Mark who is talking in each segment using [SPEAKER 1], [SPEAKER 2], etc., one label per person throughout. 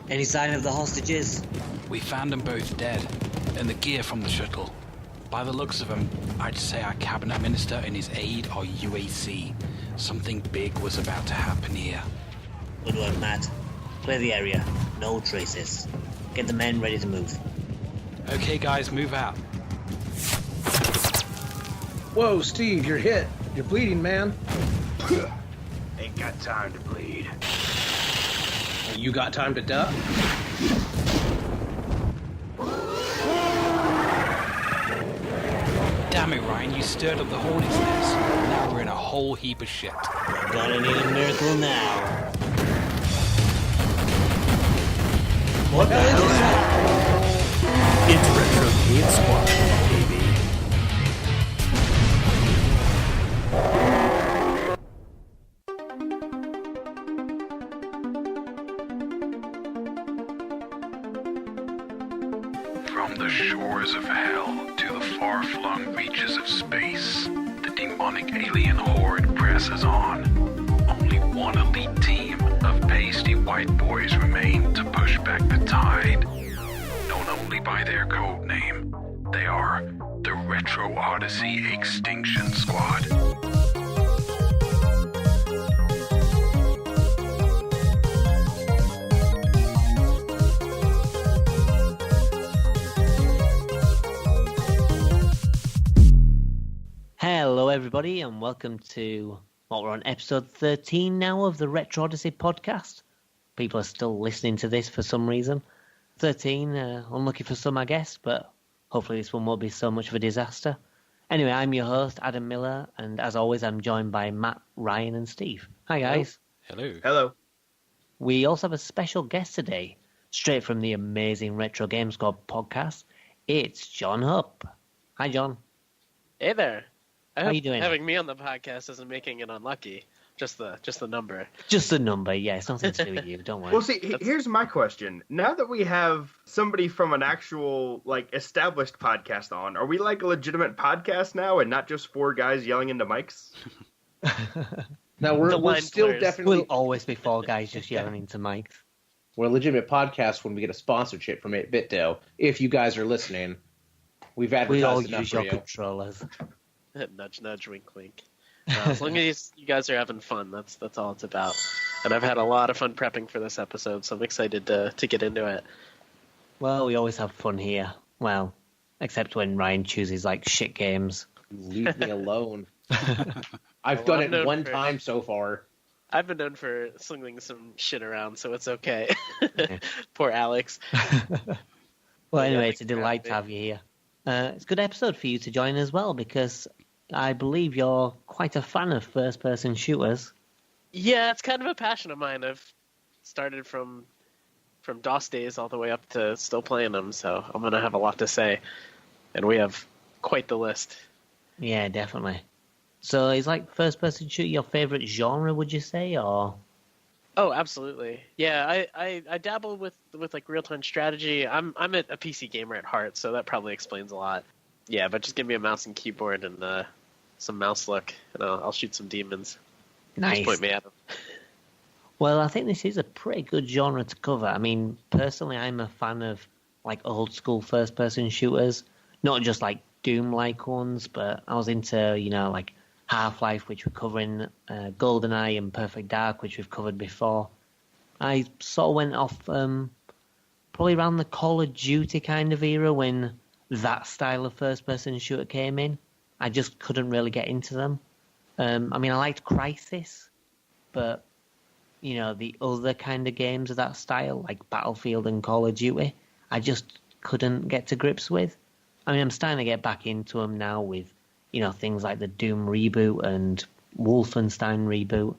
[SPEAKER 1] Any sign of the hostages?
[SPEAKER 2] We found them both dead, and the gear from the shuttle. By the looks of them, I'd say our cabinet minister and his aide are UAC. Something big was about to happen here.
[SPEAKER 1] Good work, Matt. Clear the area. No traces. Get the men ready to move.
[SPEAKER 2] Okay, guys, move out.
[SPEAKER 3] Whoa, Steve, you're hit. You're bleeding, man.
[SPEAKER 4] Ain't got time to bleed.
[SPEAKER 3] You got time to duck?
[SPEAKER 2] Damn it, Ryan, you stirred up the hornet's nest. Now we're in a whole heap of shit.
[SPEAKER 1] We're gonna need a miracle now. What the hell is that?
[SPEAKER 5] It's Retro Game Squad, baby.
[SPEAKER 6] From the shores of hell to the far-flung reaches of space, the demonic alien horde presses on. Only one elite team of pasty white boys remain to push back the tide. Known only by their code name, they are the Retro Odyssey Extinction Squad.
[SPEAKER 1] Hello, everybody, and welcome to we're on episode 13 now of the Retro Odyssey podcast. People are still listening to this for some reason. 13, unlucky for some, I guess, but hopefully this one won't be so much of a disaster. Anyway, I'm your host, Adam Miller, and as always, I'm joined by Matt, Ryan, and Steve. Hi, guys.
[SPEAKER 2] Hello.
[SPEAKER 4] Hello.
[SPEAKER 1] We also have a special guest today, straight from the amazing Retro Game Squad podcast. It's John Hupp. Hi, John.
[SPEAKER 7] Hey there.
[SPEAKER 1] How are you doing?
[SPEAKER 7] Having me on the podcast isn't making it unlucky. Just the number.
[SPEAKER 1] Just the number, yeah. It's nothing to do with you. Don't worry.
[SPEAKER 4] Well, see, here's my question. Now that we have somebody from an actual, established podcast on, are we like a legitimate podcast now and not just four guys yelling into mics?
[SPEAKER 3] No, we're still
[SPEAKER 7] players.
[SPEAKER 3] definitely...
[SPEAKER 1] We'll always be four guys just yelling into mics.
[SPEAKER 3] We're a legitimate podcast when we get a sponsorship from 8-Bit Dough. If you guys are listening, we've
[SPEAKER 1] We all
[SPEAKER 3] advertised enough
[SPEAKER 1] use
[SPEAKER 3] for
[SPEAKER 1] your
[SPEAKER 3] you.
[SPEAKER 1] controllers.
[SPEAKER 7] Nudge, nudge, wink, wink. As long as you guys are having fun, that's all it's about. And I've had a lot of fun prepping for this episode, so I'm excited to get into it.
[SPEAKER 1] Well, we always have fun here. Well, except when Ryan chooses, shit games.
[SPEAKER 3] Leave me alone. I've done it one time so far.
[SPEAKER 7] I've been known for slinging some shit around, so it's okay. Poor Alex.
[SPEAKER 1] Well, anyway, it's a delight to have you here. It's a good episode for you to join as well, because I believe you're quite a fan of first-person shooters.
[SPEAKER 7] Yeah, it's kind of a passion of mine. I've started from DOS days all the way up to still playing them, so I'm going to have a lot to say. And we have quite the list.
[SPEAKER 1] Yeah, definitely. So is first-person shooter your favorite genre, would you say, or...?
[SPEAKER 7] Oh, absolutely. Yeah, I dabble with real-time strategy. I'm a PC gamer at heart, so that probably explains a lot. Yeah, but just give me a mouse and keyboard and some mouse luck, and I'll shoot some demons.
[SPEAKER 1] Nice.
[SPEAKER 7] Just point me at them.
[SPEAKER 1] Well, I think this is a pretty good genre to cover. I mean, personally, I'm a fan of old-school first-person shooters, not just Doom-like ones, but I was into Half-Life, which we're covering, GoldenEye and Perfect Dark, which we've covered before. I sort of went off probably around the Call of Duty kind of era when that style of first-person shooter came in. I just couldn't really get into them. I liked Crysis, but, the other kind of games of that style, like Battlefield and Call of Duty, I just couldn't get to grips with. I'm starting to get back into them now with, things like the Doom reboot and Wolfenstein reboot.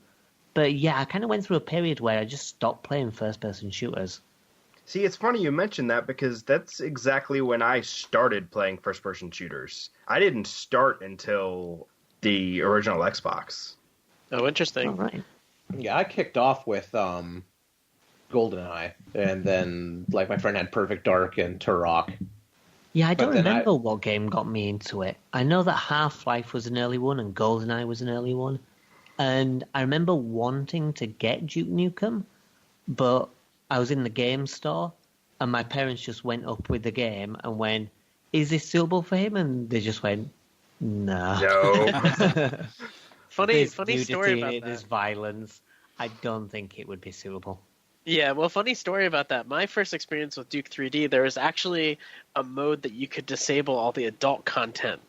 [SPEAKER 1] But yeah, I kind of went through a period where I just stopped playing first-person shooters.
[SPEAKER 4] See, it's funny you mentioned that because that's exactly when I started playing first-person shooters. I didn't start until the original Xbox.
[SPEAKER 7] Oh, interesting.
[SPEAKER 1] All right.
[SPEAKER 3] Yeah, I kicked off with GoldenEye, and then my friend had Perfect Dark and Turok.
[SPEAKER 1] Yeah, I don't remember what game got me into it. I know that Half-Life was an early one and GoldenEye was an early one. And I remember wanting to get Duke Nukem, but I was in the game store, and my parents just went up with the game and went, "Is this suitable for him?" And they just went, "No."
[SPEAKER 4] No.
[SPEAKER 7] Funny
[SPEAKER 1] There's
[SPEAKER 7] story
[SPEAKER 1] nudity
[SPEAKER 7] about
[SPEAKER 1] in it,
[SPEAKER 7] that.
[SPEAKER 1] there's violence. I don't think it would be suitable.
[SPEAKER 7] Yeah, well, funny story about that. My first experience with Duke 3D, there was actually a mode that you could disable all the adult content.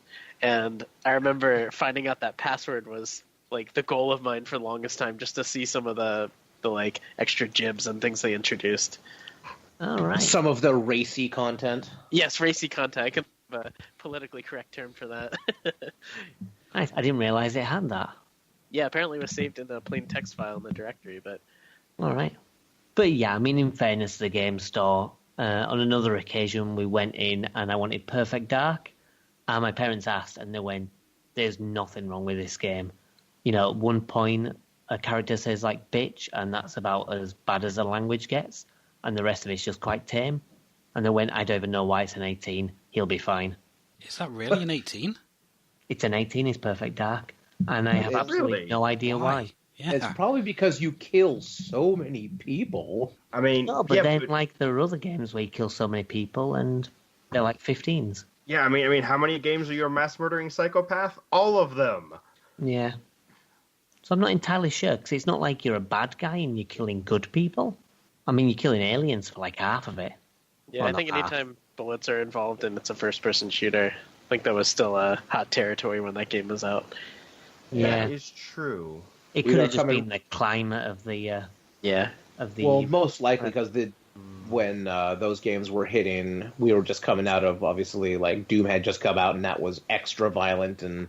[SPEAKER 7] And I remember finding out that password was like the goal of mine for the longest time, just to see some of the like extra jibs and things they introduced.
[SPEAKER 1] All right.
[SPEAKER 3] Some of the racy content.
[SPEAKER 7] Yes, racy content. I could have a politically correct term for that.
[SPEAKER 1] Nice. I didn't realize it had that.
[SPEAKER 7] Yeah, apparently it was saved in a plain text file in the directory, but
[SPEAKER 1] All right. But yeah, I mean, in fairness to the game store, on another occasion we went in and I wanted Perfect Dark, and my parents asked, and they went, "There's nothing wrong with this game." You know, at one point a character says like "bitch," and that's about as bad as the language gets, and the rest of it's just quite tame. And they went, "I don't even know why it's an 18. He'll be fine."
[SPEAKER 2] Is that really an 18?
[SPEAKER 1] It's an 18. It's Perfect Dark, and I have absolutely
[SPEAKER 4] Really?
[SPEAKER 1] no idea why.
[SPEAKER 2] Yeah.
[SPEAKER 3] It's probably because you kill so many people.
[SPEAKER 4] I mean,
[SPEAKER 1] No, but
[SPEAKER 4] yeah,
[SPEAKER 1] then like there are other games where you kill so many people, and they're like 15s.
[SPEAKER 4] yeah. I mean, how many games are you a mass murdering psychopath? All of them.
[SPEAKER 1] Yeah. So I'm not entirely sure, because it's not like you're a bad guy and you're killing good people. I mean, you're killing aliens for like half of it.
[SPEAKER 7] yeah,
[SPEAKER 1] Well,
[SPEAKER 7] I think
[SPEAKER 1] not half.
[SPEAKER 7] anytime bullets are involved and it's a first-person shooter, I think that was still a hot territory when that game was out.
[SPEAKER 1] Yeah.
[SPEAKER 4] That is true.
[SPEAKER 1] It
[SPEAKER 3] We
[SPEAKER 1] could
[SPEAKER 3] are
[SPEAKER 1] have just
[SPEAKER 3] coming-
[SPEAKER 1] been the climate of the
[SPEAKER 7] Yeah.
[SPEAKER 3] Well, most likely because when those games were hitting, we were just coming out of, obviously, like Doom had just come out and that was extra violent, and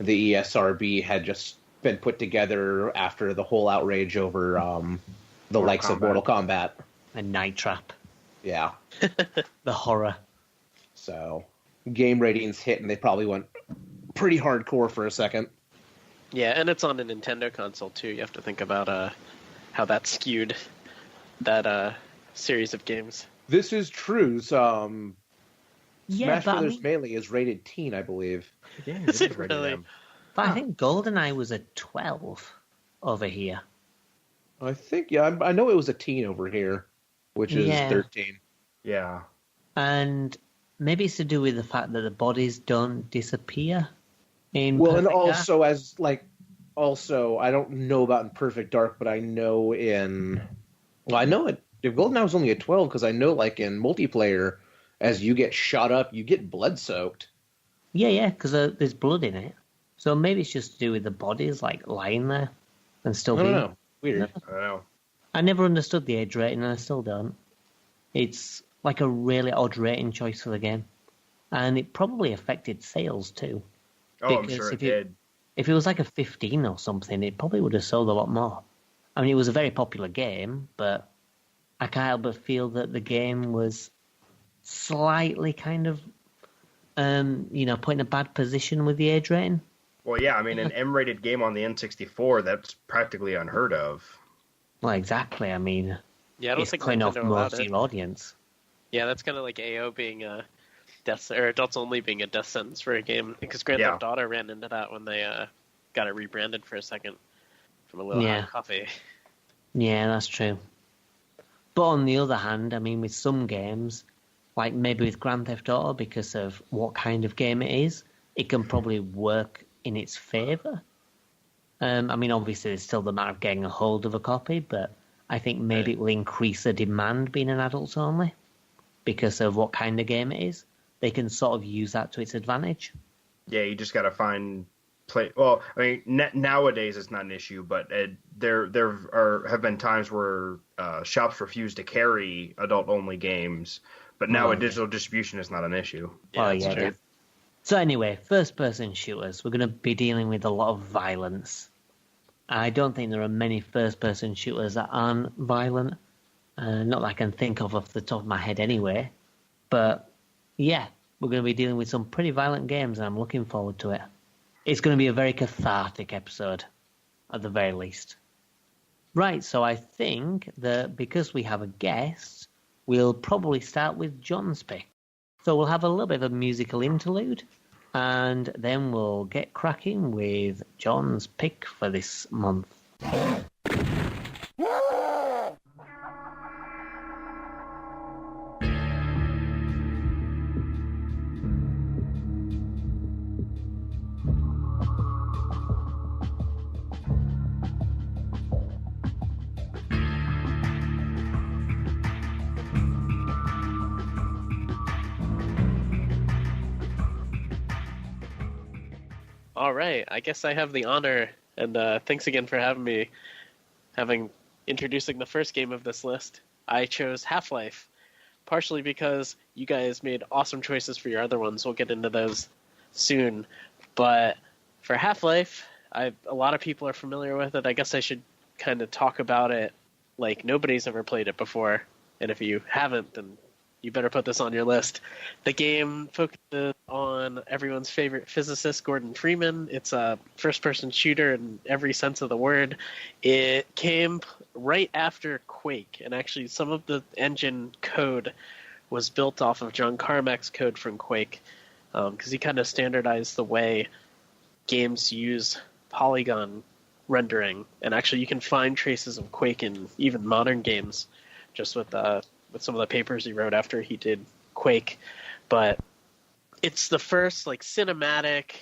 [SPEAKER 3] the ESRB had just been put together after the whole outrage over the likes of Mortal Kombat.
[SPEAKER 1] a Night Trap,
[SPEAKER 3] Yeah.
[SPEAKER 1] the horror.
[SPEAKER 3] So game ratings hit and they probably went pretty hardcore for a second.
[SPEAKER 7] Yeah, and it's on a Nintendo console too. You have to think about how that skewed that series of games.
[SPEAKER 3] This is true. So,
[SPEAKER 1] Yeah,
[SPEAKER 3] Smash
[SPEAKER 1] but I,
[SPEAKER 3] Brothers
[SPEAKER 1] mean,
[SPEAKER 3] Melee is rated teen, I believe.
[SPEAKER 4] Yeah,
[SPEAKER 7] Is it really?
[SPEAKER 1] but I think GoldenEye was a 12 over here.
[SPEAKER 3] I think, yeah, I know it was a teen over here, which is
[SPEAKER 1] Yeah.
[SPEAKER 3] 13.
[SPEAKER 4] Yeah.
[SPEAKER 1] And maybe it's to do with the fact that the bodies don't disappear in
[SPEAKER 3] Well, and
[SPEAKER 1] Perfect Dark.
[SPEAKER 3] also, I don't know about in Perfect Dark, but I know I know it. If GoldenEye was only a 12, because I know, like, in multiplayer, as you get shot up, you get blood-soaked.
[SPEAKER 1] Yeah, because there's blood in it. So maybe it's just to do with the bodies, like, lying there and still
[SPEAKER 3] I don't
[SPEAKER 1] being...
[SPEAKER 3] know. Weird.
[SPEAKER 4] I don't know.
[SPEAKER 1] I never understood the age rating, and I still don't. It's like a really odd rating choice for the game. And it probably affected sales, too.
[SPEAKER 4] Oh, I'm
[SPEAKER 1] Because
[SPEAKER 4] sure it
[SPEAKER 1] if you-
[SPEAKER 4] did.
[SPEAKER 1] If it was like a 15 or something, it probably would have sold a lot more. I mean, it was a very popular game, but I can't help but feel that the game was slightly kind of, put in a bad position with the age rating.
[SPEAKER 4] Well, yeah, I mean, an M-rated game on the N64, that's practically unheard of.
[SPEAKER 1] Well, exactly. I mean,
[SPEAKER 7] Yeah, I don't
[SPEAKER 1] it's
[SPEAKER 7] think
[SPEAKER 1] cutting off
[SPEAKER 7] Nintendo allowed
[SPEAKER 1] most of
[SPEAKER 7] it.
[SPEAKER 1] your audience.
[SPEAKER 7] Yeah, that's kind of like AO being a death or adults only being a death sentence for a game. Because Grand
[SPEAKER 4] Yeah.
[SPEAKER 7] Theft Auto ran into that when they got it rebranded for a second from a little
[SPEAKER 1] Yeah.
[SPEAKER 7] hot coffee.
[SPEAKER 1] Yeah, that's true. But on the other hand, I mean, with some games, like maybe with Grand Theft Auto, because of what kind of game it is, it can probably work in its favour. I mean, obviously, there's still the matter of getting a hold of a copy, but I think maybe it will increase the demand being an adults only because of what kind of game it is. They can sort of use that to its advantage.
[SPEAKER 4] Yeah, you just got to find play. Well, I mean, nowadays it's not an issue, but there have been times where shops refuse to carry adult-only games. But now
[SPEAKER 1] Oh,
[SPEAKER 4] a digital distribution is not an issue.
[SPEAKER 7] Yeah,
[SPEAKER 1] Oh,
[SPEAKER 7] that's
[SPEAKER 1] yeah.
[SPEAKER 7] true.
[SPEAKER 1] So anyway, first-person shooters, we're going to be dealing with a lot of violence. I don't think there are many first-person shooters that aren't violent. Not that I can think of off the top of my head anyway. But yeah, we're going to be dealing with some pretty violent games, and I'm looking forward to it. It's going to be a very cathartic episode, at the very least. Right, so I think that because we have a guest, we'll probably start with John's pick. So we'll have a little bit of a musical interlude, and then we'll get cracking with John's pick for this month.
[SPEAKER 7] All right, I guess I have the honor, and thanks again for having me. Introducing the first game of this list, I chose Half-Life, partially because you guys made awesome choices for your other ones. We'll get into those soon, but for Half-Life, a lot of people are familiar with it. I guess I should kind of talk about it like nobody's ever played it before, and if you haven't, then you better put this on your list. The game focuses on everyone's favorite physicist, Gordon Freeman. It's a first-person shooter in every sense of the word. It came right after Quake, and actually some of the engine code was built off of John Carmack's code from Quake, because he kind of standardized the way games use polygon rendering. And actually you can find traces of Quake in even modern games, just with some of the papers he wrote after he did Quake. But it's the first like cinematic,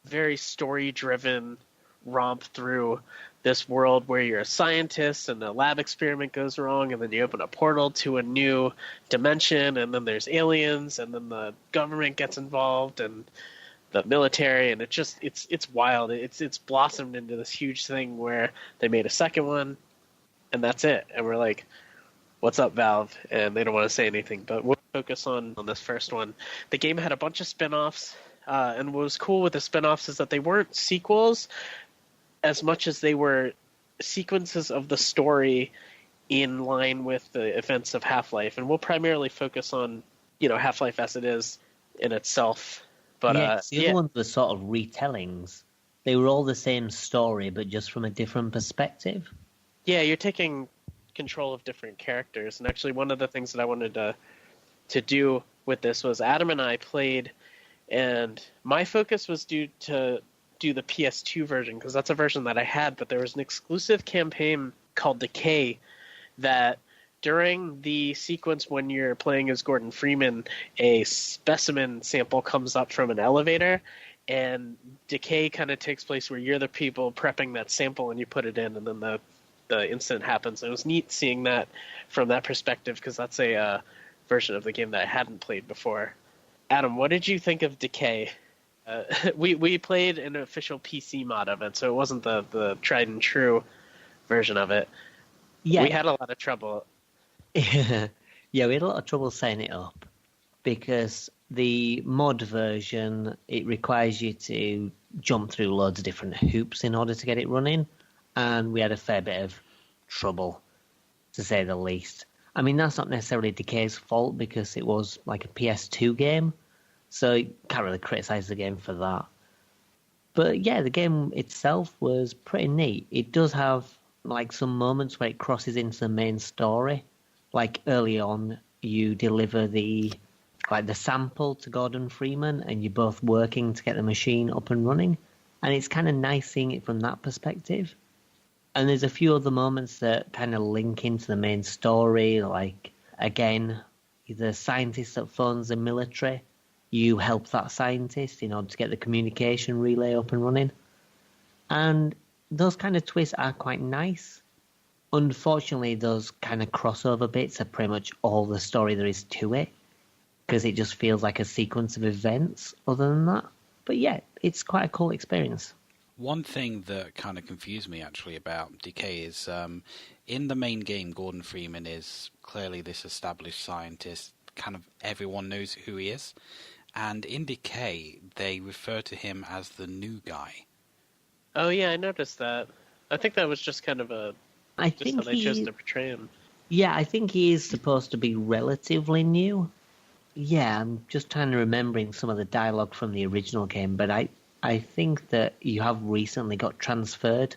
[SPEAKER 7] very story-driven romp through this world where you're a scientist and a lab experiment goes wrong, and then you open a portal to a new dimension, and then there's aliens, and then the government gets involved, and the military, and it's wild. It's blossomed into this huge thing where they made a second one, and that's it. And we're like, what's up, Valve? And they don't want to say anything, but we'll focus on this first one. The game had a bunch of spin-offs, and what was cool with the spin-offs is that they weren't sequels as much as they were sequences of the story in line with the events of Half-Life. And we'll primarily focus on, Half-Life as it is in itself. But
[SPEAKER 1] the other ones were sort of retellings. They were all the same story, but just from a different perspective.
[SPEAKER 7] Yeah, you're taking control of different characters. And actually one of the things that I wanted to do with this was Adam and I played, and my focus was to do the PS2 version, because that's a version that I had, but there was an exclusive campaign called Decay that during the sequence when you're playing as Gordon Freeman, a specimen sample comes up from an elevator, and Decay kind of takes place where you're the people prepping that sample and you put it in, and then the incident happens. And it was neat seeing that from that perspective, because that's a version of the game that I hadn't played before. Adam, what did you think of Decay? We played an official PC mod of it, so it wasn't the tried and true version of it. Yeah, we had a lot of trouble.
[SPEAKER 1] Yeah, we had a lot of trouble setting it up, because the mod version, it requires you to jump through loads of different hoops in order to get it running, and we had a fair bit of trouble, to say the least. I mean, that's not necessarily Decay's fault, because it was like a PS2 game, so you can't really criticize the game for that. But yeah, the game itself was pretty neat. It does have like some moments where it crosses into the main story. Like early on, you deliver the sample to Gordon Freeman, and you're both working to get the machine up and running. And it's kind of nice seeing it from that perspective. And there's a few other moments that kind of link into the main story. Like, again, the scientist that phones the military, you help that scientist in order to get the communication relay up and running. And those kind of twists are quite nice. Unfortunately, those kind of crossover bits are pretty much all the story there is to it, because it just feels like a sequence of events other than that. But yeah, it's quite a cool experience.
[SPEAKER 2] One thing that kind of confused me actually about Decay is in the main game, Gordon Freeman is clearly this established scientist. Kind of everyone knows who he is. And in Decay, they refer to him as the new guy.
[SPEAKER 7] Oh yeah, I noticed that. I think that was just kind of how they chose to portray him.
[SPEAKER 1] Yeah, I think he is supposed to be relatively new. Yeah, I'm just trying to remembering some of the dialogue from the original game, but I think that you have recently got transferred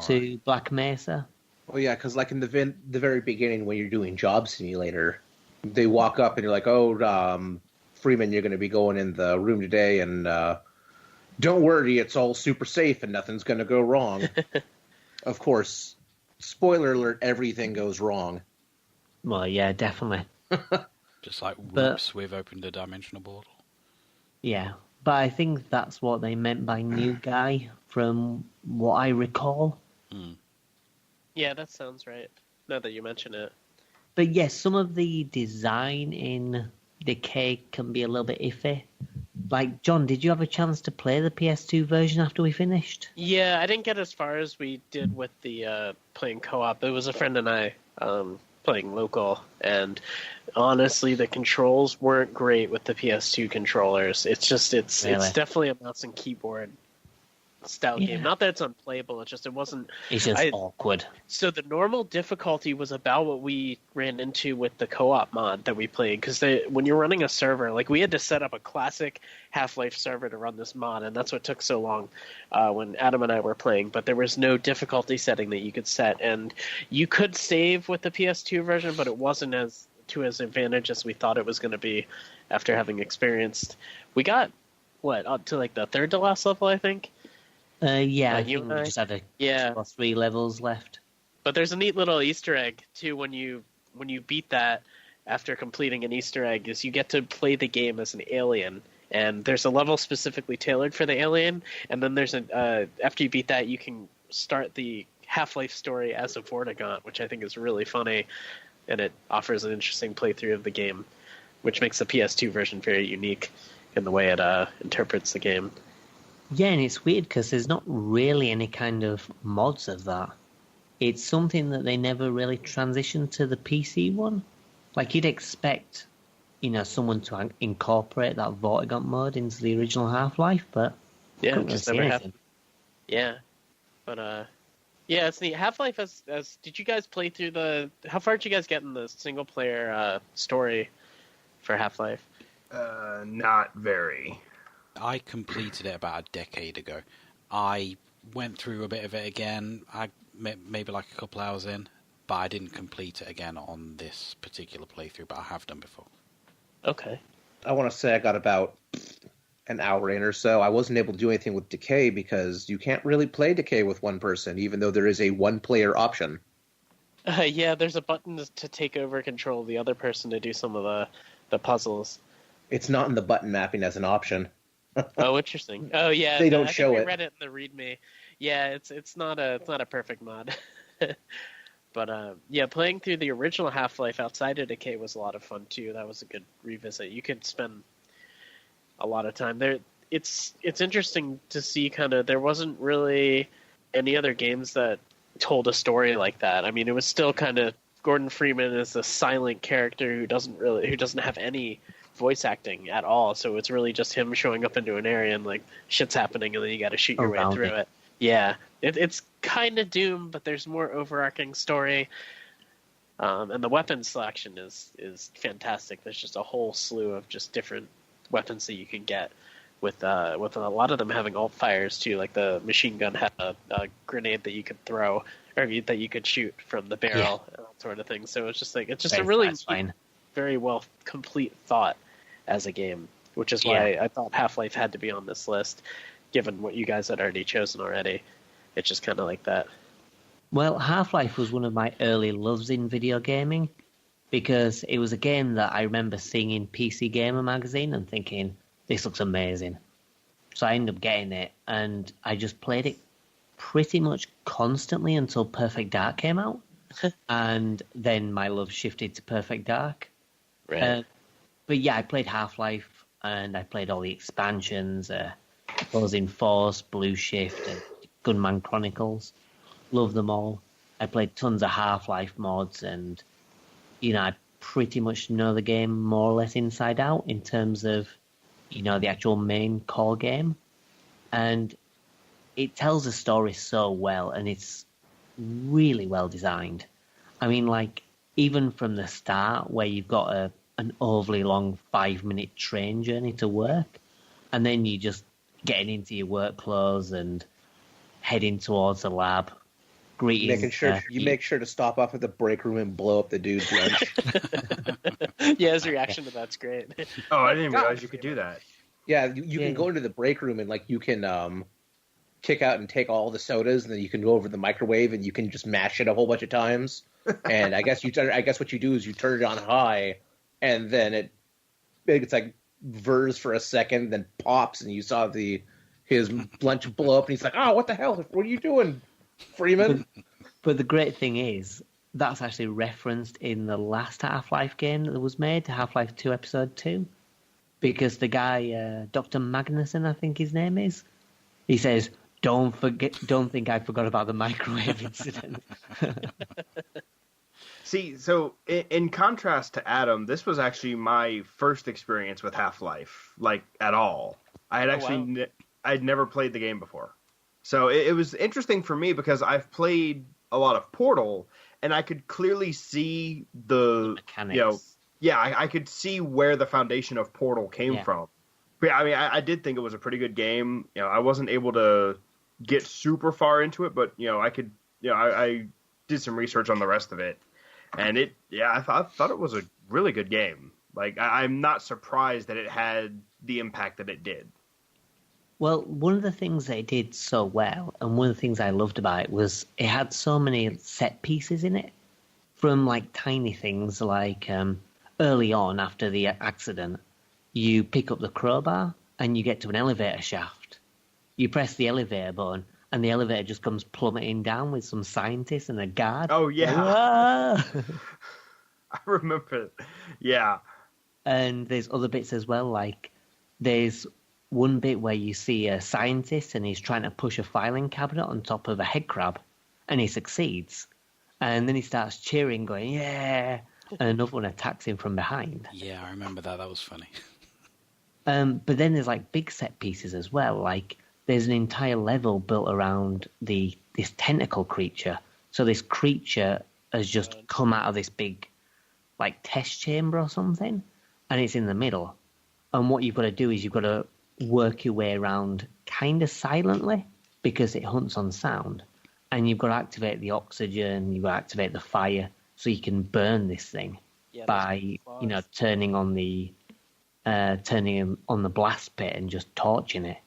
[SPEAKER 1] to Black Mesa.
[SPEAKER 3] Oh yeah, because like in the very beginning when you're doing Job Simulator, they walk up and you're like, oh, Freeman, you're going to be going in the room today, and don't worry, it's all super safe and nothing's going to go wrong. Of course, spoiler alert, everything goes wrong.
[SPEAKER 1] Well, yeah, definitely.
[SPEAKER 2] Just like, whoops, we've opened a dimensional portal.
[SPEAKER 1] Yeah, but I think that's what they meant by new guy, from what I recall.
[SPEAKER 2] Mm.
[SPEAKER 7] Yeah, that sounds right, now that you mention it.
[SPEAKER 1] But yes, some of the design in Decay can be a little bit iffy. Like, John, did you have a chance to play the PS2 version after we finished?
[SPEAKER 7] Yeah, I didn't get as far as we did with the playing co-op. It was a friend and I playing local, and honestly, the controls weren't great with the PS2 controllers. It's definitely a mouse and keyboard style game. Not that it's unplayable, it's just
[SPEAKER 1] awkward.
[SPEAKER 7] So the normal difficulty was about what we ran into with the co-op mod that we played, because when you're running a server, like, we had to set up a classic Half-Life server to run this mod, and that's what took so long when Adam and I were playing. But there was no difficulty setting that you could set, and you could save with the PS2 version, but it wasn't as advantage as we thought it was going to be after having experienced. We got up to like the third to last level, I think.
[SPEAKER 1] I think we just had 2 or 3 levels left.
[SPEAKER 7] But there's a neat little Easter egg too when you beat that after completing an Easter egg, is you get to play the game as an alien, and there's a level specifically tailored for the alien, and then there's after you beat that, you can start the Half-Life story as a Vortigaunt, which I think is really funny, and it offers an interesting playthrough of the game, which makes the PS2 version very unique in the way it interprets the game.
[SPEAKER 1] Yeah, and it's weird because there's not really any kind of mods of that. It's something that they never really transitioned to the PC one. Like, you'd expect, someone to incorporate that Vortigaunt mode into the original Half-Life, but
[SPEAKER 7] yeah, just never happened. Yeah, but it's neat. Half-Life as did you guys play through how far did you guys get in the single player story for Half-Life?
[SPEAKER 4] Not very.
[SPEAKER 2] I completed it about a decade ago. I went through a bit of it again, maybe like a couple hours in, but I didn't complete it again on this particular playthrough, but I have done before.
[SPEAKER 7] Okay.
[SPEAKER 3] I want to say I got about an hour in or so. I wasn't able to do anything with Decay because you can't really play Decay with one person, even though there is a one-player option.
[SPEAKER 7] Yeah, there's a button to take over control of the other person to do some of the puzzles.
[SPEAKER 3] It's not in the button mapping as an option.
[SPEAKER 7] Oh, interesting. Oh, yeah.
[SPEAKER 3] They don't show it.
[SPEAKER 7] I read it in the README. Yeah, it's not a perfect mod. But playing through the original Half-Life outside of Decay was a lot of fun too. That was a good revisit. You could spend a lot of time there. It's interesting to see there wasn't really any other games that told a story like that. I mean, it was still Gordon Freeman is a silent character who doesn't have any voice acting at all, so it's really just him showing up into an area and like shit's happening and then you got to shoot your way through it. Yeah, it's kind of Doom, but there's more overarching story, and the weapon selection is fantastic. There's just a whole slew of just different weapons that you can get with a lot of them having alt fires too. Like the machine gun had a grenade that you could throw or that you could shoot from the barrel, and that sort of thing. So it's just a really very well complete thought as a game, which is why I thought Half-Life had to be on this list, given what you guys had already chosen already. It's just kind of like that.
[SPEAKER 1] Well, Half-Life was one of my early loves in video gaming because it was a game that I remember seeing in PC Gamer magazine and thinking, this looks amazing. So I ended up getting it, and I just played it pretty much constantly until Perfect Dark came out. And then my love shifted to Perfect Dark.
[SPEAKER 7] Right.
[SPEAKER 1] But yeah, I played Half-Life, and I played all the expansions, Opposing Force, Blue Shift, and Gunman Chronicles. Love them all. I played tons of Half-Life mods, and, I pretty much know the game more or less inside out in terms of, the actual main core game. And it tells a story so well, and it's really well designed. I mean, like, even from the start, where you've got an overly long 5-minute train journey to work, and then you just getting into your work clothes and heading towards the lab.
[SPEAKER 3] Make sure to stop off at the break room and blow up the dude's lunch.
[SPEAKER 7] Yeah, his reaction to that's great.
[SPEAKER 4] Oh, I didn't realize you could do that.
[SPEAKER 3] Yeah, you can go into the break room and like you can kick out and take all the sodas, and then you can go over the microwave and you can just mash it a whole bunch of times. And I guess what you do is you turn it on high, and then it's like whirs for a second, then pops, and you saw his lunch blow up, and he's like, "Oh, what the hell? What are you doing, Freeman?"
[SPEAKER 1] But the great thing is that's actually referenced in the last Half-Life game that was made, Half-Life 2 Episode 2. because the guy, Dr. Magnuson, I think his name is, he says, don't think I forgot about the microwave incident.
[SPEAKER 4] See, so in contrast to Adam, this was actually my first experience with Half-Life, like, at all. I had I'd never played the game before. So it was interesting for me because I've played a lot of Portal, and I could clearly see the mechanics. I could see where the foundation of Portal came from. But yeah, I mean, I did think it was a pretty good game. I wasn't able to get super far into it, but I did some research on the rest of it, and I thought it was a really good game. Like, I'm not surprised that it had the impact that it did.
[SPEAKER 1] Well, one of the things they did so well, and one of the things I loved about it, was it had so many set pieces in it, from like tiny things like early on after the accident, you pick up the crowbar and you get to an elevator shaft. You press the elevator button and the elevator just comes plummeting down with some scientists and a guard.
[SPEAKER 4] Oh, yeah. I remember it. Yeah.
[SPEAKER 1] And there's other bits as well, like there's one bit where you see a scientist and he's trying to push a filing cabinet on top of a head crab, and he succeeds. And then he starts cheering, going, yeah! And another one attacks him from behind.
[SPEAKER 2] Yeah, I remember that. That was funny.
[SPEAKER 1] But then there's like big set pieces as well. Like there's an entire level built around this tentacle creature. So this creature has just come out of this big like test chamber or something, and it's in the middle. And what you've got to do is you've got to work your way around kind of silently because it hunts on sound. And you've got to activate the oxygen, you've got to activate the fire so you can burn this thing by, turning on the blast pit and just torching it.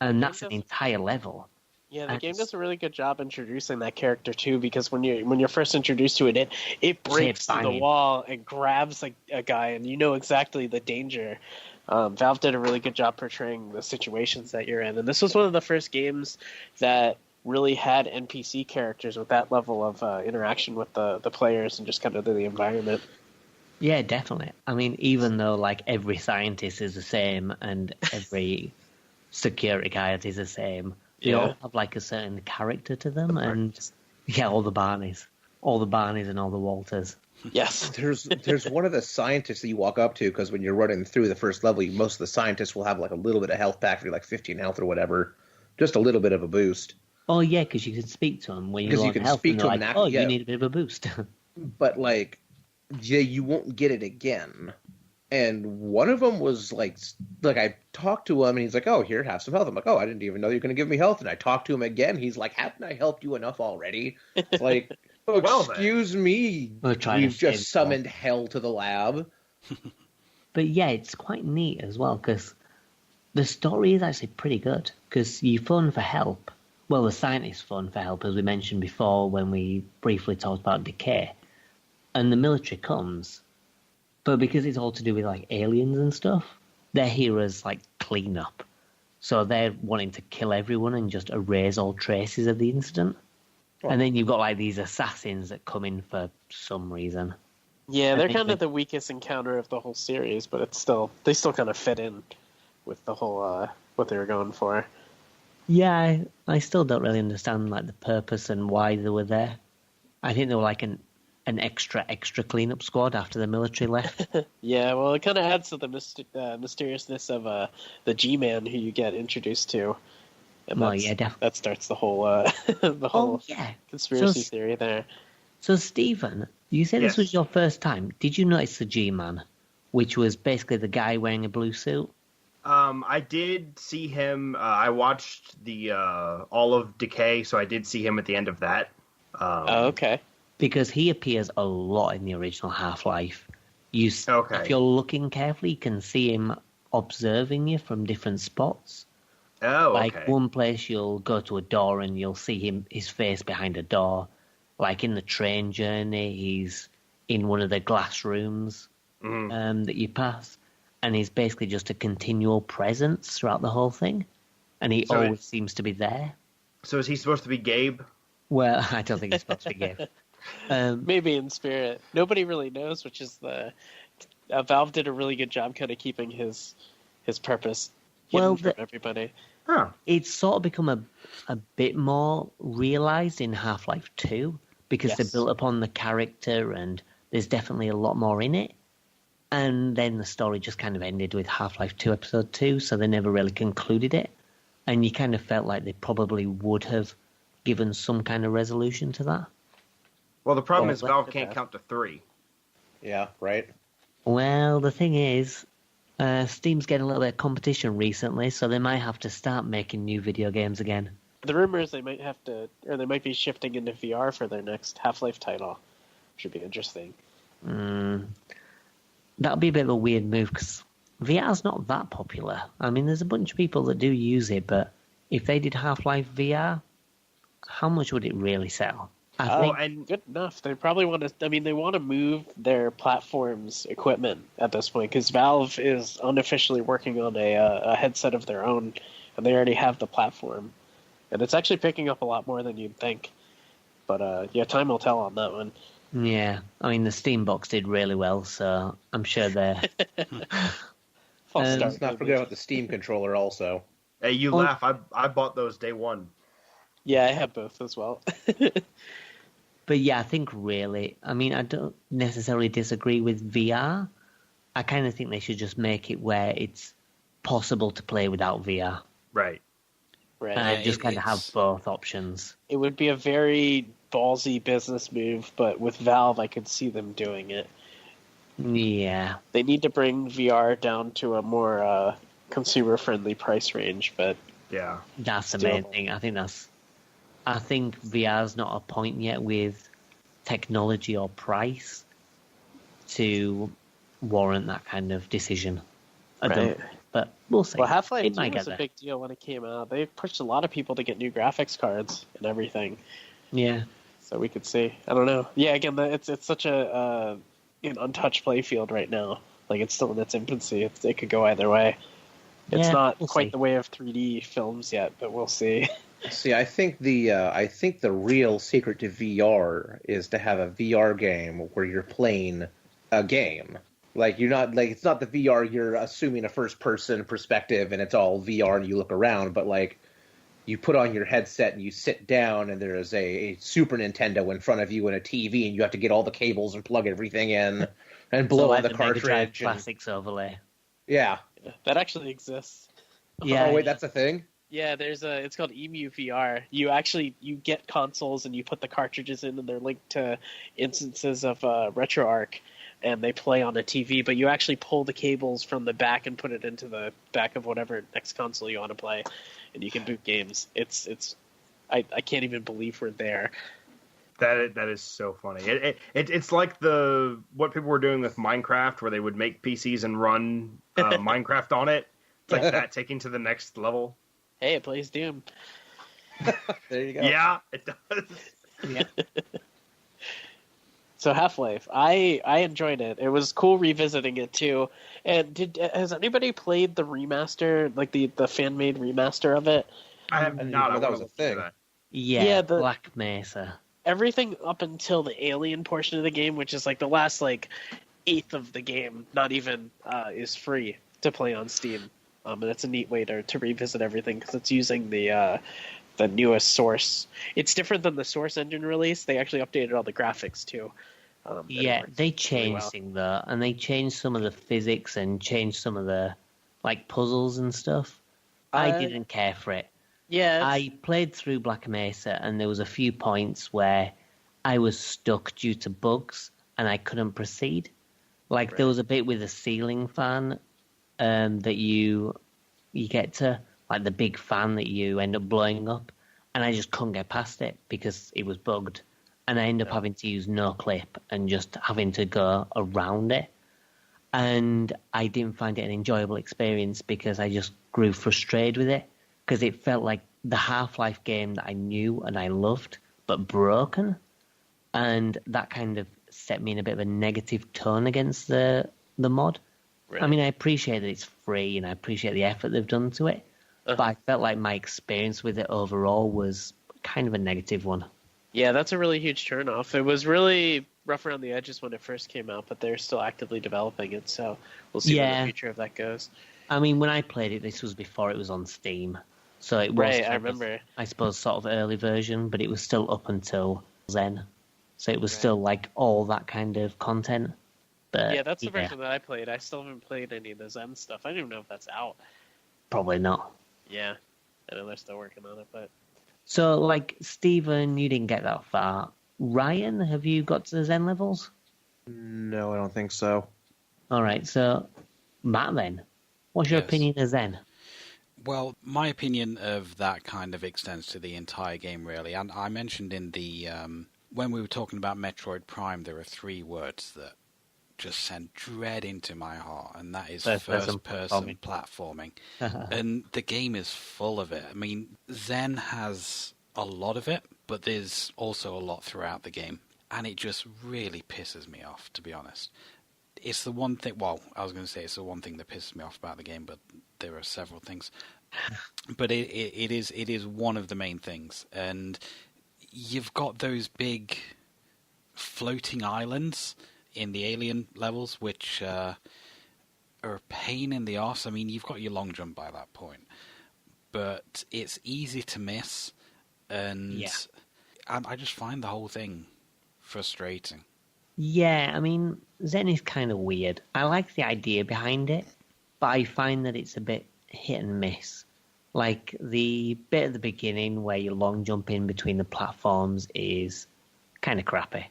[SPEAKER 1] And that's an entire level.
[SPEAKER 7] Yeah, the game does a really good job introducing that character too, because when you're first introduced to it, it breaks through the wall and grabs a guy, and you know exactly the danger. Valve did a really good job portraying the situations that you're in, and this was one of the first games that really had NPC characters with that level of interaction with the players and just kind of the environment.
[SPEAKER 1] Yeah, definitely. I mean, even though like every scientist is the same and every security guard is the same, they all have like a certain character to them, and all the Barneys and all the Walters.
[SPEAKER 7] Yes.
[SPEAKER 3] There's one of the scientists that you walk up to, because when you're running through the first level, most of the scientists will have like a little bit of health back for you, like 15 health or whatever, just a little bit of a boost.
[SPEAKER 1] Oh yeah, because you can speak to them when you're on health, and they're like, you need a bit of a boost.
[SPEAKER 3] But like, you won't get it again. And one of them was like I talked to him, and he's like, "Oh, here, have some health." I'm like, "Oh, I didn't even know you were going to give me health." And I talked to him again. He's like, "Haven't I helped you enough already?" It's like, excuse me, we've just summoned hell to the lab.
[SPEAKER 1] But yeah, it's quite neat as well, because the story is actually pretty good, because you phone for help. Well, the scientists phone for help, as we mentioned before when we briefly talked about Decay. And the military comes. But because it's all to do with like aliens and stuff, they're here as like cleanup. So they're wanting to kill everyone and just erase all traces of the incident. Oh. And then you've got like these assassins that come in for some reason.
[SPEAKER 7] Yeah, they're kind of the weakest encounter of the whole series, but they still kind of fit in with the whole what they were going for.
[SPEAKER 1] Yeah, I still don't really understand like the purpose and why they were there. I think they were like an extra cleanup squad after the military left.
[SPEAKER 7] Yeah, well, it kind of adds to the mysteriousness of the G-Man who you get introduced to. And
[SPEAKER 1] definitely.
[SPEAKER 7] That starts the whole conspiracy theory there.
[SPEAKER 1] So, Stephen, you said this was your first time. Did you notice the G-Man, which was basically the guy wearing a blue suit?
[SPEAKER 4] I did see him. I watched the all of Decay, so I did see him at the end of that.
[SPEAKER 7] Okay.
[SPEAKER 1] Because he appears a lot in the original Half-Life. If you're looking carefully, you can see him observing you from different spots.
[SPEAKER 4] Oh,
[SPEAKER 1] like one place you'll go to a door and you'll see his face behind a door. Like in the train journey, he's in one of the glass rooms that you pass. And he's basically just a continual presence throughout the whole thing. And he always seems to be there.
[SPEAKER 4] So is he supposed to be Gabe?
[SPEAKER 1] Well, I don't think he's supposed to be Gabe.
[SPEAKER 7] Maybe in spirit. Nobody really knows, which is Valve did a really good job kind of keeping his his purpose
[SPEAKER 1] Well,
[SPEAKER 7] hidden from everybody.
[SPEAKER 4] Huh.
[SPEAKER 1] it's sort of become a bit more realized in Half-Life 2 because they
[SPEAKER 7] Yes.
[SPEAKER 1] built upon the character and there's definitely a lot more in it. And then the story just kind of ended with Half-Life 2 Episode 2, so they never really concluded it. And you kind of felt like they probably would have given some kind of resolution to that.
[SPEAKER 4] Well, the problem
[SPEAKER 1] Well,
[SPEAKER 4] is Valve
[SPEAKER 7] let-
[SPEAKER 4] can't count to 3.
[SPEAKER 3] Yeah, right.
[SPEAKER 1] Well, the thing is, Steam's getting a little bit of competition recently, so they might have to start making new video games again.
[SPEAKER 7] The rumor is they might have to, or they might be shifting into VR for their next Half-Life title. Should be interesting.
[SPEAKER 1] That'll be a bit of a weird move because VR's not that popular. I mean, there's a bunch of people that do use it, but if they did Half-Life VR, how much would it really sell? I think
[SPEAKER 4] And
[SPEAKER 7] Good enough. They probably want to. I mean, they want to move their platform's equipment at this point because Valve is unofficially working on a headset of their own, and they already have the platform, and it's actually picking up a lot more than you'd think. But yeah, time will tell on that one.
[SPEAKER 1] yeah. I mean, the Steam box did really well, so I'm sure they're.
[SPEAKER 7] False
[SPEAKER 1] And
[SPEAKER 7] start,
[SPEAKER 3] Let's not
[SPEAKER 7] maybe.
[SPEAKER 3] forget about the Steam controller also.
[SPEAKER 4] hey, you laugh. I bought those day one.
[SPEAKER 7] Yeah, I have both as well.
[SPEAKER 1] But yeah, I think really, I mean, I don't necessarily disagree with VR. I kind of think they should just make it where it's possible to play without VR.
[SPEAKER 4] Right.
[SPEAKER 7] Right.
[SPEAKER 1] And
[SPEAKER 2] Yeah,
[SPEAKER 1] just kind of have
[SPEAKER 2] it's-
[SPEAKER 1] both options.
[SPEAKER 7] It would be a very ballsy business move, but with Valve, I could see them doing it.
[SPEAKER 1] Yeah.
[SPEAKER 7] They need to bring VR down to a more consumer-friendly price range, but
[SPEAKER 4] Yeah.
[SPEAKER 1] That's the
[SPEAKER 7] Still.
[SPEAKER 1] main thing. I think VR's not a point yet with technology or price to warrant that kind of decision. I don't,
[SPEAKER 7] Right.
[SPEAKER 1] but we'll see.
[SPEAKER 7] well, Half-Life
[SPEAKER 1] It
[SPEAKER 7] 2
[SPEAKER 1] might
[SPEAKER 7] was
[SPEAKER 1] get
[SPEAKER 7] a
[SPEAKER 1] there.
[SPEAKER 7] big deal when it came out. They pushed a lot of people to get new graphics cards and everything,
[SPEAKER 1] Yeah.
[SPEAKER 7] so we could see. I don't know. Yeah, again, it's such an untouched playfield right now. Like it's still in its infancy. It could go either way. It's
[SPEAKER 1] Yeah,
[SPEAKER 7] not
[SPEAKER 1] we'll
[SPEAKER 7] quite
[SPEAKER 1] see.
[SPEAKER 7] the way of 3D films yet, but we'll see.
[SPEAKER 3] See, I think the real secret to VR is to have a VR game where you're playing a game. Like you're not like it's not the VR you're assuming a first person perspective and it's all VR and you look around, but like you put on your headset and you sit down and there is a Super Nintendo in front of you and a TV and you have to get all the cables and plug everything in and blow
[SPEAKER 1] So like
[SPEAKER 3] on the
[SPEAKER 1] Mega Drive
[SPEAKER 3] cartridge. And,
[SPEAKER 1] Classics overlay.
[SPEAKER 3] yeah.
[SPEAKER 7] That actually exists.
[SPEAKER 1] Yeah.
[SPEAKER 3] Oh wait, that's a thing.
[SPEAKER 7] Yeah, it's called EMU VR. You get consoles and you put the cartridges in and they're linked to instances of RetroArch and they play on a TV, but you actually pull the cables from the back and put it into the back of whatever next console you want to play and you can boot games. I can't even believe we're there.
[SPEAKER 4] That is so funny. It's like what people were doing with Minecraft, where they would make PCs and run Minecraft on it. It's like that taking to the next level.
[SPEAKER 7] Hey, it plays Doom.
[SPEAKER 3] There you go.
[SPEAKER 4] Yeah, it does.
[SPEAKER 1] Yeah.
[SPEAKER 7] So Half-Life, I enjoyed it. It was cool revisiting it too. And has anybody played the remaster, like the fan made remaster of it?
[SPEAKER 4] I have
[SPEAKER 3] didn't
[SPEAKER 4] not.
[SPEAKER 3] know
[SPEAKER 4] I
[SPEAKER 3] that
[SPEAKER 4] want
[SPEAKER 3] was
[SPEAKER 4] to
[SPEAKER 3] a
[SPEAKER 4] look into
[SPEAKER 3] thing.
[SPEAKER 4] that.
[SPEAKER 1] Yeah,
[SPEAKER 7] the-
[SPEAKER 1] Black Mesa.
[SPEAKER 7] Everything up until the alien portion of the game, which is like the last like eighth of the game, not even is free to play on Steam. And it's a neat way to revisit everything because it's using the newest source. It's different than the Source Engine release. They actually updated all the graphics too. And it
[SPEAKER 1] Yeah,
[SPEAKER 7] works
[SPEAKER 1] they
[SPEAKER 7] really
[SPEAKER 1] changed
[SPEAKER 7] well.
[SPEAKER 1] things though, and they changed some of the physics and changed some of the like puzzles and stuff. I didn't care for it.
[SPEAKER 7] Yeah,
[SPEAKER 1] I played through Black Mesa, and there was a few points where I was stuck due to bugs, and I couldn't proceed. Like there was a bit with a ceiling fan that you get to, like the big fan that you end up blowing up, and I just couldn't get past it because it was bugged, and I ended up having to use no clip and just having to go around it. And I didn't find it an enjoyable experience because I just grew frustrated with it because it felt like the Half-Life game that I knew and I loved, but broken. And that kind of set me in a bit of a negative tone against the mod.
[SPEAKER 7] Right.
[SPEAKER 1] I mean, I appreciate that it's free and I appreciate the effort they've done to it, but I felt like my experience with it overall was kind of a negative one.
[SPEAKER 7] Yeah, that's a really huge turnoff. It was really rough around the edges when it first came out, but they're still actively developing it, so we'll see where
[SPEAKER 1] Yeah.
[SPEAKER 7] the future of that goes.
[SPEAKER 1] I mean, when I played it, this was before it was on Steam. So it was,
[SPEAKER 7] Right, I remember.
[SPEAKER 1] I suppose, sort of early version, but it was still up until Zen. So it was
[SPEAKER 7] Right.
[SPEAKER 1] still like all that kind of content. But
[SPEAKER 7] Yeah, that's the version that I played. I still haven't played any of the Zen stuff. I don't even know if that's out.
[SPEAKER 1] Probably not.
[SPEAKER 7] Yeah, I know they're still working on it, but
[SPEAKER 1] So, like, Stephen, you didn't get that far. Ryan, have you got to the Zen levels?
[SPEAKER 3] No, I don't think so.
[SPEAKER 1] All right, so Matt, then, what's your
[SPEAKER 2] Yes.
[SPEAKER 1] opinion of Zen?
[SPEAKER 2] Well, my opinion of that kind of extends to the entire game, really. And I mentioned in the when we were talking about Metroid Prime, there are 3 words that just send dread into my heart, and that is
[SPEAKER 1] First-person
[SPEAKER 2] first-person platforming. And the game is full of it. I mean, Zen has a lot of it, but there's also a lot throughout the game, and it just really pisses me off, to be honest. It's the one thing. Well, I was going to say it's the one thing that pisses me off about the game, but there are several things. But it is one of the main things, and you've got those big floating islands in the alien levels, which are a pain in the arse. I mean, you've got your long jump by that point, but it's easy to miss, and I just find the whole thing frustrating.
[SPEAKER 1] Yeah, I mean, Zen is kind of weird. I like the idea behind it, but I find that it's a bit hit and miss. Like, the bit at the beginning where you long jump in between the platforms is kind of crappy.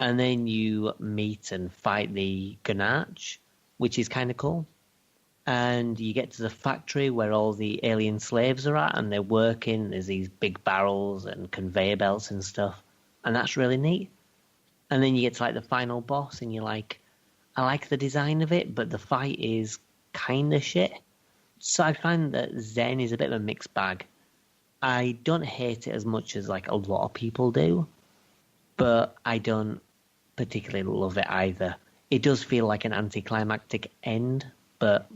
[SPEAKER 1] And then you meet and fight the Gunarch, which is kind of cool. And you get to the factory where all the alien slaves are at, and they're working. There's these big barrels and conveyor belts and stuff. And that's really neat. And then you get to, like, the final boss, and you're like, I like the design of it, but the fight is kind of shit. So I find that Zen is a bit of a mixed bag. I don't hate it as much as, like, a lot of people do, but I don't particularly love it either. It does feel like an anticlimactic end, but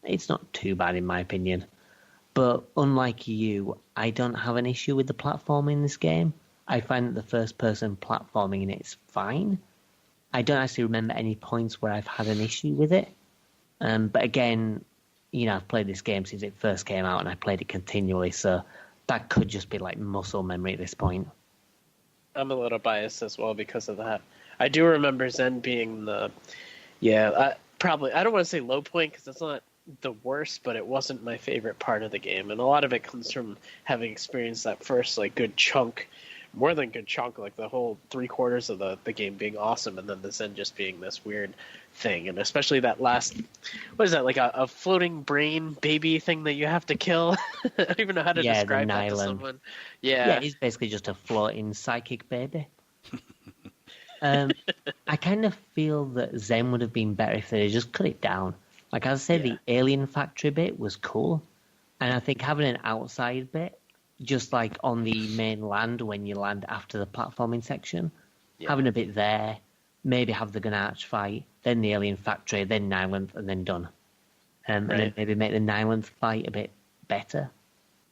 [SPEAKER 1] it's not too bad in my opinion. But unlike you, I don't have an issue with the platform in this game. I find that the first-person platforming in it is fine. I don't actually remember any points where I've had an issue with it. But again, you know, I've played this game since it first came out, and I played it continually, so that could just be like muscle memory at this point.
[SPEAKER 7] I'm a little biased as well because of that. I do remember Zen being probably, I don't want to say low point because it's not the worst, but it wasn't my favorite part of the game. And a lot of it comes from having experienced that first, like, good chunk, more than good chunk, like the whole 3/4 of the game being awesome, and then the Zen just being this weird thing. And especially that last, what is that, like a floating brain baby thing that you have to kill? I don't even know how to describe that to someone.
[SPEAKER 1] Yeah, it's basically just a floating psychic baby. I kind of feel that Zen would have been better if they just cut it down. Like, as I say, the alien factory bit was cool, and I think having an outside bit, just like on the main land when you land after the platforming section, having a bit there, maybe have the Gunarch fight, then the alien factory, then Nylanth, and then done. And then maybe make the Nylanth fight a bit better.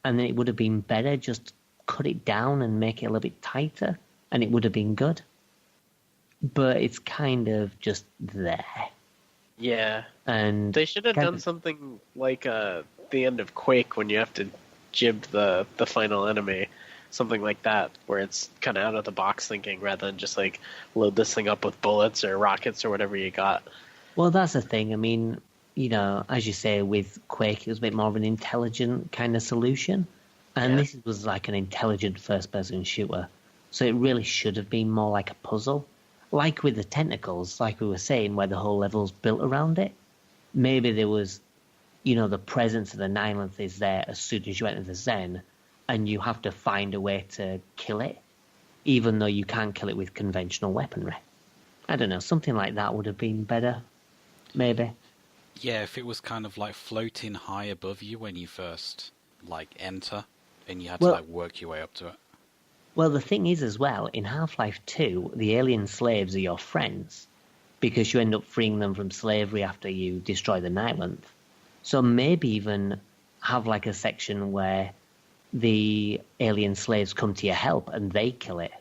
[SPEAKER 1] And then it would have been better, just cut it down and make it a little bit tighter, and it would have been good. But it's kind of just there.
[SPEAKER 7] Yeah.
[SPEAKER 1] And
[SPEAKER 7] they should have done something like the end of Quake when you have to jib the final enemy. Something like that, where it's kind of out of the box thinking rather than just like load this thing up with bullets or rockets or whatever you got.
[SPEAKER 1] Well, that's the thing. I mean, you know, as you say, with Quake, it was a bit more of an intelligent kind of solution. And this was like an intelligent first-person shooter. So it really should have been more like a puzzle. Like with the tentacles, like we were saying, where the whole level's built around it. Maybe there was, you know, the presence of the Nylanth is there as soon as you enter the Zen, and you have to find a way to kill it, even though you can't kill it with conventional weaponry. I don't know, something like that would have been better, maybe.
[SPEAKER 2] Yeah, if it was kind of like floating high above you when you first, like, enter, and you had to, like, work your way up to it.
[SPEAKER 1] Well, the thing is as well, in Half-Life 2, the alien slaves are your friends, because you end up freeing them from slavery after you destroy the Nylanth. So maybe even have, like, a section where the alien slaves come to your help and they kill it.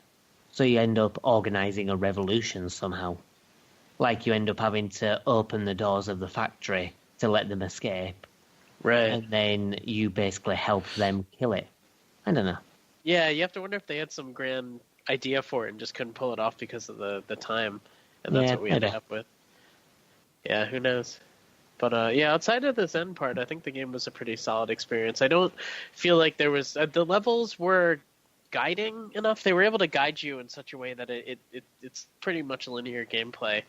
[SPEAKER 1] So you end up organizing a revolution somehow. Like you end up having to open the doors of the factory to let them escape,
[SPEAKER 7] Right.
[SPEAKER 1] and then you basically help them kill it. I don't know.
[SPEAKER 7] Yeah, you have to wonder if they had some grand idea for it and just couldn't pull it off because of the time, and that's
[SPEAKER 1] Yeah,
[SPEAKER 7] what we ended
[SPEAKER 1] maybe.
[SPEAKER 7] up with. Yeah, who knows? But yeah, outside of this end part, I think the game was a pretty solid experience. I don't feel like there was the levels were guiding enough. They were able to guide you in such a way that it's pretty much linear gameplay.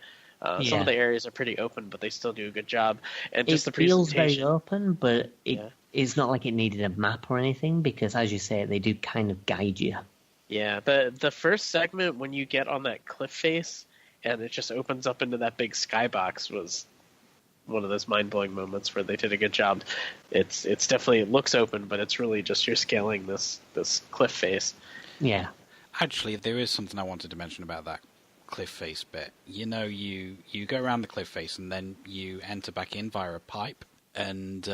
[SPEAKER 7] Some
[SPEAKER 1] Yeah.
[SPEAKER 7] of the areas are pretty open, but they still do a good job. And just
[SPEAKER 1] It
[SPEAKER 7] the
[SPEAKER 1] feels very
[SPEAKER 7] presentation.
[SPEAKER 1] open, but
[SPEAKER 7] Yeah.
[SPEAKER 1] it's not like it needed a map or anything, because as you say, they do kind of guide you.
[SPEAKER 7] Yeah, the first segment when you get on that cliff face and it just opens up into that big skybox was one of those mind-blowing moments where they did a good job. It's definitely, it looks open, but it's really just you're scaling this cliff face.
[SPEAKER 1] Yeah.
[SPEAKER 2] Actually, there is something I wanted to mention about that cliff face bit. You know, you go around the cliff face and then you enter back in via a pipe, and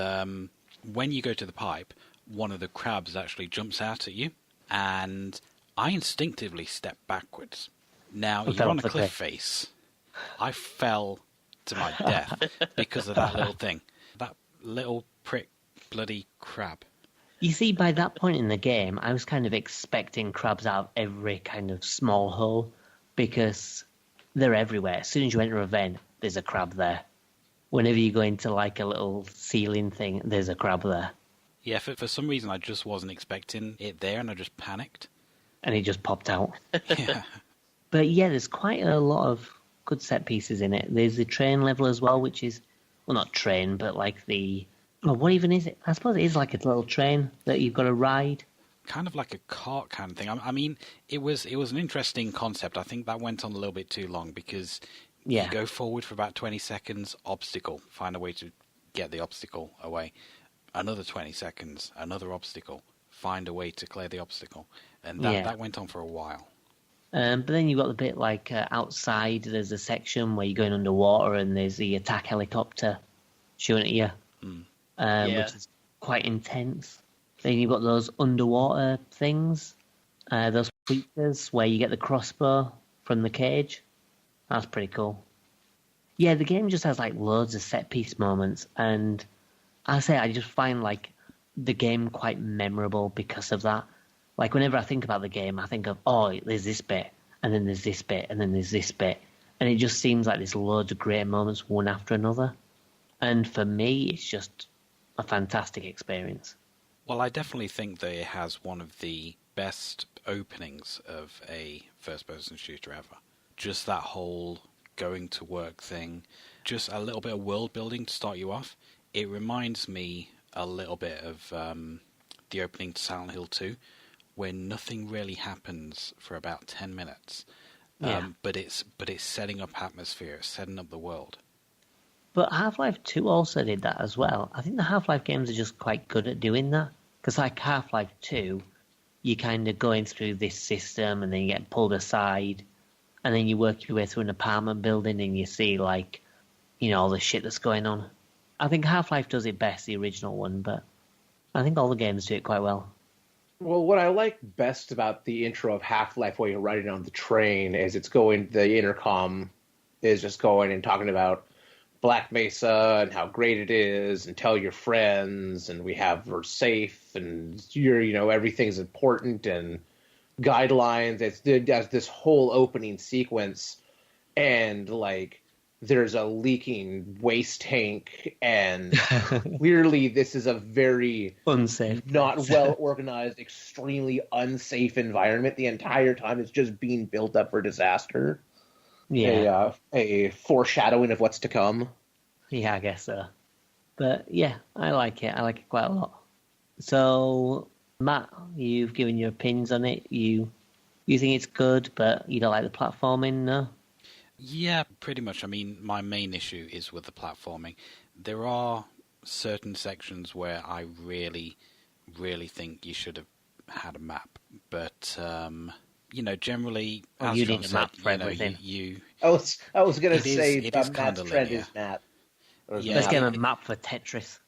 [SPEAKER 2] when you go to the pipe, one of the crabs actually jumps out at you, and I instinctively step backwards. Now, you're on a cliff face. I fell to my death because of that little thing. That little prick bloody crab.
[SPEAKER 1] You see, by that point in the game, I was kind of expecting crabs out of every kind of small hole, because they're everywhere. As soon as you enter a vent, there's a crab there. Whenever you go into like a little ceiling thing, there's a crab there.
[SPEAKER 2] Yeah, for some reason I just wasn't expecting it there, and I just panicked.
[SPEAKER 1] And he just popped out.
[SPEAKER 2] Yeah.
[SPEAKER 1] But yeah, there's quite a lot of good set pieces in it. There's the train level as well, which is, well, not train, but like the... Oh, what even is it? I suppose it is like a little train that you've got to ride.
[SPEAKER 2] Kind of like a cart kind of thing. I mean, it was an interesting concept. I think that went on a little bit too long, because
[SPEAKER 1] Yeah.
[SPEAKER 2] you go forward for about 20 seconds, obstacle, find a way to get the obstacle away. Another 20 seconds, another obstacle, find a way to clear the obstacle. And that went on for a while.
[SPEAKER 1] But then you've got the bit like outside, there's a section where you're going underwater and there's the attack helicopter shooting at you, which is quite intense. Then you've got those underwater things, those creatures where you get the crossbow from the cage. That's pretty cool. Yeah, the game just has like loads of set piece moments, and I just find like the game quite memorable because of that. Like whenever I think about the game, I think of, oh, there's this bit, and then there's this bit, and then there's this bit, and it just seems like there's loads of great moments one after another. And for me, it's just a fantastic experience.
[SPEAKER 2] Well, I definitely think that it has one of the best openings of a first-person shooter ever. Just that whole going to work thing, just a little bit of world building to start you off. It reminds me a little bit of the opening to Silent Hill 2, where nothing really happens for about 10 minutes. But it's setting up atmosphere, it's setting up the world.
[SPEAKER 1] But Half-Life 2 also did that as well. I think the Half-Life games are just quite good at doing that. Because like Half-Life 2, you're kind of going through this system and then you get pulled aside, and then you work your way through an apartment building and you see like, you know, all the shit that's going on. I think Half-Life does it best, the original one, but I think all the games do it quite well.
[SPEAKER 3] Well, what I like best about the intro of Half-Life while you're riding on the train is the intercom is just going and talking about Black Mesa and how great it is, and tell your friends, and we're safe, and everything's important, and guidelines. It's this whole opening sequence, and like there's a leaking waste tank, and clearly this is a very
[SPEAKER 1] unsafe,
[SPEAKER 3] not well organized, extremely unsafe environment. The entire time it's just being built up for disaster.
[SPEAKER 1] Yeah,
[SPEAKER 3] a foreshadowing of what's to come.
[SPEAKER 1] Yeah, I guess so. But yeah, I like it. I like it quite a lot. So, Matt, you've given your opinions on it. You think it's good, but you don't like the platforming, no?
[SPEAKER 2] Yeah, pretty much. I mean, my main issue is with the platforming. There are certain sections where I really, really think you should have had a map. But, generally...
[SPEAKER 1] you need a map for everything.
[SPEAKER 3] I was going to say
[SPEAKER 2] Matt's
[SPEAKER 3] trend is map.
[SPEAKER 1] Let's get a map for Tetris.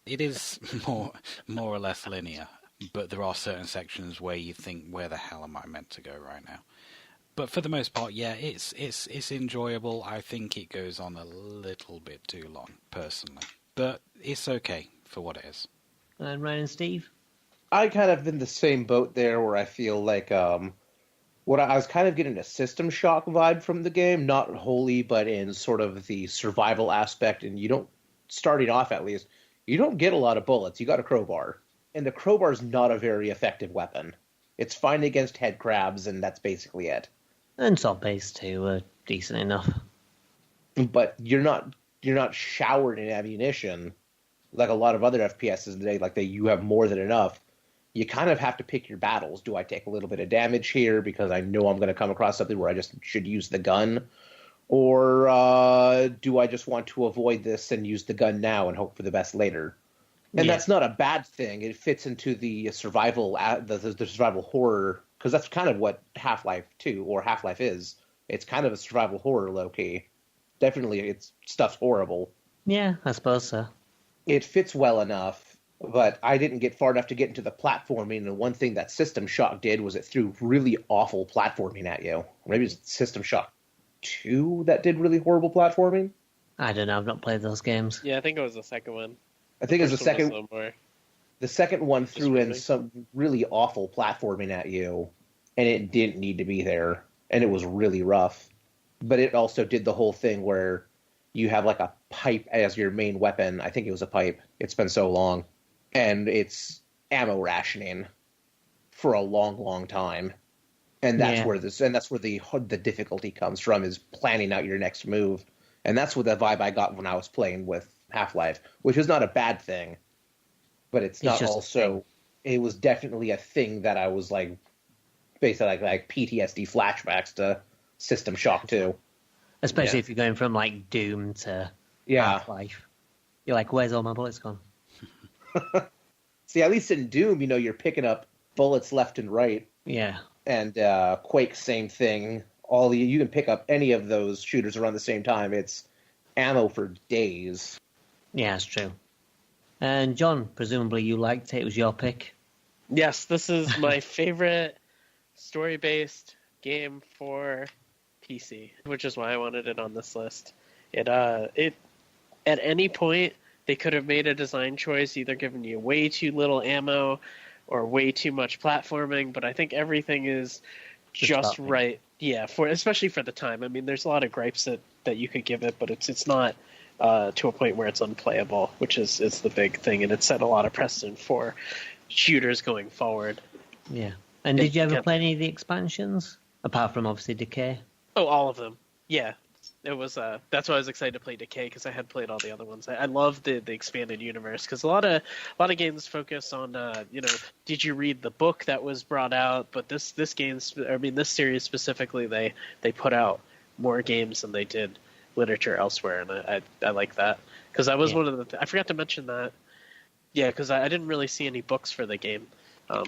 [SPEAKER 2] It is more or less linear, but there are certain sections where you think, where the hell am I meant to go right now? But for the most part, yeah, it's enjoyable. I think it goes on a little bit too long, personally. but it's okay for what it is.
[SPEAKER 1] And Ryan and Steve?
[SPEAKER 3] I kind of in the same boat there, where I feel like what I was kind of getting a System Shock vibe from the game, not wholly, but in sort of the survival aspect. And you don't, starting off at least, you don't get a lot of bullets. You got a crowbar, and the crowbar is not a very effective weapon. It's fine against head crabs, and that's basically it.
[SPEAKER 1] And zombies too are decent enough.
[SPEAKER 3] But you're not showered in ammunition like a lot of other FPSs today. Like you have more than enough. You kind of have to pick your battles. Do I take a little bit of damage here because I know I'm going to come across something where I just should use the gun? Or do I just want to avoid this and use the gun now and hope for the best later? And that's not a bad thing. It fits into the survival, the survival horror, because that's kind of what Half-Life 2 or Half-Life is. It's kind of a survival horror, low-key. Definitely, stuff's horrible.
[SPEAKER 1] Yeah, I suppose so.
[SPEAKER 3] It fits well enough, but I didn't get far enough to get into the platforming, and one thing that System Shock did was it threw really awful platforming at you. Maybe it's System Shock 2 that did really horrible platforming?
[SPEAKER 1] I don't know, I've not played those games.
[SPEAKER 7] Yeah, I think it was the second one.
[SPEAKER 3] I think it was the second.
[SPEAKER 7] Was
[SPEAKER 3] the second one threw in some really awful platforming at you, and it didn't need to be there, and it was really rough. But it also did the whole thing where you have like a pipe as your main weapon. I think it was a pipe. It's been so long, and it's ammo rationing for a long, long time, and that's where the difficulty comes from, is planning out your next move, and that's what the vibe I got when I was playing with Half-Life, which is not a bad thing, but it's not also. It was definitely a thing that I was like, basically like PTSD flashbacks to System Shock 2.
[SPEAKER 1] Especially if you're going from like Doom to Half-Life. You're like, where's all my bullets gone?
[SPEAKER 3] See, at least in Doom, you're picking up bullets left and right.
[SPEAKER 1] Yeah.
[SPEAKER 3] And Quake, same thing. You can pick up any of those shooters around the same time. It's ammo for days.
[SPEAKER 1] Yeah, that's true. And John, presumably you liked it. It was your pick.
[SPEAKER 7] Yes, this is my favorite story-based game for PC, which is why I wanted it on this list. It at any point they could have made a design choice, either giving you way too little ammo or way too much platforming, but I think everything is just right. Yeah, especially for the time. I mean, there's a lot of gripes that you could give it, but it's not to a point where it's unplayable, which is the big thing, and it set a lot of precedent for shooters going forward.
[SPEAKER 1] Yeah. And did you ever play any of the expansions, apart from obviously Decay?
[SPEAKER 7] Oh, all of them. Yeah. It was that's why I was excited to play Decay, because I had played all the other ones. I love the expanded universe, because a lot of games focus on did you read the book that was brought out? But this series specifically, they put out more games than they did literature elsewhere, and I like that, because I was one of the I forgot to mention that. Yeah, because I didn't really see any books for the game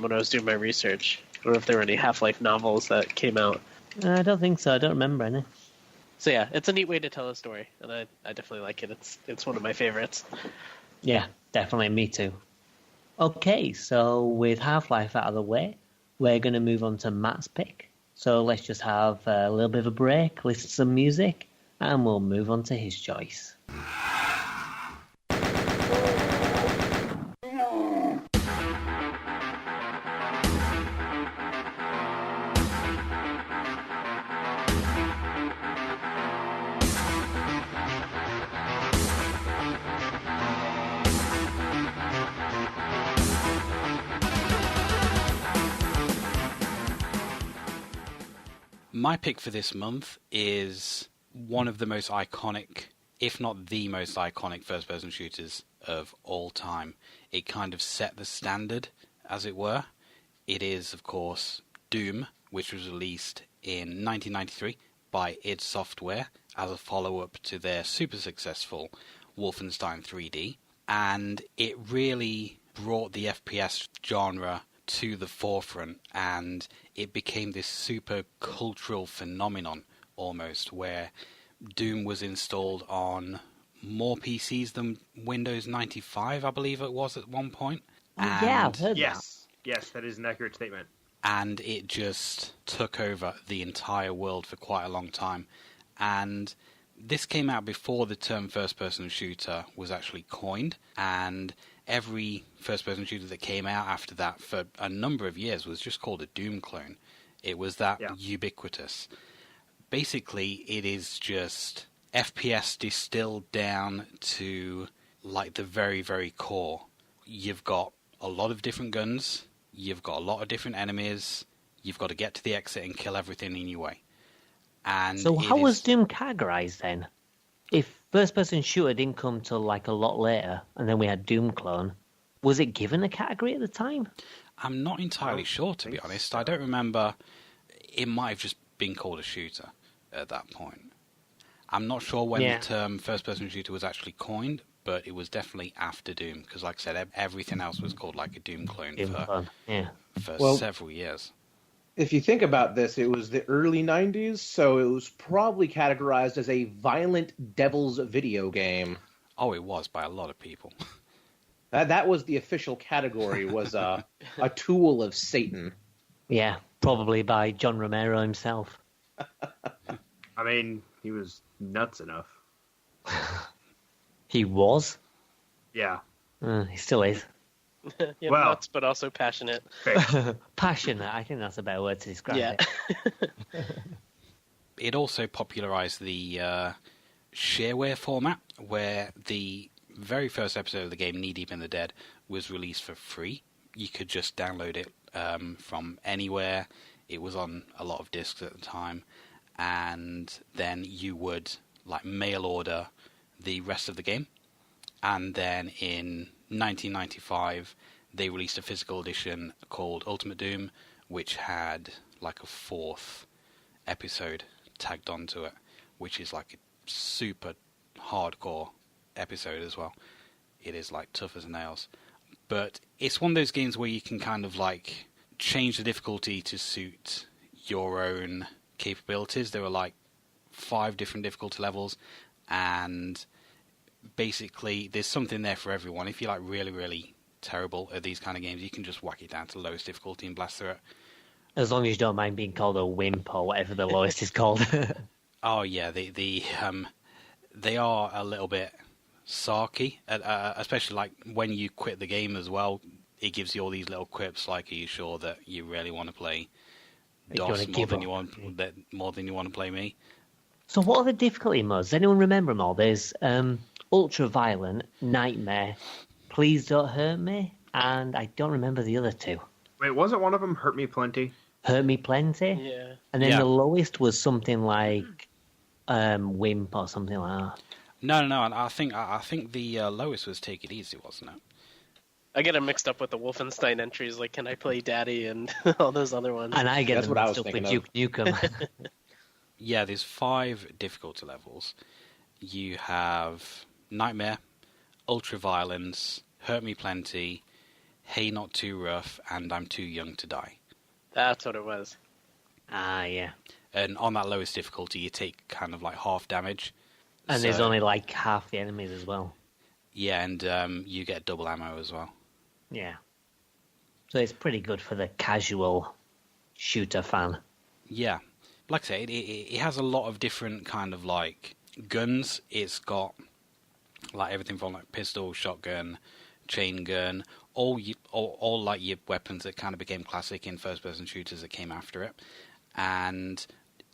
[SPEAKER 7] when I was doing my research. I don't know if there were any Half-Life novels that came out.
[SPEAKER 1] I don't think so. I don't remember any.
[SPEAKER 7] So yeah, it's a neat way to tell a story, and I definitely like it. It's one of my favorites.
[SPEAKER 1] Yeah, definitely, me too. Okay, so with Half-Life out of the way, we're going to move on to Matt's pick. So let's just have a little bit of a break, listen to some music, and we'll move on to his choice.
[SPEAKER 2] My pick for this month is one of the most iconic, if not the most iconic, first-person shooters of all time. It kind of set the standard, as it were. It is, of course, Doom, which was released in 1993 by id Software as a follow-up to their super successful Wolfenstein 3D. And it really brought the FPS genre to the forefront, and it became this super cultural phenomenon almost, where Doom was installed on more PCs than Windows 95, I believe it was at one point. And
[SPEAKER 1] I've heard that.
[SPEAKER 4] Yes, that is an accurate statement.
[SPEAKER 2] And it just took over the entire world for quite a long time. And this came out before the term first-person shooter was actually coined, and every first-person shooter that came out after that for a number of years was just called a Doom clone. It was that ubiquitous. Basically, it is just FPS distilled down to like the very, very core. You've got a lot of different guns, you've got a lot of different enemies, you've got to get to the exit and kill everything in your way. And
[SPEAKER 1] so how was Doom categorized then? If first-person shooter didn't come till like a lot later, and then we had Doom clone, was it given a category at the time?
[SPEAKER 2] I'm not entirely sure, to be honest. So. I don't remember. It might have just been called a shooter at that point. I'm not sure when the term first-person shooter was actually coined, but it was definitely after Doom, because like I said, everything else was called like a Doom clone for several years.
[SPEAKER 3] If you think about this, it was the early 90s, so it was probably categorized as a violent devil's video game.
[SPEAKER 2] Oh, it was by a lot of people.
[SPEAKER 3] That was the official category, was a tool of Satan.
[SPEAKER 1] Yeah, probably by John Romero himself.
[SPEAKER 4] I mean, he was nuts enough.
[SPEAKER 1] He was?
[SPEAKER 4] Yeah.
[SPEAKER 1] He still is.
[SPEAKER 7] Nuts, but also passionate.
[SPEAKER 1] Passionate, I think that's a better word to describe it.
[SPEAKER 2] It also popularized the shareware format, where the very first episode of the game, Knee Deep in the Dead, was released for free. You could just download it from anywhere. It was on a lot of discs at the time, and then you would like mail order the rest of the game. And then in 1995, they released a physical edition called Ultimate Doom, which had like a 4th episode tagged onto it, which is like a super hardcore episode as well. It is like tough as nails. But it's one of those games where you can kind of like change the difficulty to suit your own capabilities. There are like 5 different difficulty levels, and basically there's something there for everyone. If you're like really, really terrible at these kind of games, you can just whack it down to the lowest difficulty and blast through it.
[SPEAKER 1] As long as you don't mind being called a wimp or whatever the lowest is called.
[SPEAKER 2] Oh yeah, they are a little bit sarky, especially like when you quit the game as well. It gives you all these little quips like, "Are you sure that you really want to play DOS more than you want to play me?"
[SPEAKER 1] So what are the difficulty modes? Does anyone remember them all? There's Ultra Violent, Nightmare, Please Don't Hurt Me, and I don't remember the other 2.
[SPEAKER 4] Wait, wasn't one of them Hurt Me Plenty?
[SPEAKER 1] Hurt Me Plenty?
[SPEAKER 7] Yeah.
[SPEAKER 1] And then the lowest was something like Wimp or something like that.
[SPEAKER 2] No. I think the lowest was Take It Easy, wasn't it?
[SPEAKER 7] I get them mixed up with the Wolfenstein entries, like Can I Play Daddy and all those other ones.
[SPEAKER 1] And I get them mixed up with Duke Nukem.
[SPEAKER 2] Yeah, there's 5 difficulty levels. You have Nightmare, Ultra Violence, Hurt Me Plenty, Hey Not Too Rough, and I'm Too Young to Die.
[SPEAKER 7] That's what it was.
[SPEAKER 1] Ah, yeah.
[SPEAKER 2] And on that lowest difficulty, you take kind of like half damage.
[SPEAKER 1] And there's only like half the enemies as well.
[SPEAKER 2] Yeah, and you get double ammo as well.
[SPEAKER 1] Yeah. So it's pretty good for the casual shooter fan.
[SPEAKER 2] Yeah. Like I say, it has a lot of different kind of like guns. It's got like everything from like pistol, shotgun, chain gun, all like your weapons that kind of became classic in first-person shooters that came after it. And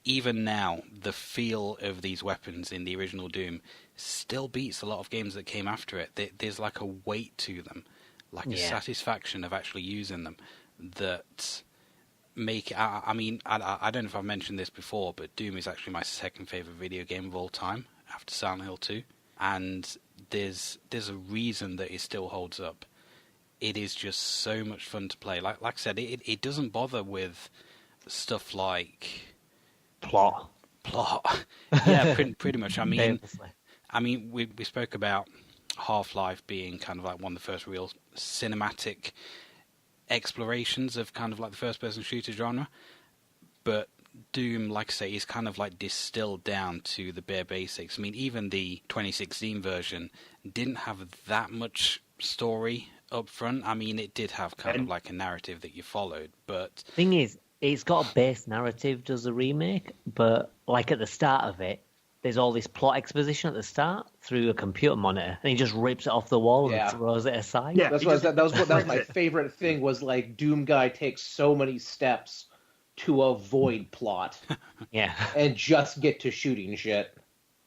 [SPEAKER 2] even now, the feel of these weapons in the original Doom still beats a lot of games that came after it. There's like a weight to them, like a satisfaction of actually using them that make. I mean, I don't know if I've mentioned this before, but Doom is actually my second favorite video game of all time after Silent Hill 2, and there's a reason that it still holds up. It is just so much fun to play. Like I said, it doesn't bother with stuff like
[SPEAKER 1] plot.
[SPEAKER 2] Yeah, pretty much. I mean, we spoke about Half-Life being kind of like one of the first real cinematic explorations of kind of like the first-person shooter genre, but Doom, like I say, is kind of like distilled down to the bare basics. I mean, even the 2016 version didn't have that much story up front. I mean, it did have kind of like a narrative that you followed, but
[SPEAKER 1] thing is, it's got a base narrative, does the remake, but like at the start of it, there's all this plot exposition at the start through a computer monitor, and he just rips it off the wall
[SPEAKER 3] Yeah.
[SPEAKER 1] and throws it aside.
[SPEAKER 4] Yeah.
[SPEAKER 3] That was my favorite thing. Was like Doom Guy takes so many steps to avoid plot
[SPEAKER 1] Yeah.
[SPEAKER 3] and just get to shooting shit.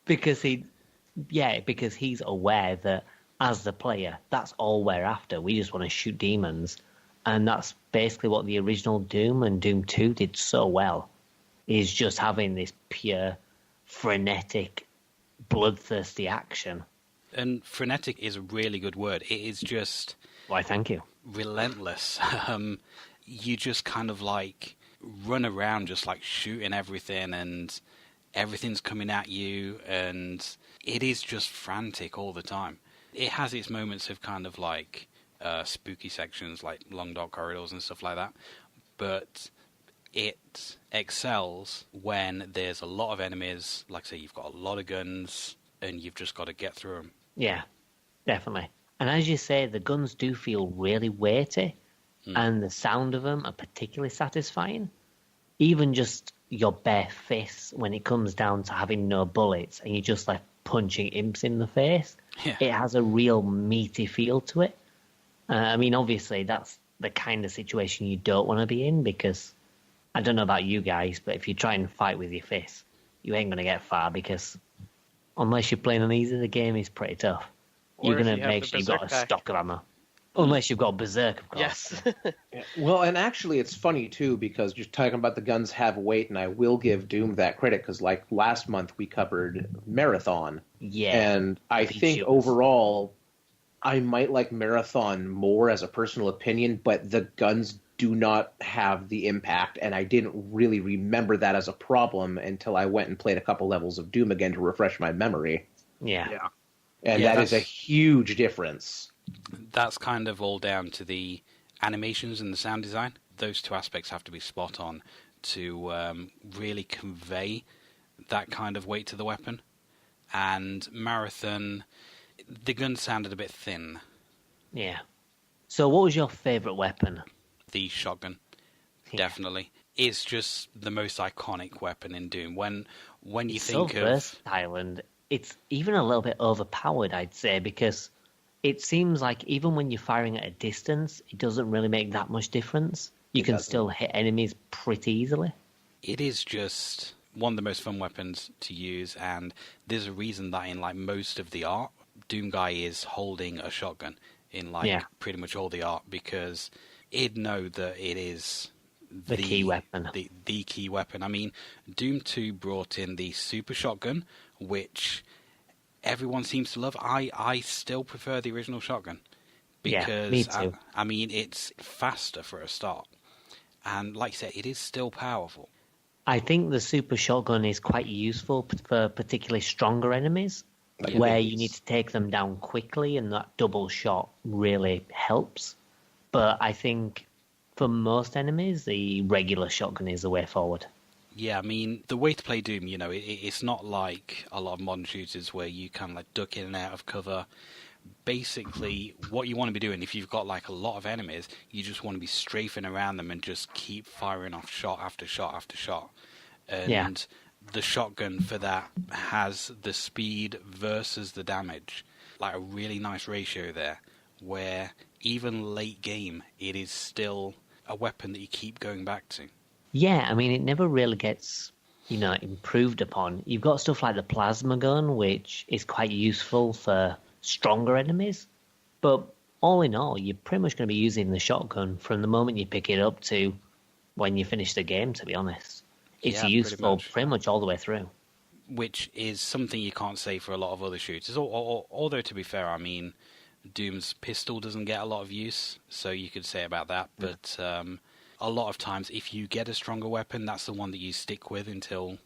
[SPEAKER 1] because he's aware that as the player, that's all we're after. We just want to shoot demons. And that's basically what the original Doom and Doom 2 did so well, is just having this pure, frenetic, bloodthirsty action.
[SPEAKER 2] And frenetic is a really good word. It is just
[SPEAKER 1] Why, thank you.
[SPEAKER 2] relentless. You just kind of like run around just like shooting everything, and everything's coming at you, and it is just frantic all the time. It has its moments of kind of like spooky sections, like long dark corridors and stuff like that, but it excels when there's a lot of enemies. Like I say, you've got a lot of guns, and you've just got to get through them.
[SPEAKER 1] Yeah, definitely. And as you say, the guns do feel really weighty, and the sound of them are particularly satisfying. Even just your bare fists, when it comes down to having no bullets, and you're just like punching imps in the face,
[SPEAKER 2] Yeah.
[SPEAKER 1] it has a real meaty feel to it. I mean, obviously, that's the kind of situation you don't want to be in, because I don't know about you guys, but if you try and fight with your fists, you ain't going to get far, because unless you're playing on easy, the game is pretty tough.
[SPEAKER 7] Or
[SPEAKER 1] You're
[SPEAKER 7] if
[SPEAKER 1] going
[SPEAKER 7] you
[SPEAKER 1] to
[SPEAKER 7] have
[SPEAKER 1] make
[SPEAKER 7] the
[SPEAKER 1] sure you've got a
[SPEAKER 7] Berserk pack.
[SPEAKER 1] stock of ammo. Unless you've got Berserk, of course.
[SPEAKER 7] Yes.
[SPEAKER 3] Well, and actually, it's funny too, because just talking about the guns have weight, and I will give Doom that credit, because like last month we covered Marathon,
[SPEAKER 1] Yeah.
[SPEAKER 3] and I
[SPEAKER 1] Big
[SPEAKER 3] think
[SPEAKER 1] shields.
[SPEAKER 3] overall I might like Marathon more as a personal opinion, but the guns do not have the impact, and I didn't really remember that as a problem until I went and played a couple levels of Doom again to refresh my memory,
[SPEAKER 1] Yeah.
[SPEAKER 4] Yeah.
[SPEAKER 3] and
[SPEAKER 2] Yeah,
[SPEAKER 3] that is a
[SPEAKER 2] that's-
[SPEAKER 3] huge difference.
[SPEAKER 2] That's kind of all down to the animations and the sound design. Those two aspects have to be spot on to really convey that kind of weight to the weapon. And Marathon, the gun sounded a bit thin.
[SPEAKER 1] Yeah. So what was your favourite weapon?
[SPEAKER 2] The shotgun,
[SPEAKER 1] Yeah.
[SPEAKER 2] definitely. It's just the most iconic weapon in Doom. When you
[SPEAKER 1] It's
[SPEAKER 2] think
[SPEAKER 1] so
[SPEAKER 2] of...
[SPEAKER 1] versatile, and it's even a little bit overpowered, I'd say, because it seems like even when you're firing at a distance, it doesn't really make that much difference. You
[SPEAKER 3] It
[SPEAKER 1] can
[SPEAKER 3] doesn't.
[SPEAKER 1] still hit enemies pretty easily.
[SPEAKER 2] It is just one of the most fun weapons to use, and there's a reason that in like most of the art, Doom Guy is holding a shotgun in like
[SPEAKER 1] Yeah.
[SPEAKER 2] pretty much all the art, because it'd know that it is
[SPEAKER 1] The key weapon.
[SPEAKER 2] The key weapon. I mean, Doom 2 brought in the super shotgun, which everyone seems to love. I still prefer the original shotgun,
[SPEAKER 1] Yeah,
[SPEAKER 2] because
[SPEAKER 1] me too.
[SPEAKER 2] I mean, it's faster for a start, and like I said, it is still powerful.
[SPEAKER 1] I think the super shotgun is quite useful for particularly stronger enemies,
[SPEAKER 3] Like
[SPEAKER 1] where
[SPEAKER 3] enemies.
[SPEAKER 1] you need to take them down quickly, and that double shot really helps. But I think for most enemies, the regular shotgun is the way forward.
[SPEAKER 2] Yeah, I mean, the way to play Doom, you know, it's not like a lot of modern shooters where you kind of like duck in and out of cover. Basically, what you want to be doing, if you've got like a lot of enemies, you just want to be strafing around them and just keep firing off shot after shot after shot. And
[SPEAKER 1] Yeah.
[SPEAKER 2] the shotgun for that has the speed versus the damage, like a really nice ratio there, where even late game, it is still a weapon that you keep going back to.
[SPEAKER 1] Yeah, I mean, it never really gets, improved upon. You've got stuff like the plasma gun, which is quite useful for stronger enemies. But all in all, you're pretty much going to be using the shotgun from the moment you pick it up to when you finish the game, to be honest. It's
[SPEAKER 2] Yeah, pretty
[SPEAKER 1] useful
[SPEAKER 2] much.
[SPEAKER 1] pretty much all the way through.
[SPEAKER 2] Which is something you can't say for a lot of other shooters. Although, to be fair, I mean, Doom's pistol doesn't get a lot of use, so you could say about that. But a lot of times, if you get a stronger weapon, that's the one that you stick with until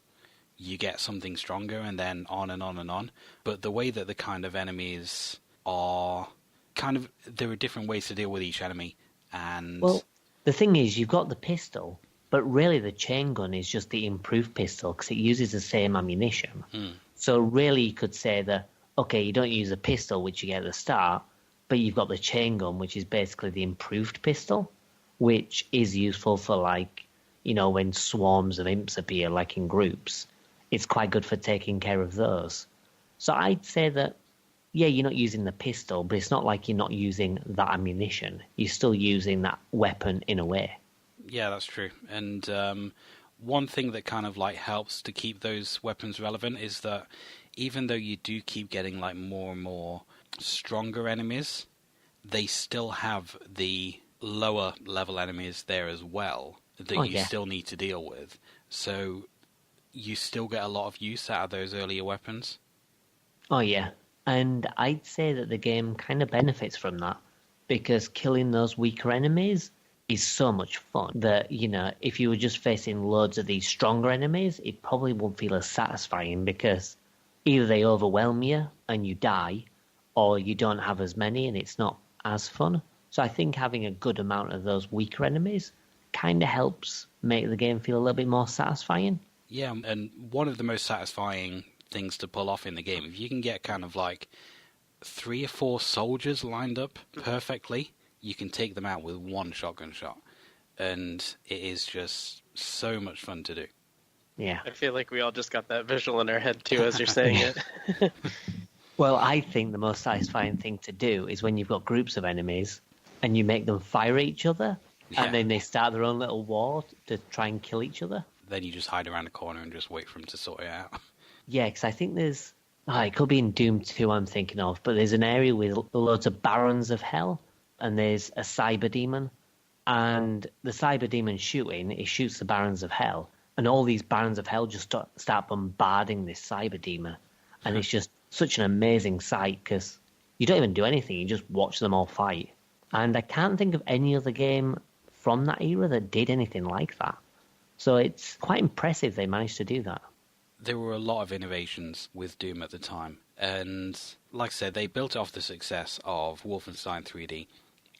[SPEAKER 2] you get something stronger, and then on and on and on. But the way that the kind of enemies are, there are different ways to deal with each enemy. And
[SPEAKER 1] Well, the thing is, you've got the pistol, but really the chain gun is just the improved pistol because it uses the same ammunition. So really you could say that, okay, you don't use a pistol, which you get at the start, but you've got the chain gun, which is basically the improved pistol, which is useful for, like, when swarms of imps appear, like in groups. it's quite good for taking care of those. So I'd say that, yeah, you're not using the pistol, but it's not like you're not using that ammunition. You're still using that weapon in a way.
[SPEAKER 2] Yeah, that's true. And one thing that kind of like helps to keep those weapons relevant is that even though you do keep getting like more and more stronger enemies, they still have the lower level enemies there as well that you still need to deal with. So you still get a lot of use out of those earlier weapons.
[SPEAKER 1] Oh, yeah. And I'd say that the game kind of benefits from that, because killing those weaker enemies is so much fun that, you know, if you were just facing loads of these stronger enemies, it probably won't feel as satisfying, because either they overwhelm you and you die, or you don't have as many and it's not as fun. So I think having a good amount of those weaker enemies kind of helps make the game feel a little bit more satisfying.
[SPEAKER 2] Yeah, and one of the most satisfying things to pull off in the game, if you can get kind of like 3 or 4 soldiers lined up perfectly, you can take them out with one shotgun shot. And it is just so much fun to do.
[SPEAKER 1] Yeah.
[SPEAKER 7] I feel like we all just got that visual in our head too as you're saying it.
[SPEAKER 1] Well, I think the most satisfying thing to do is when you've got groups of enemies and you make them fire at each other, and then they start their own little war to try and kill each other.
[SPEAKER 2] Then you just hide around the corner and just wait for them to sort it out.
[SPEAKER 1] Yeah, because I think there's... it could be in Doom 2 I'm thinking of, but there's an area with loads of barons of hell, and there's a cyber demon, and the cyber demon shooting, it shoots the barons of hell, and all these barons of hell just start bombarding this cyber demon, and it's just such an amazing sight, because you don't even do anything, you just watch them all fight. And I can't think of any other game from that era that did anything like that. So it's quite impressive they managed to do that.
[SPEAKER 2] There were a lot of innovations with Doom at the time, and like I said, they built off the success of Wolfenstein 3D,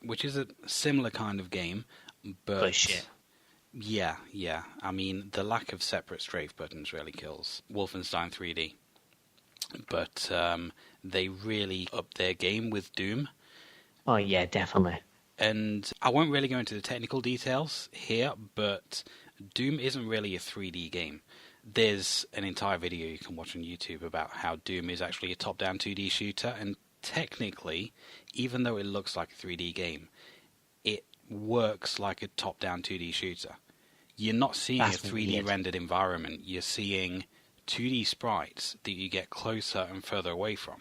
[SPEAKER 2] which is a similar kind of game, but
[SPEAKER 1] shit.
[SPEAKER 2] Yeah. I mean, the lack of separate strafe buttons really kills Wolfenstein 3D, but they really upped their game with Doom.
[SPEAKER 1] Oh yeah, definitely.
[SPEAKER 2] And I won't really go into the technical details here, but Doom isn't really a 3D game. There's an entire video you can watch on YouTube about how Doom is actually a top-down 2D shooter, and technically, even though it looks like a 3D game, it works like a top-down 2D shooter. You're not seeing a 3D rendered environment, you're seeing 2D sprites that you get closer and further away from.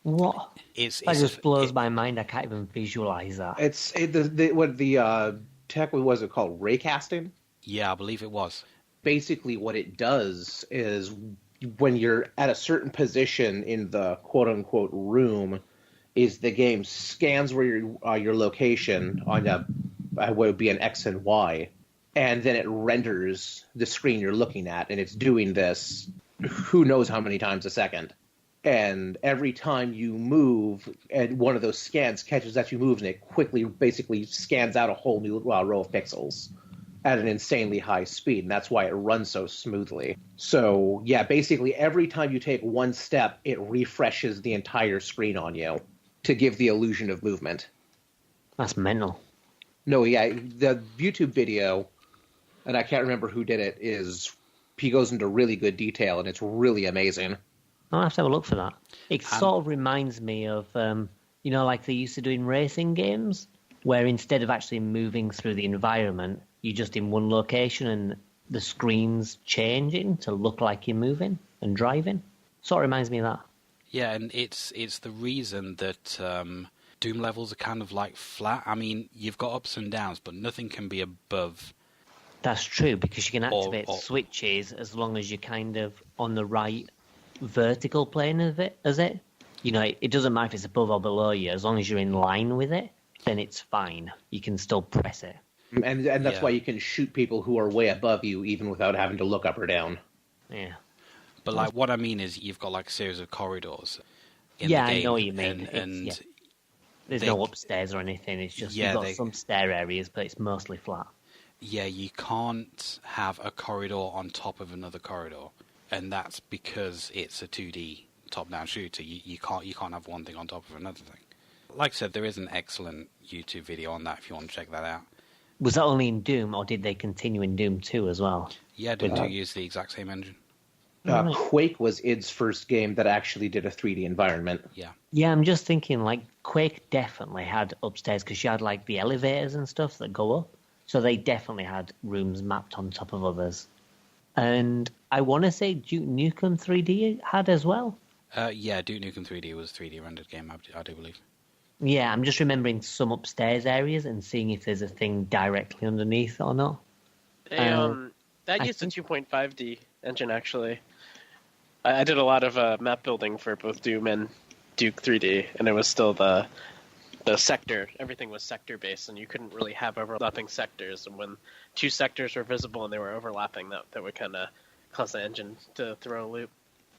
[SPEAKER 1] What? That just blows my mind. I can't even visualize that.
[SPEAKER 3] The tech, was it called? Raycasting?
[SPEAKER 2] Yeah, I believe it was.
[SPEAKER 3] Basically what it does is when you're at a certain position in the quote-unquote room, is the game scans where your location on what would be an X and Y, and then it renders the screen you're looking at, and it's doing this who knows how many times a second. And every time you move, and one of those scans catches that you move, and it quickly basically scans out a whole new row of pixels at an insanely high speed, and that's why it runs so smoothly. So, yeah, basically every time you take one step, it refreshes the entire screen on you to give the illusion of movement.
[SPEAKER 1] That's mental.
[SPEAKER 3] No, yeah, the YouTube video, and I can't remember who did it, he goes into really good detail, and it's really amazing.
[SPEAKER 1] I'll have to have a look for that. It sort of reminds me of, like they used to do in racing games, where instead of actually moving through the environment, you're just in one location and the screen's changing to look like you're moving and driving. Sort of reminds me of that.
[SPEAKER 2] Yeah, and it's the reason that Doom levels are kind of like flat. I mean, you've got ups and downs, but nothing can be above.
[SPEAKER 1] That's true, because you can activate switches as long as you're kind of on the right vertical plane of it, it doesn't matter if it's above or below you, as long as you're in line with it, then it's fine. You can still press it.
[SPEAKER 3] And that's why you can shoot people who are way above you even without having to look up or down.
[SPEAKER 1] Yeah.
[SPEAKER 2] But like what I mean is you've got like a series of corridors in the game.
[SPEAKER 1] I know what you mean.
[SPEAKER 2] And
[SPEAKER 1] there's no upstairs or anything, it's just you've got some stair areas, but it's mostly flat.
[SPEAKER 2] Yeah, you can't have a corridor on top of another corridor. And that's because it's a 2D top-down shooter. You can't have one thing on top of another thing. Like I said, there is an excellent YouTube video on that if you want to check that out.
[SPEAKER 1] Was that only in Doom, or did they continue in Doom 2 as well?
[SPEAKER 2] Yeah, Doom 2 used the exact same engine.
[SPEAKER 1] Right.
[SPEAKER 3] Quake was id's first game that actually did a 3D environment.
[SPEAKER 2] Yeah.
[SPEAKER 1] Yeah, I'm just thinking, like, Quake definitely had upstairs because you had, like, the elevators and stuff that go up. So they definitely had rooms mapped on top of others. And I want to say Duke Nukem 3D had as well.
[SPEAKER 2] Yeah, Duke Nukem 3D was a 3D rendered game, I do believe.
[SPEAKER 1] Yeah, I'm just remembering some upstairs areas and seeing if there's a thing directly underneath or not.
[SPEAKER 7] That used a 2.5D engine, actually. I did a lot of map building for both Doom and Duke 3D, and it was still the sector. Everything was sector-based, and you couldn't really have overlapping sectors. And when two sectors were visible and they were overlapping, that would kind of cause the engine to throw a loop.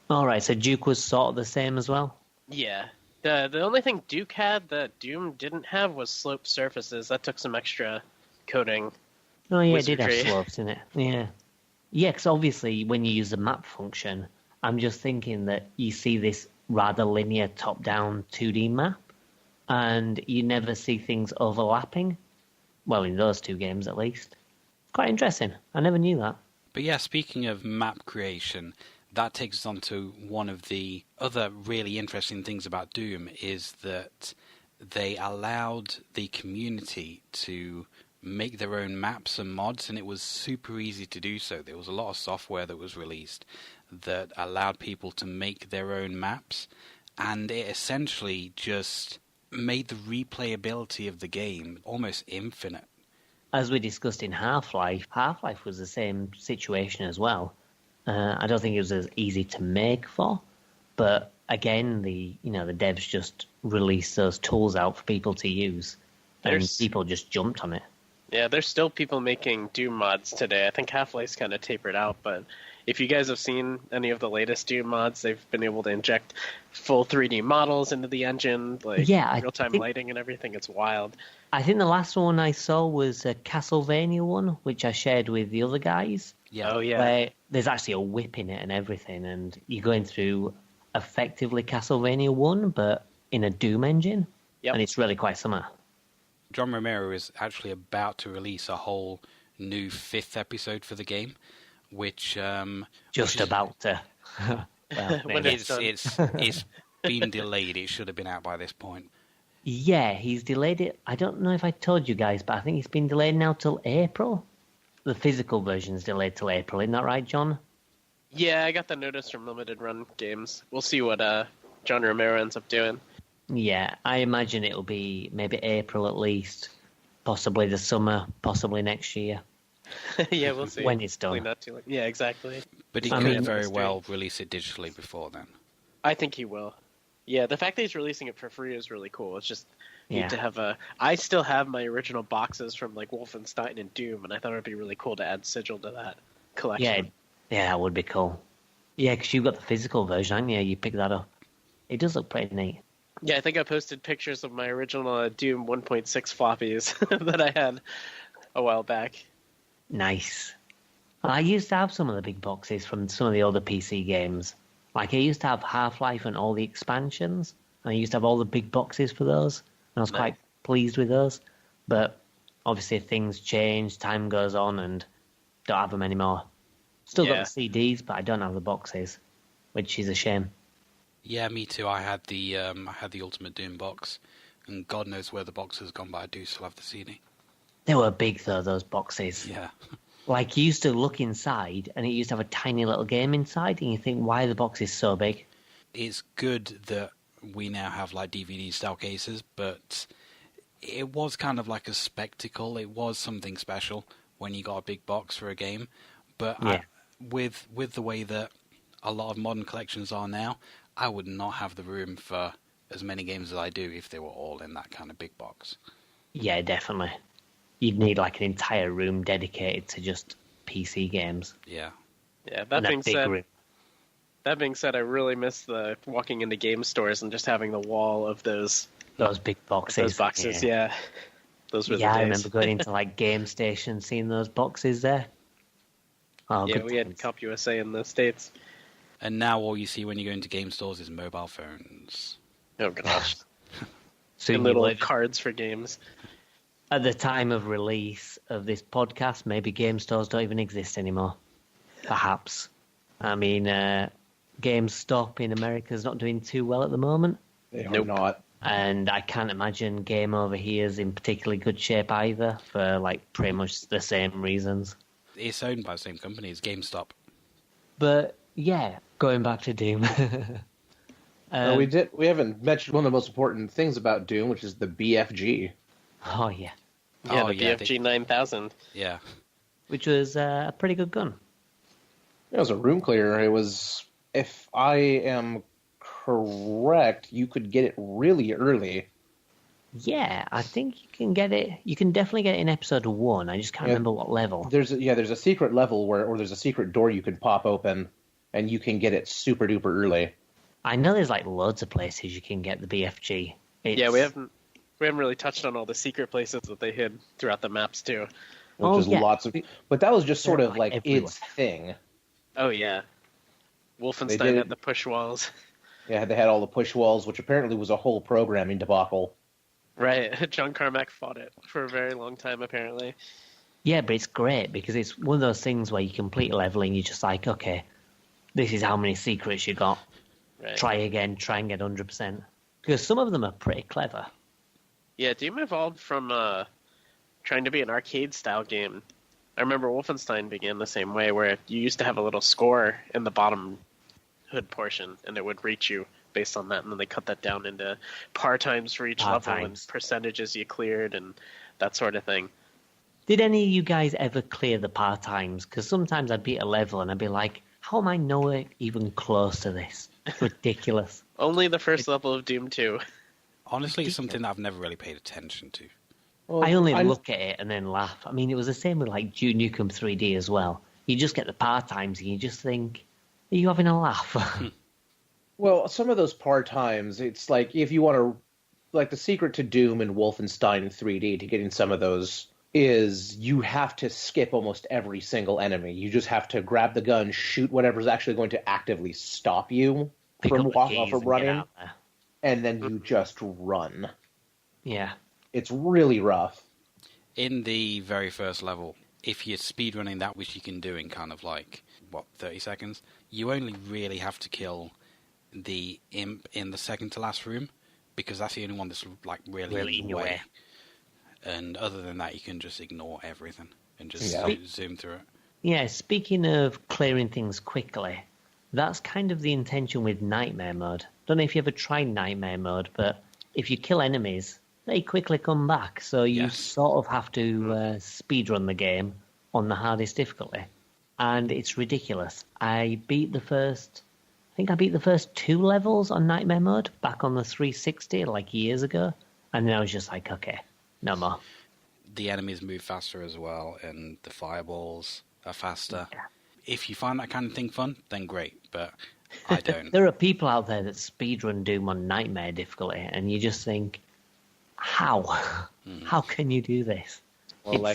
[SPEAKER 1] All right, so Duke was sort of the same as well?
[SPEAKER 7] Yeah. The only thing Duke had that Doom didn't have was sloped surfaces. That took some extra coding.
[SPEAKER 1] Oh, yeah, it did have
[SPEAKER 7] wizardry.
[SPEAKER 1] slopes in it. Yeah. Yeah, because obviously when you use the map function, I'm just thinking that you see this rather linear top-down 2D map, and you never see things overlapping. Well, in those two games at least. Quite interesting. I never knew that.
[SPEAKER 2] But yeah, speaking of map creation, that takes us on to one of the other really interesting things about Doom is that they allowed the community to make their own maps and mods, and it was super easy to do so. There was a lot of software that was released that allowed people to make their own maps, and it essentially just made the replayability of the game almost infinite.
[SPEAKER 1] As we discussed in Half-Life, Half-Life was the same situation as well. I don't think it was as easy to make for, but again, the devs just released those tools out for people to use, and people just jumped on it.
[SPEAKER 7] Yeah, there's still people making Doom mods today. I think Half-Life's kind of tapered out, but if you guys have seen any of the latest Doom mods, they've been able to inject full 3D models into the engine, like real-time lighting and everything. It's wild.
[SPEAKER 1] I think the last one I saw was a Castlevania one, which I shared with the other guys.
[SPEAKER 2] Yeah.
[SPEAKER 7] Oh, yeah.
[SPEAKER 1] Where there's actually a whip in it and everything, and you're going through effectively Castlevania 1, but in a Doom engine.
[SPEAKER 7] Yep.
[SPEAKER 1] And it's really quite similar.
[SPEAKER 2] John Romero is actually about to release a whole new 5th episode for the game, which
[SPEAKER 1] About to. Well,
[SPEAKER 7] When
[SPEAKER 1] maybe.
[SPEAKER 2] it's been delayed. It should have been out by this point.
[SPEAKER 1] Yeah, he's delayed it. I don't know if I told you guys, but I think it's been delayed now till April. The physical version's delayed till April, isn't that right, John?
[SPEAKER 7] Yeah, I got the notice from Limited Run Games. We'll see what John Romero ends up doing.
[SPEAKER 1] Yeah, I imagine it'll be maybe April at least, possibly the summer, possibly next year.
[SPEAKER 7] Yeah, we'll see.
[SPEAKER 1] When it's done.
[SPEAKER 7] Hopefully not too late. Yeah, exactly.
[SPEAKER 2] But he could very well release it digitally before then.
[SPEAKER 7] I think he will. Yeah, the fact that he's releasing it for free is really cool. It's just neat to have I still have my original boxes from like Wolfenstein and Doom, and I thought it would be really cool to add Sigil to that collection.
[SPEAKER 1] Yeah, that would be cool. Yeah, because you've got the physical version, haven't you? You pick that up. It does look pretty neat.
[SPEAKER 7] Yeah, I think I posted pictures of my original Doom 1.6 floppies that I had a while back.
[SPEAKER 1] Nice. I used to have some of the big boxes from some of the other PC games. Like, I used to have Half-Life and all the expansions, and I used to have all the big boxes for those, and I was quite pleased with those. But obviously things change, time goes on, and don't have them anymore. Still got the CDs, but I don't have the boxes, which is a shame.
[SPEAKER 2] Yeah, me too. I had the Ultimate Doom box, and God knows where the box has gone, but I do still have the CD.
[SPEAKER 1] They were big, though, those boxes.
[SPEAKER 2] Yeah.
[SPEAKER 1] Like, you used to look inside, and it used to have a tiny little game inside, and you think, why are the boxes so big?
[SPEAKER 2] It's good that we now have, like, DVD-style cases, but it was kind of like a spectacle. It was something special when you got a big box for a game. But with the way that a lot of modern collections are now, I would not have the room for as many games as I do if they were all in that kind of big box. Yeah,
[SPEAKER 1] definitely. You'd need like an entire room dedicated to just PC games.
[SPEAKER 2] Yeah.
[SPEAKER 7] Yeah, that being said, I really miss the walking into game stores and just having the wall of those
[SPEAKER 1] big boxes.
[SPEAKER 7] Those boxes, yeah. Those were the days.
[SPEAKER 1] I remember going into like Game Station, seeing those boxes there. Oh,
[SPEAKER 7] yeah, we had Comp USA in the States.
[SPEAKER 2] And now all you see when you go into game stores is mobile phones.
[SPEAKER 7] Oh, gosh.
[SPEAKER 1] So
[SPEAKER 7] and little cards for games.
[SPEAKER 1] At the time of release of this podcast, maybe game stores don't even exist anymore. Perhaps. I mean, GameStop in America is not doing too well at the moment.
[SPEAKER 3] They are not.
[SPEAKER 1] And I can't imagine Game Over here is in particularly good shape either, for like pretty much the same reasons.
[SPEAKER 2] It's owned by the same company as GameStop.
[SPEAKER 1] But yeah, going back to Doom.
[SPEAKER 3] We haven't mentioned one of the most important things about Doom, which is the BFG.
[SPEAKER 1] Oh yeah,
[SPEAKER 7] Yeah, the BFG 9000.
[SPEAKER 2] Yeah.
[SPEAKER 1] which was a pretty good gun.
[SPEAKER 3] It was a room clear. It was, if I am correct, you could get it really early.
[SPEAKER 1] Yeah, I think you can get it. You can definitely get it in episode 1. I just can't remember what level.
[SPEAKER 3] There's a secret level or there's a secret door you can pop open, and you can get it super duper early.
[SPEAKER 1] I know there's like loads of places you can get the BFG.
[SPEAKER 7] Yeah, we haven't really touched on all the secret places that they hid throughout the maps too.
[SPEAKER 3] Which is lots of, but that was just sort of like
[SPEAKER 1] everywhere.
[SPEAKER 3] its thing.
[SPEAKER 7] Oh yeah, Wolfenstein had the push walls.
[SPEAKER 3] Yeah, they had all the push walls, which apparently was a whole programming debacle.
[SPEAKER 7] Right, John Carmack fought it for a very long time apparently.
[SPEAKER 1] Yeah, but it's great because it's one of those things where you complete a level and you're just like, okay, this is how many secrets you got.
[SPEAKER 7] Right.
[SPEAKER 1] Try again, try and get 100%. Because some of them are pretty clever.
[SPEAKER 7] Yeah, Doom evolved from trying to be an arcade-style game. I remember Wolfenstein began the same way, where you used to have a little score in the bottom hood portion, and it would reach you based on that, and then they cut that down into par times for each level and percentages you cleared and that sort of thing.
[SPEAKER 1] Did any of you guys ever clear the par times? Because sometimes I'd beat a level and I'd be like, how am I nowhere even close to this? It's ridiculous.
[SPEAKER 7] Only the first level of Doom 2.
[SPEAKER 2] Honestly, it's something that I've never really paid attention to.
[SPEAKER 3] Well,
[SPEAKER 1] I only look at it and then laugh. I mean, it was the same with like Duke Nukem 3D as well. You just get the par times and you just think, are you having a laugh?
[SPEAKER 3] Well, some of those par times, it's like if you want to, like the secret to Doom and Wolfenstein 3D to getting some of those is you have to skip almost every single enemy. You just have to grab the gun, shoot whatever's actually going to actively stop you from running, and then you just run.
[SPEAKER 1] Yeah.
[SPEAKER 3] It's really rough.
[SPEAKER 2] In the very first level, if you're speedrunning that, which you can do in kind of like, 30 seconds, you only really have to kill the imp in the second to last room, because that's the only one that's like really in your way. And other than that, you can just ignore everything and just zoom through it.
[SPEAKER 1] Yeah, speaking of clearing things quickly, that's kind of the intention with Nightmare Mode. Don't know if you ever tried Nightmare Mode, but if you kill enemies, they quickly come back. So you sort of have to speedrun the game on the hardest difficulty. And it's ridiculous. I think I beat the first 2 levels on Nightmare Mode back on the 360 like years ago. And then I was just like, okay, no more.
[SPEAKER 2] The enemies move faster as well, and the fireballs are faster.
[SPEAKER 1] Yeah.
[SPEAKER 2] If you find that kind of thing fun, then great, but I don't.
[SPEAKER 1] There are people out there that speedrun Doom on Nightmare difficulty, and you just think, how? How can you do this?
[SPEAKER 3] Well,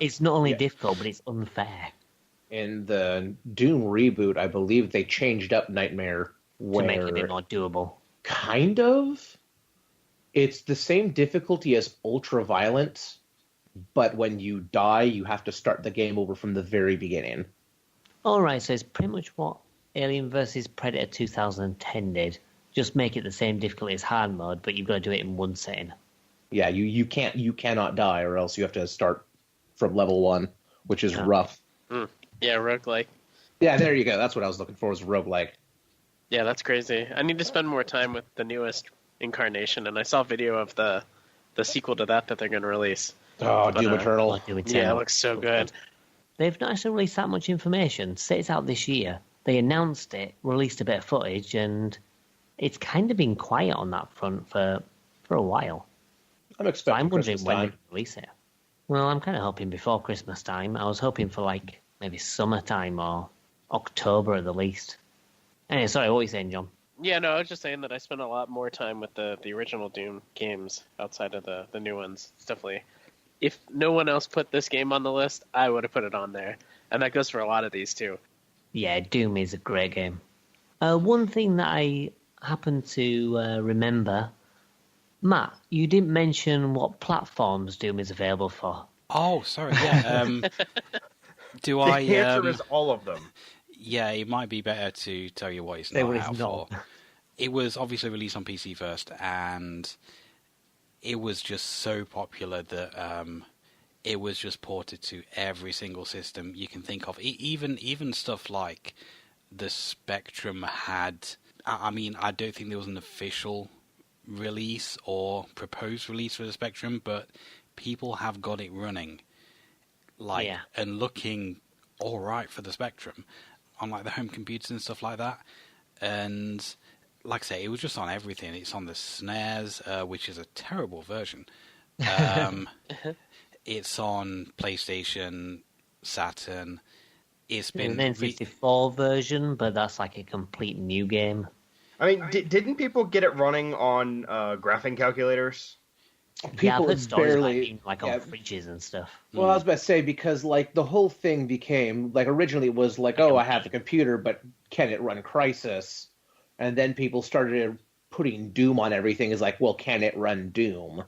[SPEAKER 1] it's not only difficult, but it's unfair.
[SPEAKER 3] In the Doom reboot, I believe they changed up Nightmare
[SPEAKER 1] To make it a bit more doable.
[SPEAKER 3] Kind of. It's the same difficulty as Ultraviolent, but when you die, you have to start the game over from the very beginning.
[SPEAKER 1] Alright, so it's pretty much what Alien vs. Predator 2010 did. Just make it the same difficulty as hard mode, but you've got to do it in one setting.
[SPEAKER 3] Yeah, you cannot die, or else you have to start from level 1, which is rough.
[SPEAKER 7] Yeah, roguelike.
[SPEAKER 3] Yeah, there you go. That's what I was looking for, was roguelike.
[SPEAKER 7] Yeah, that's crazy. I need to spend more time with the newest incarnation, and I saw a video of the sequel to that they're going to release.
[SPEAKER 3] Oh, Doom Eternal.
[SPEAKER 7] Yeah, it looks so good.
[SPEAKER 1] They've not actually released that much information. Say it's out this year. They announced it, released a bit of footage, and it's kind of been quiet on that front for a while.
[SPEAKER 3] I'm expecting
[SPEAKER 1] wondering
[SPEAKER 3] Christmas
[SPEAKER 1] when
[SPEAKER 3] time.
[SPEAKER 1] they release it. Well, I'm kind of hoping before Christmas time. I was hoping for like maybe summertime or October at the least. Anyway, sorry, what were you saying, John?
[SPEAKER 7] Yeah, no, I was just saying that I spent a lot more time with the original Doom games outside of the new ones. It's definitely, if no one else put this game on the list, I would have put it on there. And that goes for a lot of these too.
[SPEAKER 1] Yeah, Doom is a great game. One thing that I happen to remember, Matt, you didn't mention what platforms Doom is available for.
[SPEAKER 2] Oh, sorry, yeah.
[SPEAKER 4] The answer is all of them.
[SPEAKER 2] Yeah, it might be better to tell you what it's
[SPEAKER 1] Say
[SPEAKER 2] not
[SPEAKER 1] what it's
[SPEAKER 2] out
[SPEAKER 1] not.
[SPEAKER 2] for. It was obviously released on PC first, and it was just so popular that it was just ported to every single system you can think of. Even stuff like the Spectrum had. I mean, I don't think there was an official release or proposed release for the Spectrum, but people have got it running, and looking all right for the Spectrum on like the home computers and stuff like that. And like I say, it was just on everything. It's on the SNES, which is a terrible version. It's on PlayStation, Saturn. It's been
[SPEAKER 1] an N64 version, but that's like a complete new game.
[SPEAKER 4] I mean, didn't people get it running on graphing calculators?
[SPEAKER 1] I've heard stories about
[SPEAKER 3] barely-
[SPEAKER 1] being like on fridges and stuff.
[SPEAKER 3] Well, I was about to say, because like the whole thing became like originally it was like, oh, I have a computer, but can it run Crysis? And then people started putting Doom on everything. Is like, well, can it run Doom?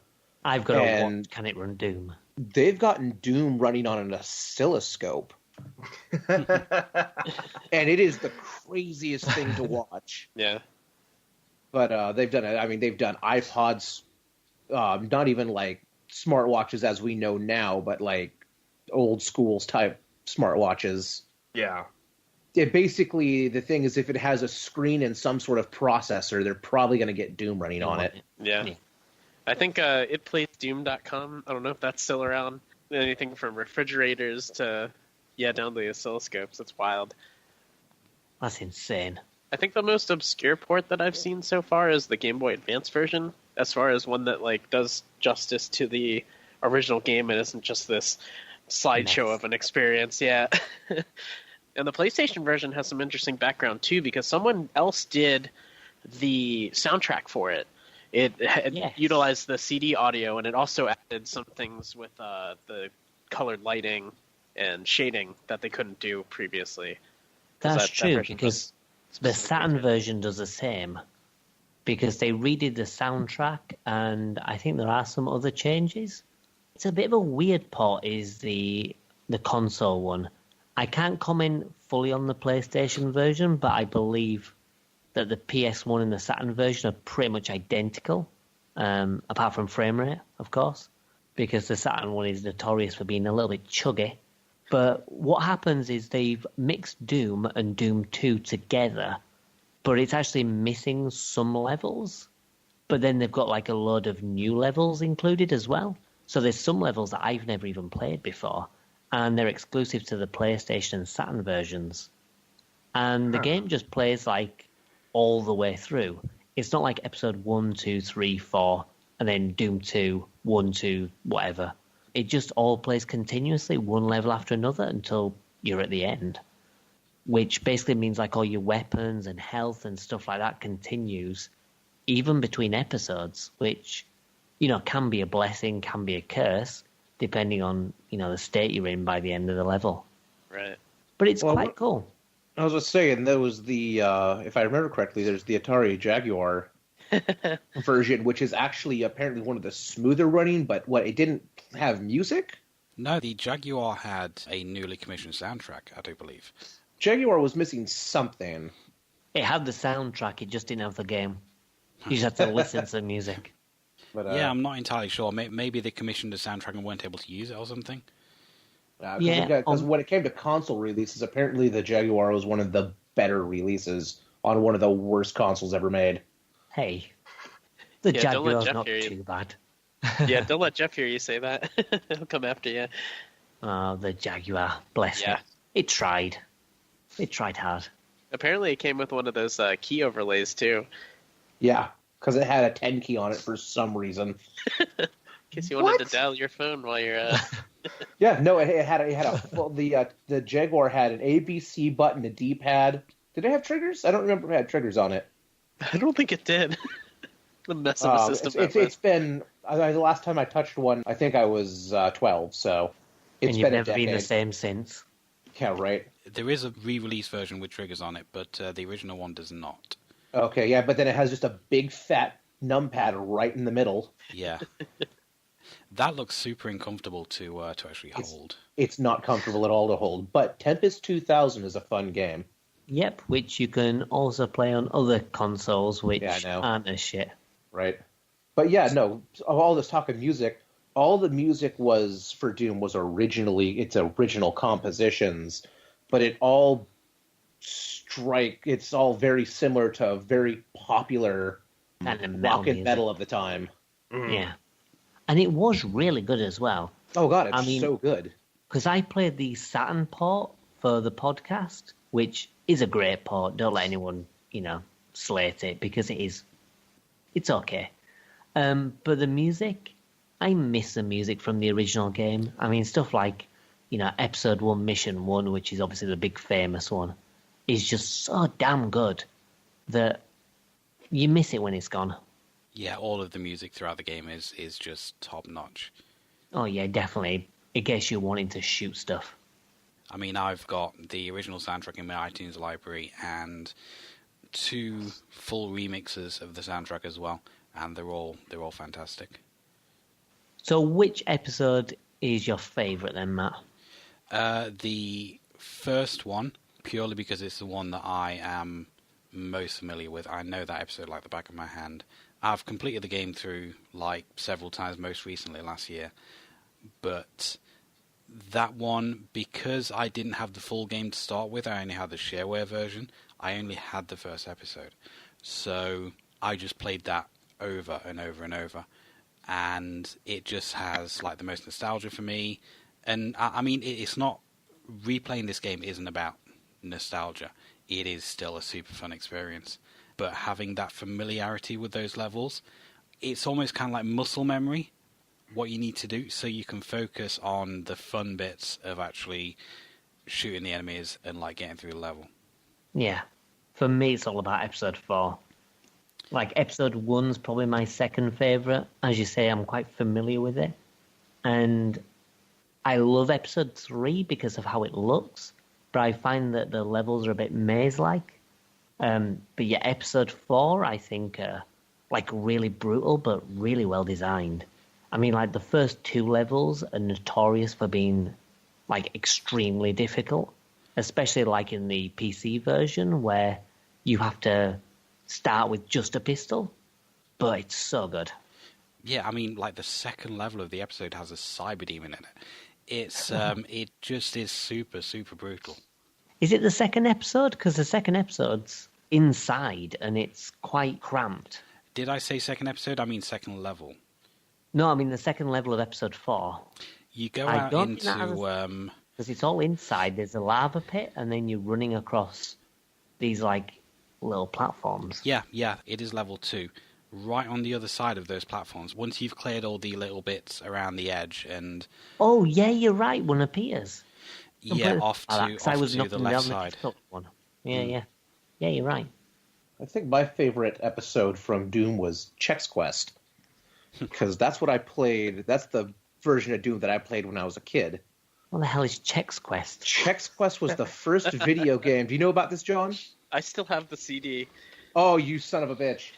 [SPEAKER 1] I've got to watch Can It Run Doom?
[SPEAKER 3] They've gotten Doom running on an oscilloscope, and it is the craziest thing to watch.
[SPEAKER 7] Yeah.
[SPEAKER 3] But they've done it. I mean, they've done iPods, not even like smartwatches as we know now, but like old schools type smartwatches.
[SPEAKER 4] Yeah.
[SPEAKER 3] It basically, the thing is, if it has a screen and some sort of processor, they're probably going to get Doom running on it.
[SPEAKER 7] Yeah. I think itplaysdoom.com, I don't know if that's still around. Anything from refrigerators to, down to the oscilloscopes. It's wild.
[SPEAKER 1] That's insane.
[SPEAKER 7] I think the most obscure port that I've seen so far is the Game Boy Advance version, as far as one that like does justice to the original game and isn't just this slideshow of an experience. Yeah. And the PlayStation version has some interesting background too, because someone else did the soundtrack for it. It had utilized the CD audio, and it also added some things with the colored lighting and shading that they couldn't do previously.
[SPEAKER 1] That's true, because the Saturn version does the same, because they redid the soundtrack, and I think there are some other changes. It's a bit of a weird port, is the console one. I can't comment fully on the PlayStation version, but I believe that the PS1 and the Saturn version are pretty much identical, apart from frame rate, of course, because the Saturn one is notorious for being a little bit chuggy. But what happens is they've mixed Doom and Doom 2 together, but it's actually missing some levels. But then they've got like a load of new levels included as well. So there's some levels that I've never even played before, and they're exclusive to the PlayStation and Saturn versions. And the game just plays like all the way through. It's not like episode 1, 2, 3, 4, and then Doom 2, 1, 2, whatever. It just all plays continuously, one level after another, until you're at the end. Which basically means like all your weapons and health and stuff like that continues, even between episodes, which, can be a blessing, can be a curse, depending on, the state you're in by the end of the level.
[SPEAKER 7] Right.
[SPEAKER 1] But it's quite cool.
[SPEAKER 3] I was just saying, there was the, if I remember correctly, there's the Atari Jaguar version, which is actually apparently one of the smoother running, but it didn't have music?
[SPEAKER 2] No, the Jaguar had a newly commissioned soundtrack, I do believe.
[SPEAKER 3] Jaguar was missing something.
[SPEAKER 1] It had the soundtrack, it just didn't have the game. You just had to listen to the music.
[SPEAKER 3] But,
[SPEAKER 2] yeah, I'm not entirely sure. Maybe they commissioned the soundtrack and weren't able to use it or something.
[SPEAKER 3] Because when it came to console releases, apparently the Jaguar was one of the better releases on one of the worst consoles ever made.
[SPEAKER 1] Hey, the Jaguar's not too bad.
[SPEAKER 7] Yeah, don't let Jeff hear you say that. He'll come after you.
[SPEAKER 1] Oh, the Jaguar, bless it. It tried. It tried hard.
[SPEAKER 7] Apparently it came with one of those key overlays, too.
[SPEAKER 3] Yeah, because it had a 10 key on it for some reason.
[SPEAKER 7] In case you wanted to dial your phone while you're...
[SPEAKER 3] Yeah, no, it had the Jaguar had an ABC button, a D-pad. Did it have triggers? I don't remember if it had triggers on it.
[SPEAKER 7] I don't think it did. The mess of a system.
[SPEAKER 3] It's been the last time I touched one. I think I was 12, so it's been a decade. And
[SPEAKER 1] you've never been the same since.
[SPEAKER 3] Yeah, right.
[SPEAKER 2] There is a re-release version with triggers on it, but the original one does not.
[SPEAKER 3] Okay, yeah, but then it has just a big fat numpad right in the middle.
[SPEAKER 2] Yeah. That looks super uncomfortable to actually hold.
[SPEAKER 3] It's not comfortable at all to hold, but Tempest 2000 is a fun game.
[SPEAKER 1] Yep, which you can also play on other consoles, which
[SPEAKER 3] Yeah, I know.
[SPEAKER 1] aren't as shit.
[SPEAKER 3] Right. But yeah, no, all this talk of music, all the music was for Doom was originally its original compositions, but it's all very similar to very popular
[SPEAKER 1] Kind of
[SPEAKER 3] rock and
[SPEAKER 1] music.
[SPEAKER 3] metal of the time.
[SPEAKER 1] Yeah. And it was really good as well.
[SPEAKER 3] Oh god, it's so good.
[SPEAKER 1] Because I played the Saturn port for the podcast, which is a great port. Don't let anyone, slate it, because it's okay. But the music, I miss the music from the original game. I mean, stuff like, Episode 1, Mission 1, which is obviously the big famous one, is just so damn good that you miss it when it's gone.
[SPEAKER 2] Yeah, all of the music throughout the game is just top notch.
[SPEAKER 1] Oh yeah, definitely. It gets you wanting to shoot stuff.
[SPEAKER 2] I mean, I've got the original soundtrack in my iTunes library and 2 full remixes of the soundtrack as well, and they're all fantastic.
[SPEAKER 1] So which episode is your favourite then, Matt?
[SPEAKER 2] The first one, purely because it's the one that I am most familiar with. I know that episode like the back of my hand. I've completed the game through several times, most recently last year. But that one, because I didn't have the full game to start with, I only had the shareware version. I only had the first episode. So I just played that over and over and over. And it just has the most nostalgia for me. And I mean, it's not, replaying this game isn't about nostalgia. It is still a super fun experience. But having that familiarity with those levels, it's almost kind of like muscle memory, what you need to do, so you can focus on the fun bits of actually shooting the enemies and getting through the level.
[SPEAKER 1] Yeah. For me, it's all about episode 4. Episode 1's probably my second favourite. As you say, I'm quite familiar with it. And I love episode 3 because of how it looks, but I find that the levels are a bit maze-like. But yeah, episode 4, I think, really brutal, but really well designed. I mean, the first 2 levels are notorious for being, extremely difficult, especially, in the PC version, where you have to start with just a pistol, but it's so good.
[SPEAKER 2] Yeah, I mean, the second level of the episode has a cyber demon in it. It's, it just is super, super brutal.
[SPEAKER 1] Is it the second episode? Because the second episode's inside, and it's quite cramped.
[SPEAKER 2] Did I say second episode? I mean second level.
[SPEAKER 1] No, I mean the second level of episode 4.
[SPEAKER 2] You go out into...
[SPEAKER 1] Because it's all inside. There's a lava pit, and then you're running across these, little platforms.
[SPEAKER 2] Yeah, it is level 2. Right on the other side of those platforms. Once you've cleared all the little bits around the edge and...
[SPEAKER 1] Oh, yeah, you're right. One appears.
[SPEAKER 2] Yeah, off to the left side.
[SPEAKER 1] One. Yeah. Yeah, you're right.
[SPEAKER 3] I think my favorite episode from Doom was Chex Quest. Because that's what I played. That's the version of Doom that I played when I was a kid.
[SPEAKER 1] What the hell is Chex Quest?
[SPEAKER 3] Chex Quest was the first video game. Do you know about this, John?
[SPEAKER 7] I still have the CD.
[SPEAKER 3] Oh, you son of a bitch.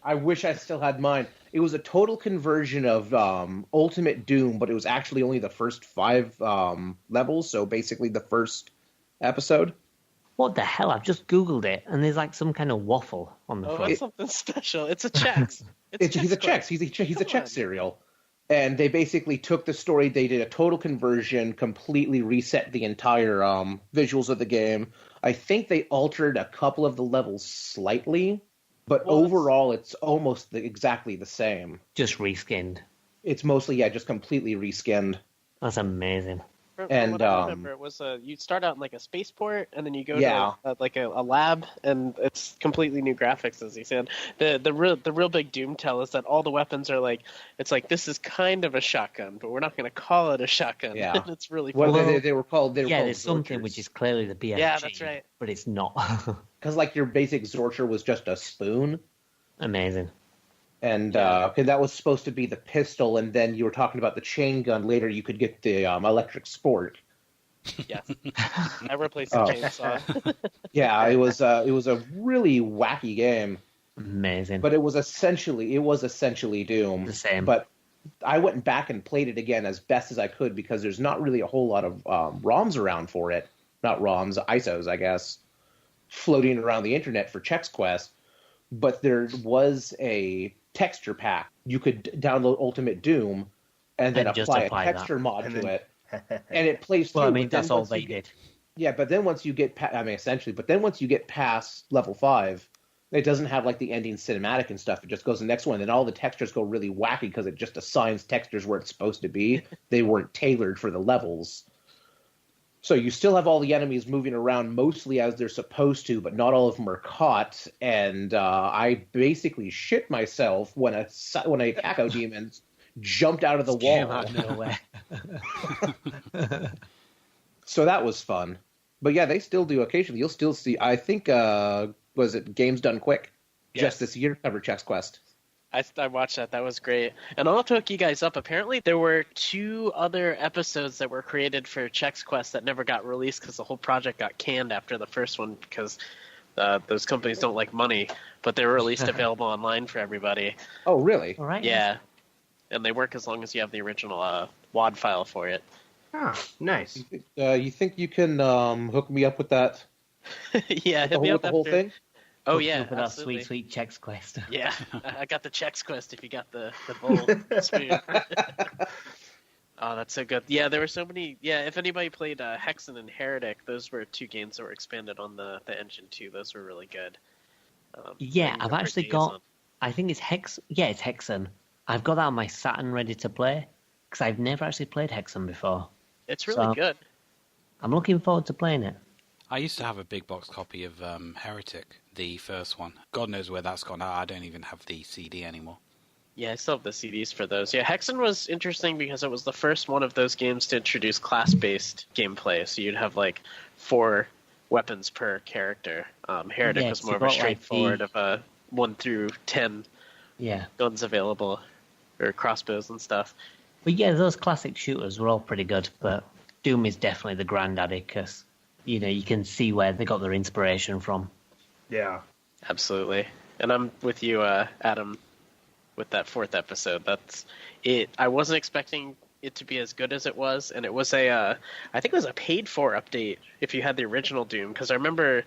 [SPEAKER 3] I wish I still had mine. It was a total conversion of Ultimate Doom, but it was actually only the first 5 levels, so basically the first episode.
[SPEAKER 1] What the hell? I've just Googled it, and there's some kind of waffle on the front.
[SPEAKER 7] That's something special. It's a Chex.
[SPEAKER 3] He's a Chex. He's a Chex cereal. And they basically took the story, they did a total conversion, completely reset the entire visuals of the game. I think they altered a couple of the levels slightly, but overall it's almost exactly the same.
[SPEAKER 1] Just reskinned.
[SPEAKER 3] It's mostly, just completely reskinned.
[SPEAKER 1] That's amazing.
[SPEAKER 7] From what I remember, it was you'd start out in a spaceport, and then you go to a lab, and it's completely new graphics, as you said. The real big Doom tell is that all the weapons are it's this is kind of a shotgun, but we're not going to call it a shotgun.
[SPEAKER 3] Yeah,
[SPEAKER 7] it's really
[SPEAKER 3] cool. Well, they were called.
[SPEAKER 1] There's something which is clearly the BFG.
[SPEAKER 7] Yeah, that's right.
[SPEAKER 1] But it's not.
[SPEAKER 3] Because your basic Zorcher was just a spoon.
[SPEAKER 1] Amazing.
[SPEAKER 3] And that was supposed to be the pistol, and then you were talking about the chain gun. Later, you could get the electric sport.
[SPEAKER 7] Yes, I replaced the chainsaw.
[SPEAKER 3] Yeah, it was a really wacky game.
[SPEAKER 1] Amazing.
[SPEAKER 3] But it was essentially Doom.
[SPEAKER 1] The same.
[SPEAKER 3] But I went back and played it again as best as I could because there's not really a whole lot of ROMs around for it. Not ROMs, ISOs, I guess. floating around the internet for Chex Quest, but there was a texture pack. You could download Ultimate Doom and then
[SPEAKER 1] And just
[SPEAKER 3] apply a
[SPEAKER 1] apply that.
[SPEAKER 3] texture mod
[SPEAKER 4] And
[SPEAKER 3] to
[SPEAKER 4] then-
[SPEAKER 3] it, and it plays through.
[SPEAKER 1] Well, I mean,
[SPEAKER 3] but then
[SPEAKER 1] that's all
[SPEAKER 3] once you
[SPEAKER 1] they
[SPEAKER 3] get-
[SPEAKER 1] did.
[SPEAKER 3] Yeah, but then once you get essentially, but then once you get past level 5, it doesn't have like the ending cinematic and stuff. It just goes to the next one, and all the textures go really wacky because it just assigns textures where it's supposed to be. They weren't tailored for the levels. So you still have all the enemies moving around mostly as they're supposed to, but not all of them are caught. And I basically shit myself when a Kako demon jumped out of the
[SPEAKER 1] Came
[SPEAKER 3] wall.
[SPEAKER 1] out of nowhere.
[SPEAKER 3] So that was fun. But yeah, they still do occasionally. You'll still see, I think, was it Games Done Quick?
[SPEAKER 7] Yes.
[SPEAKER 3] Just this year covered Chex Quest.
[SPEAKER 7] I watched that. That was great. And I'll have to hook you guys up. Apparently, there were 2 other episodes that were created for Chex Quest that never got released because the whole project got canned after the first one because those companies don't like money. But they were released available online for everybody.
[SPEAKER 3] Oh, really?
[SPEAKER 1] All right.
[SPEAKER 7] Yeah. And they work as long as you have the original WAD file for it.
[SPEAKER 4] Ah, nice.
[SPEAKER 3] You think you can hook me up with that?
[SPEAKER 7] Yeah, hit me up
[SPEAKER 3] The whole
[SPEAKER 7] after.
[SPEAKER 3] thing?
[SPEAKER 7] Oh,
[SPEAKER 1] Hook you
[SPEAKER 7] yeah,
[SPEAKER 1] up with that
[SPEAKER 7] absolutely.
[SPEAKER 1] sweet Chex Quest.
[SPEAKER 7] Yeah, I got the Chex Quest if you got the bowl spoon. Oh, that's so good. Yeah, there were so many. Yeah, if anybody played Hexen and Heretic, those were 2 games that were expanded on the engine too. Those were really good.
[SPEAKER 1] Yeah,
[SPEAKER 7] bringing
[SPEAKER 1] I've
[SPEAKER 7] up
[SPEAKER 1] actually
[SPEAKER 7] ideas
[SPEAKER 1] got.
[SPEAKER 7] on-
[SPEAKER 1] I think it's Hex. Yeah, it's Hexen. I've got that on my Saturn ready to play because I've never actually played Hexen before.
[SPEAKER 7] It's really
[SPEAKER 1] So-
[SPEAKER 7] good.
[SPEAKER 1] I'm looking forward to playing it.
[SPEAKER 2] I used to have a big box copy of Heretic, the first one. God knows where that's gone. I don't even have the CD anymore.
[SPEAKER 7] Yeah, I still have the CDs for those. Yeah, Hexen was interesting because it was the first one of those games to introduce class-based gameplay. So you'd have like 4 weapons per character. Heretic
[SPEAKER 1] Yeah,
[SPEAKER 7] was
[SPEAKER 1] so
[SPEAKER 7] more
[SPEAKER 1] you
[SPEAKER 7] of a
[SPEAKER 1] got, like,
[SPEAKER 7] straightforward of a 1 through 10
[SPEAKER 1] Yeah.
[SPEAKER 7] guns available, or crossbows and stuff.
[SPEAKER 1] But yeah, those classic shooters were all pretty good, but Doom is definitely the granddaddy because, you can see where they got their inspiration from.
[SPEAKER 4] Yeah.
[SPEAKER 7] Absolutely. And I'm with you, Adam, with that 4th episode. That's it. I wasn't expecting it to be as good as it was, and it was I think it was a paid-for update if you had the original Doom, because I remember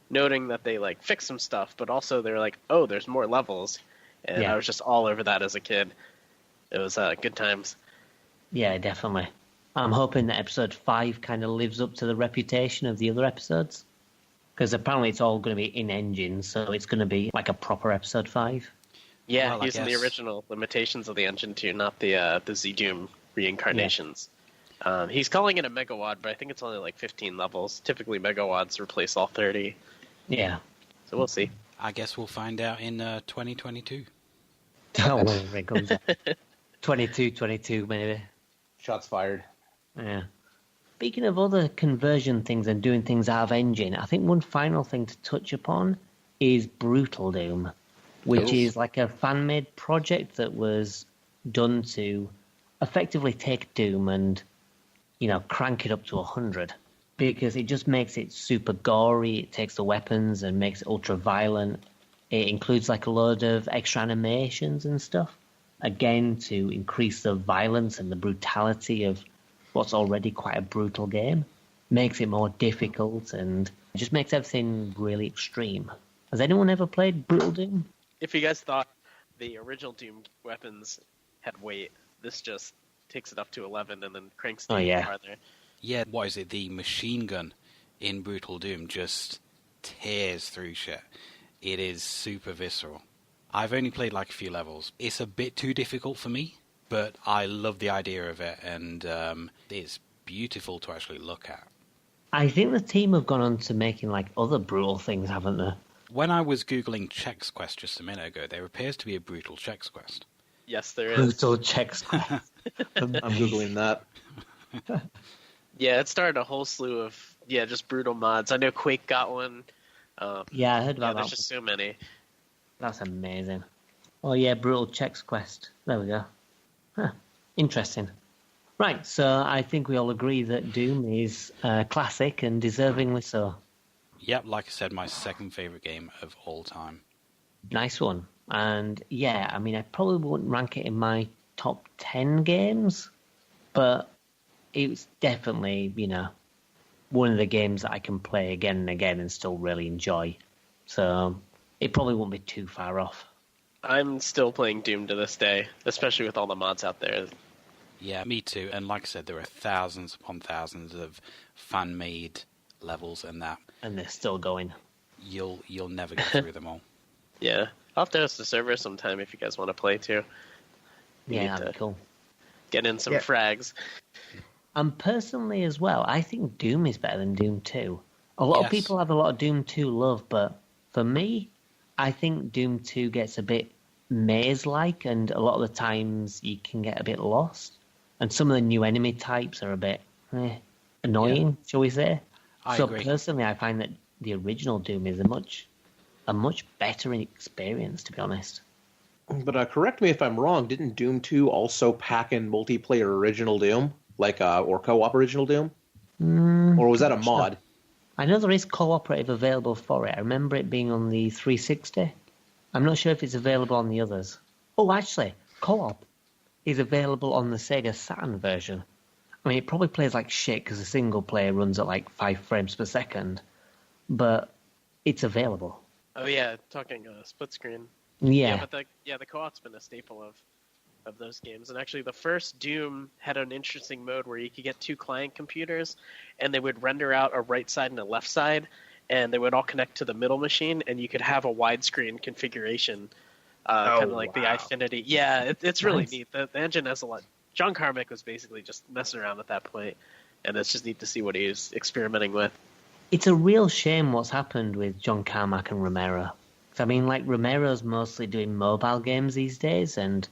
[SPEAKER 7] noting that they, like, fixed some stuff, but also they're like, oh, there's more levels. And
[SPEAKER 1] Yeah.
[SPEAKER 7] I was just all over that as a kid. It was good times.
[SPEAKER 1] Yeah, definitely. I'm hoping that episode 5 kind of lives up to the reputation of the other episodes. Because apparently it's all going to be in-engine, so it's going to be like a proper episode 5.
[SPEAKER 7] Yeah,
[SPEAKER 2] Well, I
[SPEAKER 7] using the
[SPEAKER 2] guess-
[SPEAKER 7] original limitations of the engine too, not the Z-Doom reincarnations. He's calling it a megawatt, but I think it's only like 15 levels. Typically, megawatts replace all 30,
[SPEAKER 1] Yeah.
[SPEAKER 7] so we'll see.
[SPEAKER 2] I guess we'll find out in 2022.
[SPEAKER 1] Oh, well, here it comes. 22, maybe.
[SPEAKER 3] Shots fired.
[SPEAKER 1] Yeah. Speaking of other conversion things and doing things out of engine, I think one final thing to touch upon is Brutal Doom, which is like a fan-made project that was done to effectively take Doom and, crank it up to 100. Because it just makes it super gory, it takes the weapons and makes it ultra-violent. It includes like a load of extra animations and stuff, again, to increase the violence and the brutality of what's already quite a brutal game. Makes it more difficult and just makes everything really extreme. Has anyone ever played Brutal Doom?
[SPEAKER 7] If you guys thought the original Doom weapons had weight, this just takes it up to 11 and then cranks it
[SPEAKER 1] Oh, yeah.
[SPEAKER 7] farther.
[SPEAKER 2] Yeah, what is it? The machine gun in Brutal Doom just tears through shit. It is super visceral. I've only played like a few levels. It's a bit too difficult for me, but I love the idea of it, and it's beautiful to actually look at.
[SPEAKER 1] I think the team have gone on to making like other brutal things, haven't they?
[SPEAKER 2] When I was Googling Chex Quest just a minute ago, there appears to be a brutal Chex Quest.
[SPEAKER 7] Yes, there is.
[SPEAKER 1] Brutal Chex Quest.
[SPEAKER 3] I'm Googling that.
[SPEAKER 7] Yeah, it started a whole slew of just brutal mods. I know Quake got one.
[SPEAKER 1] Yeah, I heard
[SPEAKER 7] Yeah,
[SPEAKER 1] about
[SPEAKER 7] there's
[SPEAKER 1] that.
[SPEAKER 7] just so many.
[SPEAKER 1] That's amazing. Oh yeah, Brutal Chex Quest. There we go. Huh. Interesting. Right, so I think we all agree that Doom is classic and deservingly so.
[SPEAKER 2] Yep, like I said, my second favourite game of all time.
[SPEAKER 1] Nice one. And yeah, I mean, I probably wouldn't rank it in my top 10 games, but it was definitely, one of the games that I can play again and again and still really enjoy. So it probably won't be too far off.
[SPEAKER 7] I'm still playing Doom to this day, especially with all the mods out there.
[SPEAKER 2] Yeah, me too. And like I said, there are thousands upon thousands of fan-made levels and that.
[SPEAKER 1] And they're still going.
[SPEAKER 2] You'll never get through them all.
[SPEAKER 7] Yeah. I'll have to host a server sometime if you guys want to play too.
[SPEAKER 1] Yeah, that'd be cool.
[SPEAKER 7] Get in some frags.
[SPEAKER 1] And personally as well, I think Doom is better than Doom 2. A lot of people have a lot of Doom 2 love, but for me, I think Doom 2 gets a bit maze-like, and a lot of the times you can get a bit lost. And some of the new enemy types are a bit annoying, shall we say.
[SPEAKER 2] I
[SPEAKER 1] so
[SPEAKER 2] agree.
[SPEAKER 1] Personally, I find that the original Doom is a much better experience, to be honest.
[SPEAKER 3] But correct me if I'm wrong, didn't Doom 2 also pack in multiplayer original Doom? Or co-op original Doom? Or was that a mod?
[SPEAKER 1] I know there is cooperative available for it. I remember it being on the 360. I'm not sure if it's available on the others. Oh, actually, co-op is available on the Sega Saturn version. I mean, it probably plays like shit because the single player runs at like 5 frames per second, but it's available.
[SPEAKER 7] Oh yeah, talking split screen.
[SPEAKER 1] Yeah.
[SPEAKER 7] But the co-op's been a staple of those games. And actually, the first Doom had an interesting mode where you could get 2 client computers, and they would render out a right side and a left side, and they would all connect to the middle machine, and you could have a widescreen configuration, kind of like the Ifinity. Yeah, it's really neat. The engine has a lot. John Carmack was basically just messing around at that point, and it's just neat to see what he was experimenting with.
[SPEAKER 1] It's a real shame what's happened with John Carmack and Romero. I mean, like, Romero's mostly doing mobile games these days, and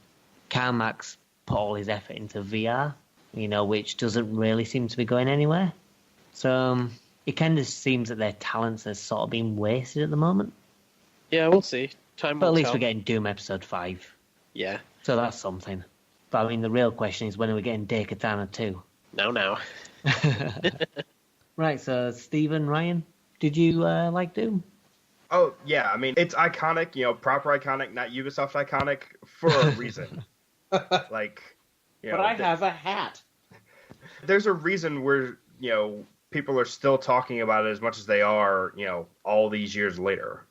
[SPEAKER 1] Carmack's put all his effort into VR, which doesn't really seem to be going anywhere. So it kind of seems that their talents are sort of being wasted at the moment.
[SPEAKER 7] Yeah, we'll see. Time will
[SPEAKER 1] But at least
[SPEAKER 7] tell.
[SPEAKER 1] we're getting Doom Episode 5.
[SPEAKER 7] Yeah.
[SPEAKER 1] So that's something. But I mean, the real question is, when are we getting Daikatana 2?
[SPEAKER 7] No.
[SPEAKER 1] Right, so Stephen, Ryan, did you like Doom?
[SPEAKER 4] Oh, yeah. I mean, it's iconic, proper iconic, not Ubisoft iconic, for a reason. But
[SPEAKER 3] I have a hat.
[SPEAKER 4] There's a reason where, people are still talking about it as much as they are, all these years later.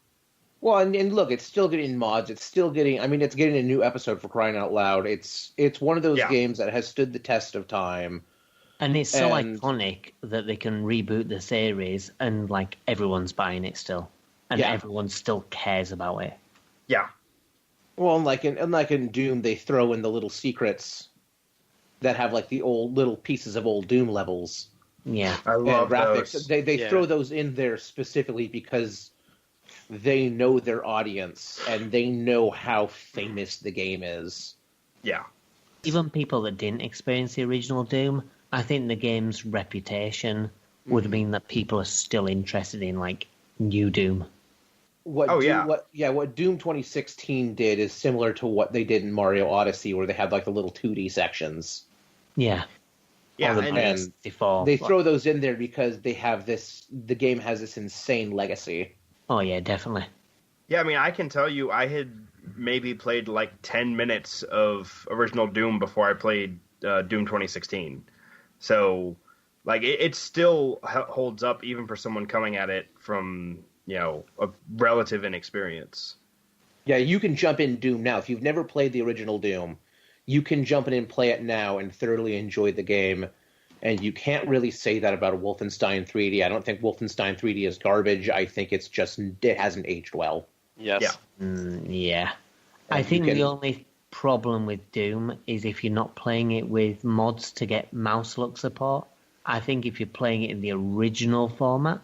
[SPEAKER 3] Well, and look, it's still getting mods. It's still getting. I mean, it's getting a new episode for crying out loud. It's one of those games that has stood the test of time.
[SPEAKER 1] And it's so iconic that they can reboot the series, and like everyone's buying it still, and everyone still cares about it.
[SPEAKER 4] Yeah.
[SPEAKER 3] Well, unlike in Doom, they throw in the little secrets that have like the old little pieces of old Doom levels.
[SPEAKER 1] Yeah,
[SPEAKER 4] I love
[SPEAKER 3] graphics.
[SPEAKER 4] those.
[SPEAKER 3] They throw those in there specifically because they know their audience and they know how famous the game is.
[SPEAKER 4] Yeah.
[SPEAKER 1] Even people that didn't experience the original Doom, I think the game's reputation would mean that people are still interested in like new Doom.
[SPEAKER 3] What Doom 2016 did is similar to what they did in Mario Odyssey, where they had like the little 2D sections.
[SPEAKER 1] Yeah.
[SPEAKER 4] Yeah,
[SPEAKER 3] and they throw those in there because they have the game has this insane legacy.
[SPEAKER 1] Oh yeah, definitely.
[SPEAKER 4] Yeah, I mean, I can tell you, I had maybe played like 10 minutes of original Doom before I played Doom 2016. So, like, it still holds up even for someone coming at it from, a relative inexperience.
[SPEAKER 3] Yeah, you can jump in Doom now. If you've never played the original Doom, you can jump in and play it now and thoroughly enjoy the game. And you can't really say that about a Wolfenstein 3D. I don't think Wolfenstein 3D is garbage. I think it hasn't aged well.
[SPEAKER 7] Yes.
[SPEAKER 1] Yeah. I think the only problem with Doom is if you're not playing it with mods to get mouse look support. I think if you're playing it in the original format,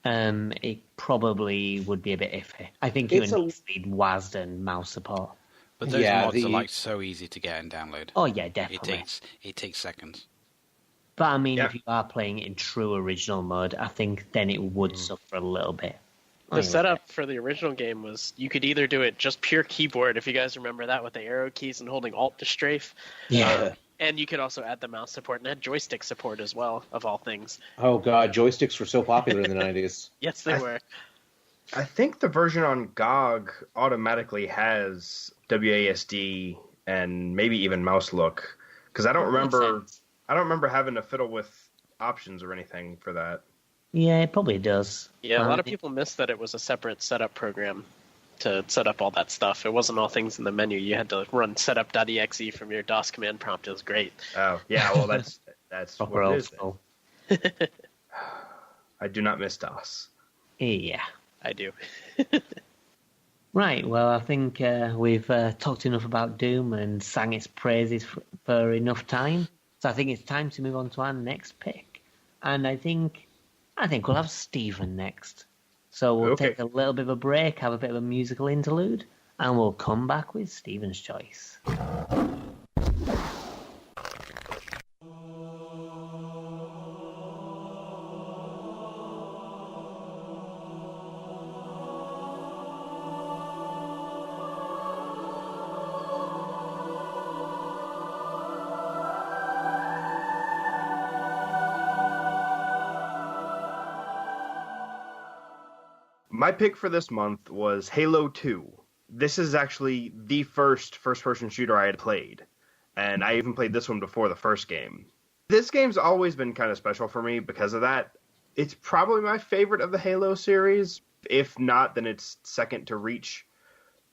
[SPEAKER 1] it probably would be a bit iffy. I think you need WASD and mouse support.
[SPEAKER 2] But those mods are like so easy to get and download.
[SPEAKER 1] Oh yeah, definitely.
[SPEAKER 2] It takes seconds.
[SPEAKER 1] But I mean, if you are playing it in true original mode, I think then it would suffer a little bit.
[SPEAKER 7] The setup for the original game was you could either do it just pure keyboard, if you guys remember that, with the arrow keys and holding Alt to strafe.
[SPEAKER 1] Yeah.
[SPEAKER 7] And you could also add the mouse support and add joystick support as well, of all things.
[SPEAKER 3] Oh god, joysticks were so popular in the 90s.
[SPEAKER 7] Yes, they were.
[SPEAKER 4] I think the version on GOG automatically has WASD and maybe even mouse look, because I don't remember having to fiddle with options or anything for that.
[SPEAKER 1] Yeah, it probably does.
[SPEAKER 7] Yeah, a lot of people miss that it was a separate setup program to set up all that stuff. It wasn't all things in the menu. You had to run setup.exe from your DOS command prompt. It was great.
[SPEAKER 4] Oh, yeah, well, that's
[SPEAKER 1] Proper
[SPEAKER 4] what it
[SPEAKER 1] old
[SPEAKER 4] is.
[SPEAKER 1] school.
[SPEAKER 4] I do not miss DOS.
[SPEAKER 1] Yeah.
[SPEAKER 7] I do.
[SPEAKER 1] Right, well, I think we've talked enough about Doom and sang its praises for enough time. So I think it's time to move on to our next pick. And I think we'll have Stephen next. So we'll take a little bit of a break, have a bit of a musical interlude, and we'll come back with Stephen's choice.
[SPEAKER 4] My pick for this month was Halo 2. This is actually the first-person shooter I had played, and I even played this one before the first game. This game's always been kind of special for me because of that. It's probably my favorite of the Halo series. If not, then it's second to Reach.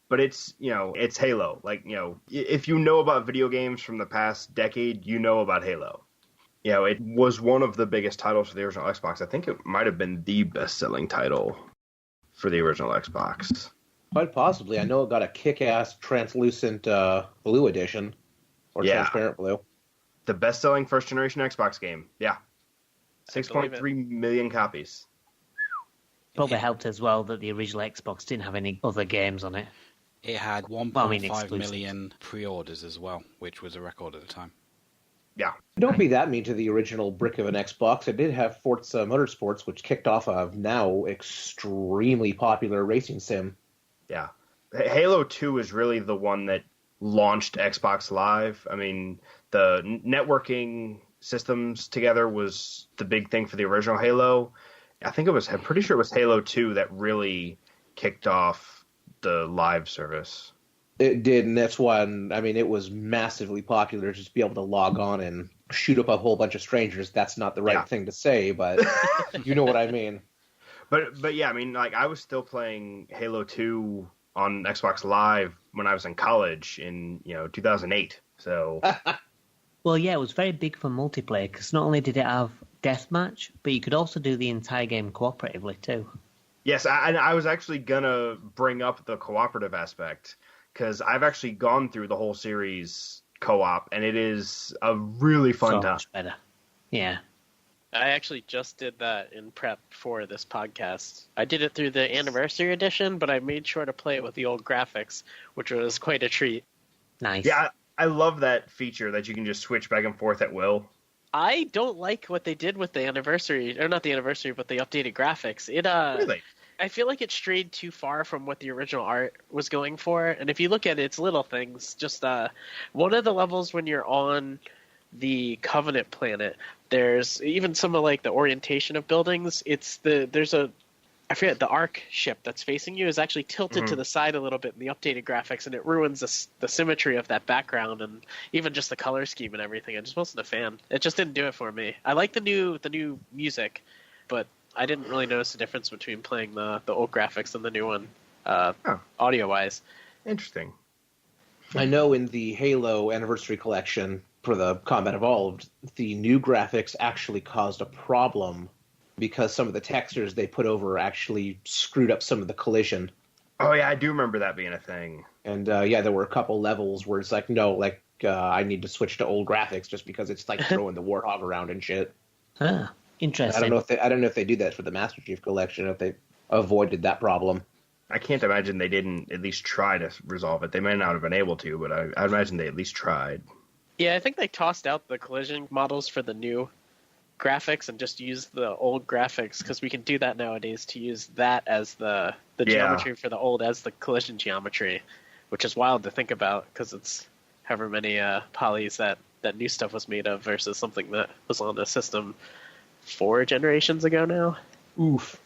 [SPEAKER 4] But it's Halo. Like, if you know about video games from the past decade, you know about Halo. It was one of the biggest titles for the original Xbox. I think it might have been the best-selling title for the original Xbox.
[SPEAKER 3] Quite possibly. I know it got a kick-ass translucent blue edition. Or transparent blue.
[SPEAKER 4] The best-selling first-generation Xbox game. Yeah. 6.3 million copies.
[SPEAKER 1] Probably helped as well that the original Xbox didn't have any other games on it.
[SPEAKER 2] It had 1.5 million pre-orders as well, which was a record at the time.
[SPEAKER 4] Yeah.
[SPEAKER 3] Don't be that mean to the original brick of an Xbox. It did have Forza Motorsports, which kicked off a now extremely popular racing sim.
[SPEAKER 4] Yeah. Halo 2 is really the one that launched Xbox Live. I mean, the networking systems together was the big thing for the original Halo. I'm pretty sure it was Halo 2 that really kicked off the live service.
[SPEAKER 3] It did, and that's why, it was massively popular just to be able to log on and shoot up a whole bunch of strangers. That's not the right thing to say, but you know what I mean.
[SPEAKER 4] But yeah, I was still playing Halo 2 on Xbox Live when I was in college in, 2008, so...
[SPEAKER 1] Well, yeah, it was very big for multiplayer, because not only did it have deathmatch, but you could also do the entire game cooperatively, too.
[SPEAKER 4] Yes, I was actually gonna bring up the cooperative aspect, because I've actually gone through the whole series co-op, and it is a really fun time. So
[SPEAKER 1] much better. Yeah.
[SPEAKER 7] I actually just did that in prep for this podcast. I did it through the anniversary edition, but I made sure to play it with the old graphics, which was quite a treat.
[SPEAKER 1] Nice.
[SPEAKER 4] Yeah, I love that feature that you can just switch back and forth at will.
[SPEAKER 7] I don't like what they did with the anniversary, or not the anniversary, but the updated graphics.
[SPEAKER 4] Really?
[SPEAKER 7] I feel like it strayed too far from what the original art was going for. And if you look at its little things, just one of the levels when you're on the Covenant planet, there's even some of the orientation of buildings. I forget, the Ark ship that's facing you is actually tilted to the side a little bit in the updated graphics, and it ruins the symmetry of that background and even just the color scheme and everything. I just wasn't a fan. It just didn't do it for me. I like the new music, but I didn't really notice the difference between playing the old graphics and the new one, audio-wise.
[SPEAKER 4] Interesting.
[SPEAKER 3] I know in the Halo Anniversary Collection for the Combat Evolved, the new graphics actually caused a problem because some of the textures they put over actually screwed up some of the collision.
[SPEAKER 4] Oh, yeah, I do remember that being a thing.
[SPEAKER 3] And, there were a couple levels where it's I need to switch to old graphics just because it's throwing the Warthog around and shit.
[SPEAKER 1] Huh. Interesting.
[SPEAKER 3] I don't know if they do that for the Master Chief Collection, if they avoided that problem.
[SPEAKER 4] I can't imagine they didn't at least try to resolve it. They may not have been able to, but I imagine they at least tried.
[SPEAKER 7] Yeah, I think they tossed out the collision models for the new graphics and just used the old graphics, because we can do that nowadays, to use that as the geometry for the old as the collision geometry, which is wild to think about because it's however many polys that new stuff was made of versus something that was on the system 4 generations ago now.
[SPEAKER 3] Oof.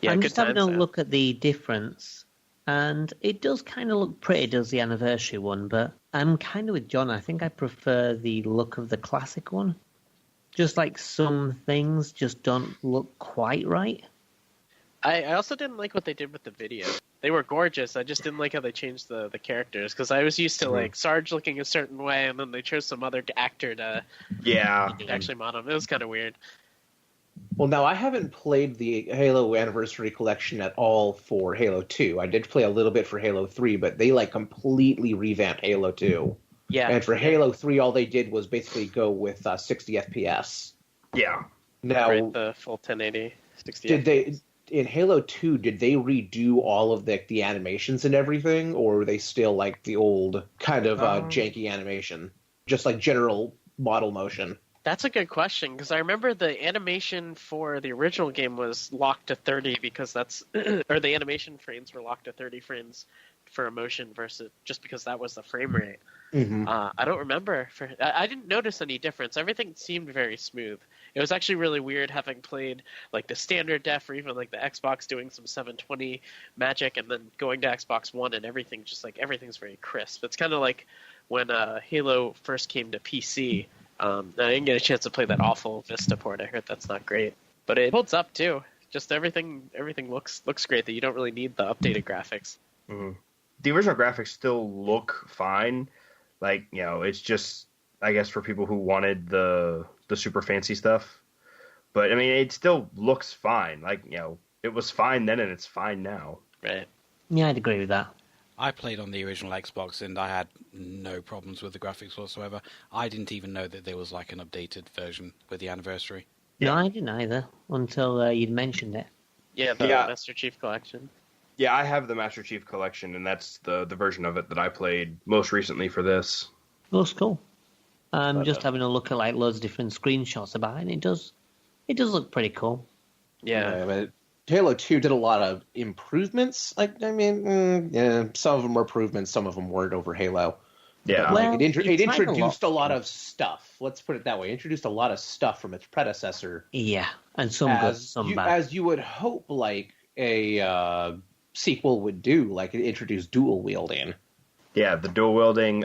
[SPEAKER 1] Yeah, I'm just having a look at the difference, and it does kind of look pretty, does the anniversary one, but I'm kind of with John. I think I prefer the look of the classic one. Just like some things just don't look quite right.
[SPEAKER 7] I also didn't like what they did with the video. They were gorgeous. I just didn't like how they changed the characters, because I was used to like Sarge looking a certain way, and then they chose some other actor to actually model him. It was kind of weird.
[SPEAKER 3] Well, now I haven't played the Halo Anniversary Collection at all for Halo 2. I did play a little bit for Halo 3, but they like completely revamped Halo 2.
[SPEAKER 7] Yeah.
[SPEAKER 3] And for Halo 3, all they did was basically go with 60 FPS.
[SPEAKER 4] Yeah.
[SPEAKER 3] Now,
[SPEAKER 7] Right, the full 1080, 60.
[SPEAKER 3] did they in Halo 2? Did they redo all of the animations and everything, or were they still like the old kind of janky animation, just like general model motion?
[SPEAKER 7] That's a good question, because I remember the animation for the original game was locked to 30 because that's, or the animation frames were locked to 30 frames for a motion versus just because that was the frame rate.
[SPEAKER 3] Mm-hmm.
[SPEAKER 7] I don't remember. I didn't notice any difference. Everything seemed very smooth. It was actually really weird having played like the standard def or even like the Xbox doing some 720 magic and then going to Xbox One and everything just like everything's very crisp. It's kind of like when Halo first came to PC. I didn't get a chance to play that awful Vista port. I heard that's not great, but it holds up too. Just everything looks great. That you don't really need the updated graphics.
[SPEAKER 4] Mm-hmm. The original graphics still look fine. Like, you know, it's just, I guess, for people who wanted the super fancy stuff. But, I mean, it still looks fine. Like, you know, it was fine then and it's fine now.
[SPEAKER 7] Right.
[SPEAKER 1] Yeah, I'd agree with that.
[SPEAKER 2] I played on the original Xbox and I had no problems with the graphics whatsoever. I didn't even know that there was like an updated version with the anniversary.
[SPEAKER 1] No, I didn't either until you'd mentioned it.
[SPEAKER 7] Yeah, the
[SPEAKER 4] Yeah.
[SPEAKER 7] Master Chief Collection.
[SPEAKER 4] Yeah, I have the Master Chief Collection, and that's the version of it that I played most recently for this.
[SPEAKER 1] Looks cool. I'm just having a look at like loads of different screenshots about it, and it does look pretty cool.
[SPEAKER 7] Yeah.
[SPEAKER 3] But Halo 2 did a lot of improvements. Like, I mean, yeah, some of them were improvements, some of them weren't over Halo.
[SPEAKER 4] Yeah.
[SPEAKER 3] But,
[SPEAKER 1] Well,
[SPEAKER 3] like, it
[SPEAKER 1] it's like
[SPEAKER 3] introduced
[SPEAKER 1] a
[SPEAKER 3] a
[SPEAKER 1] lot-
[SPEAKER 3] lot of stuff. Let's put it that way. It introduced a lot of stuff from its predecessor.
[SPEAKER 1] Yeah, and some good, some bad.
[SPEAKER 3] As you would hope, like a sequel would do. Like, it introduced dual wielding.
[SPEAKER 4] Yeah, the dual wielding.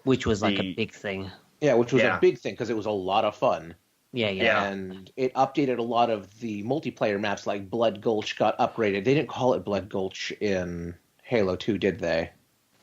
[SPEAKER 1] Which was like a
[SPEAKER 4] the-
[SPEAKER 1] big thing.
[SPEAKER 3] Yeah, which was
[SPEAKER 4] Yeah.
[SPEAKER 3] a big thing because it was a lot of fun.
[SPEAKER 1] Yeah.
[SPEAKER 4] Yeah.
[SPEAKER 3] And it updated a lot of the multiplayer maps, like Blood Gulch got upgraded. They didn't call it Blood Gulch in Halo 2, did they?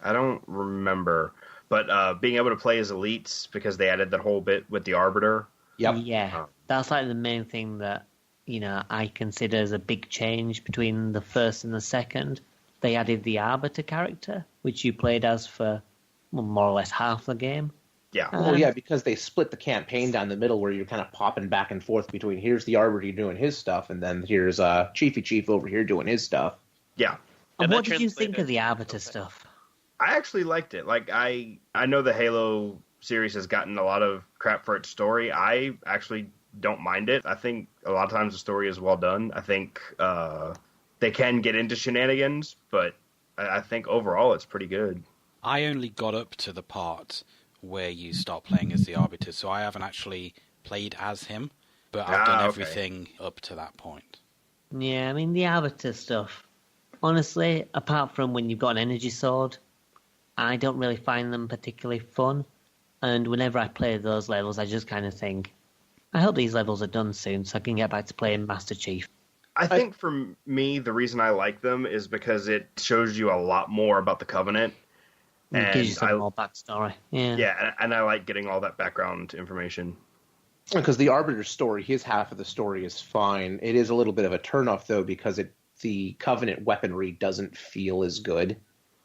[SPEAKER 4] I don't remember. But being able to play as elites, because they added that whole bit with the Arbiter.
[SPEAKER 3] Yep.
[SPEAKER 1] Yeah, that's like the main thing that, you know, I consider as a big change between the first and the second. They added the Arbiter character, which you played as for more or less half the game.
[SPEAKER 4] Yeah.
[SPEAKER 3] Well, yeah, because they split the campaign down the middle where you're kind of popping back and forth between here's the Arbiter doing his stuff, and then here's Chiefy Chief over here doing his stuff.
[SPEAKER 4] Yeah.
[SPEAKER 1] And
[SPEAKER 7] And
[SPEAKER 1] what
[SPEAKER 7] that
[SPEAKER 1] did you think of
[SPEAKER 7] translated-
[SPEAKER 1] the Arbiter stuff?
[SPEAKER 4] I actually liked it. Like, I know the Halo series has gotten a lot of crap for its story. I actually don't mind it. I think a lot of times the story is well done. I think they can get into shenanigans, but I think overall it's pretty good.
[SPEAKER 2] I only got up to the part where you start playing as the Arbiter, so I haven't actually played as him, but I've done
[SPEAKER 4] okay.
[SPEAKER 2] everything up to that point.
[SPEAKER 1] Yeah, I mean, the Arbiter stuff, honestly, apart from when you've got an energy sword, I don't really find them particularly fun. And whenever I play those levels, I just kind of think, I hope these levels are done soon so I can get back to playing Master Chief.
[SPEAKER 4] I think for me, the reason I like them is because it shows you a lot more about the Covenant.
[SPEAKER 1] It gives you
[SPEAKER 4] And
[SPEAKER 1] some more backstory. Yeah.
[SPEAKER 4] Yeah, and I like getting all that background information.
[SPEAKER 3] Because the Arbiter's story, his half of the story is fine. It is a little bit of a turnoff, though, because the Covenant weaponry doesn't feel as good.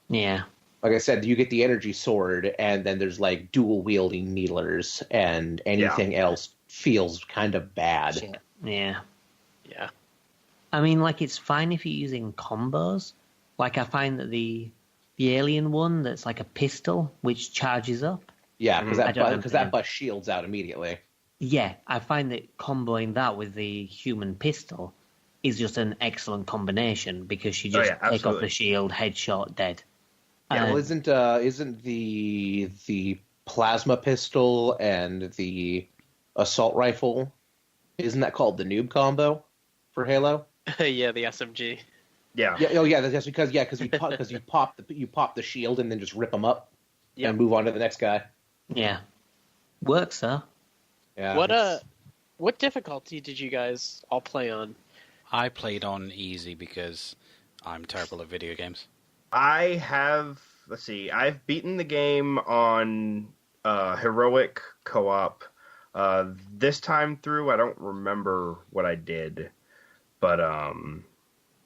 [SPEAKER 1] Yeah.
[SPEAKER 3] Like I said, you get the energy sword, and then there's like dual wielding needlers, and anything else feels kind of bad.
[SPEAKER 1] Shit. Yeah.
[SPEAKER 7] Yeah.
[SPEAKER 1] I mean, like, it's fine if you're using combos. Like, I find that the alien one that's like a pistol, which charges up.
[SPEAKER 3] Yeah, because
[SPEAKER 1] I don't know
[SPEAKER 3] that
[SPEAKER 1] the name.
[SPEAKER 3] bus shields out immediately.
[SPEAKER 1] Yeah, I find that comboing that with the human pistol is just an excellent combination because you just take off
[SPEAKER 4] absolutely.
[SPEAKER 1] the shield, headshot, dead.
[SPEAKER 3] Yeah, well, isn't the plasma pistol and the assault rifle, isn't that called the noob combo for Halo?
[SPEAKER 7] Yeah, the SMG.
[SPEAKER 4] Yeah.
[SPEAKER 3] Yeah, oh yeah, that's because you pop the shield and then just rip them up
[SPEAKER 7] Yep.
[SPEAKER 3] and move on to the next guy.
[SPEAKER 1] Yeah. Works, though.
[SPEAKER 3] Yeah.
[SPEAKER 7] What What difficulty did you guys all play on?
[SPEAKER 2] I played on easy because I'm terrible at video games.
[SPEAKER 4] I have, let's see, I've beaten the game on heroic co-op. This time through, I don't remember what I did. But,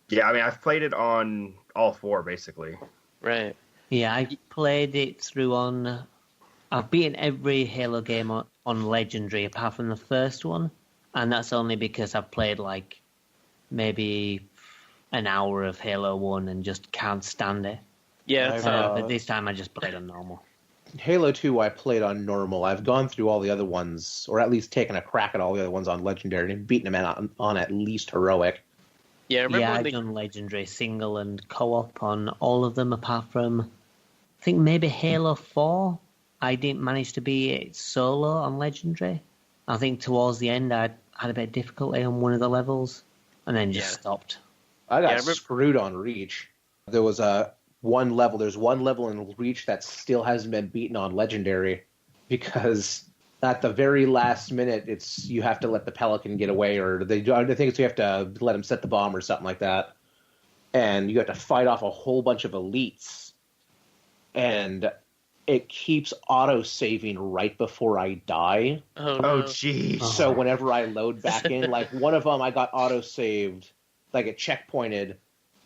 [SPEAKER 4] yeah, I mean, I've played it on all 4, basically.
[SPEAKER 7] Right.
[SPEAKER 1] Yeah, I played it through on... I've beaten every Halo game on Legendary apart from the first one. And that's only because I've played, like, maybe an hour of Halo 1 and just can't stand it.
[SPEAKER 7] Yeah, it's,
[SPEAKER 1] But this time I just played on normal.
[SPEAKER 3] Halo 2 I played on normal. I've gone through all the other ones, or at least taken a crack at all the other ones on Legendary and beaten them on at least heroic.
[SPEAKER 7] yeah, I remember
[SPEAKER 1] Yeah,
[SPEAKER 7] when
[SPEAKER 1] I've
[SPEAKER 7] they...
[SPEAKER 1] done Legendary single and co-op on all of them apart from, I think maybe Halo 4. I didn't manage to beat it solo on Legendary. I think towards the end I had a bit of difficulty on one of the levels and then just stopped.
[SPEAKER 3] I got
[SPEAKER 7] Yeah, I remember-
[SPEAKER 3] screwed on Reach. There was one level. There's one level in Reach that still hasn't been beaten on Legendary because at the very last minute, you have to let the Pelican get away, or I think it's you have to let him set the bomb or something like that, and you have to fight off a whole bunch of elites, and it keeps auto-saving right before I die.
[SPEAKER 7] Oh,
[SPEAKER 4] Oh,
[SPEAKER 7] no.
[SPEAKER 4] jeez.
[SPEAKER 3] So whenever I load back in, like one of them I got auto-saved, like it checkpointed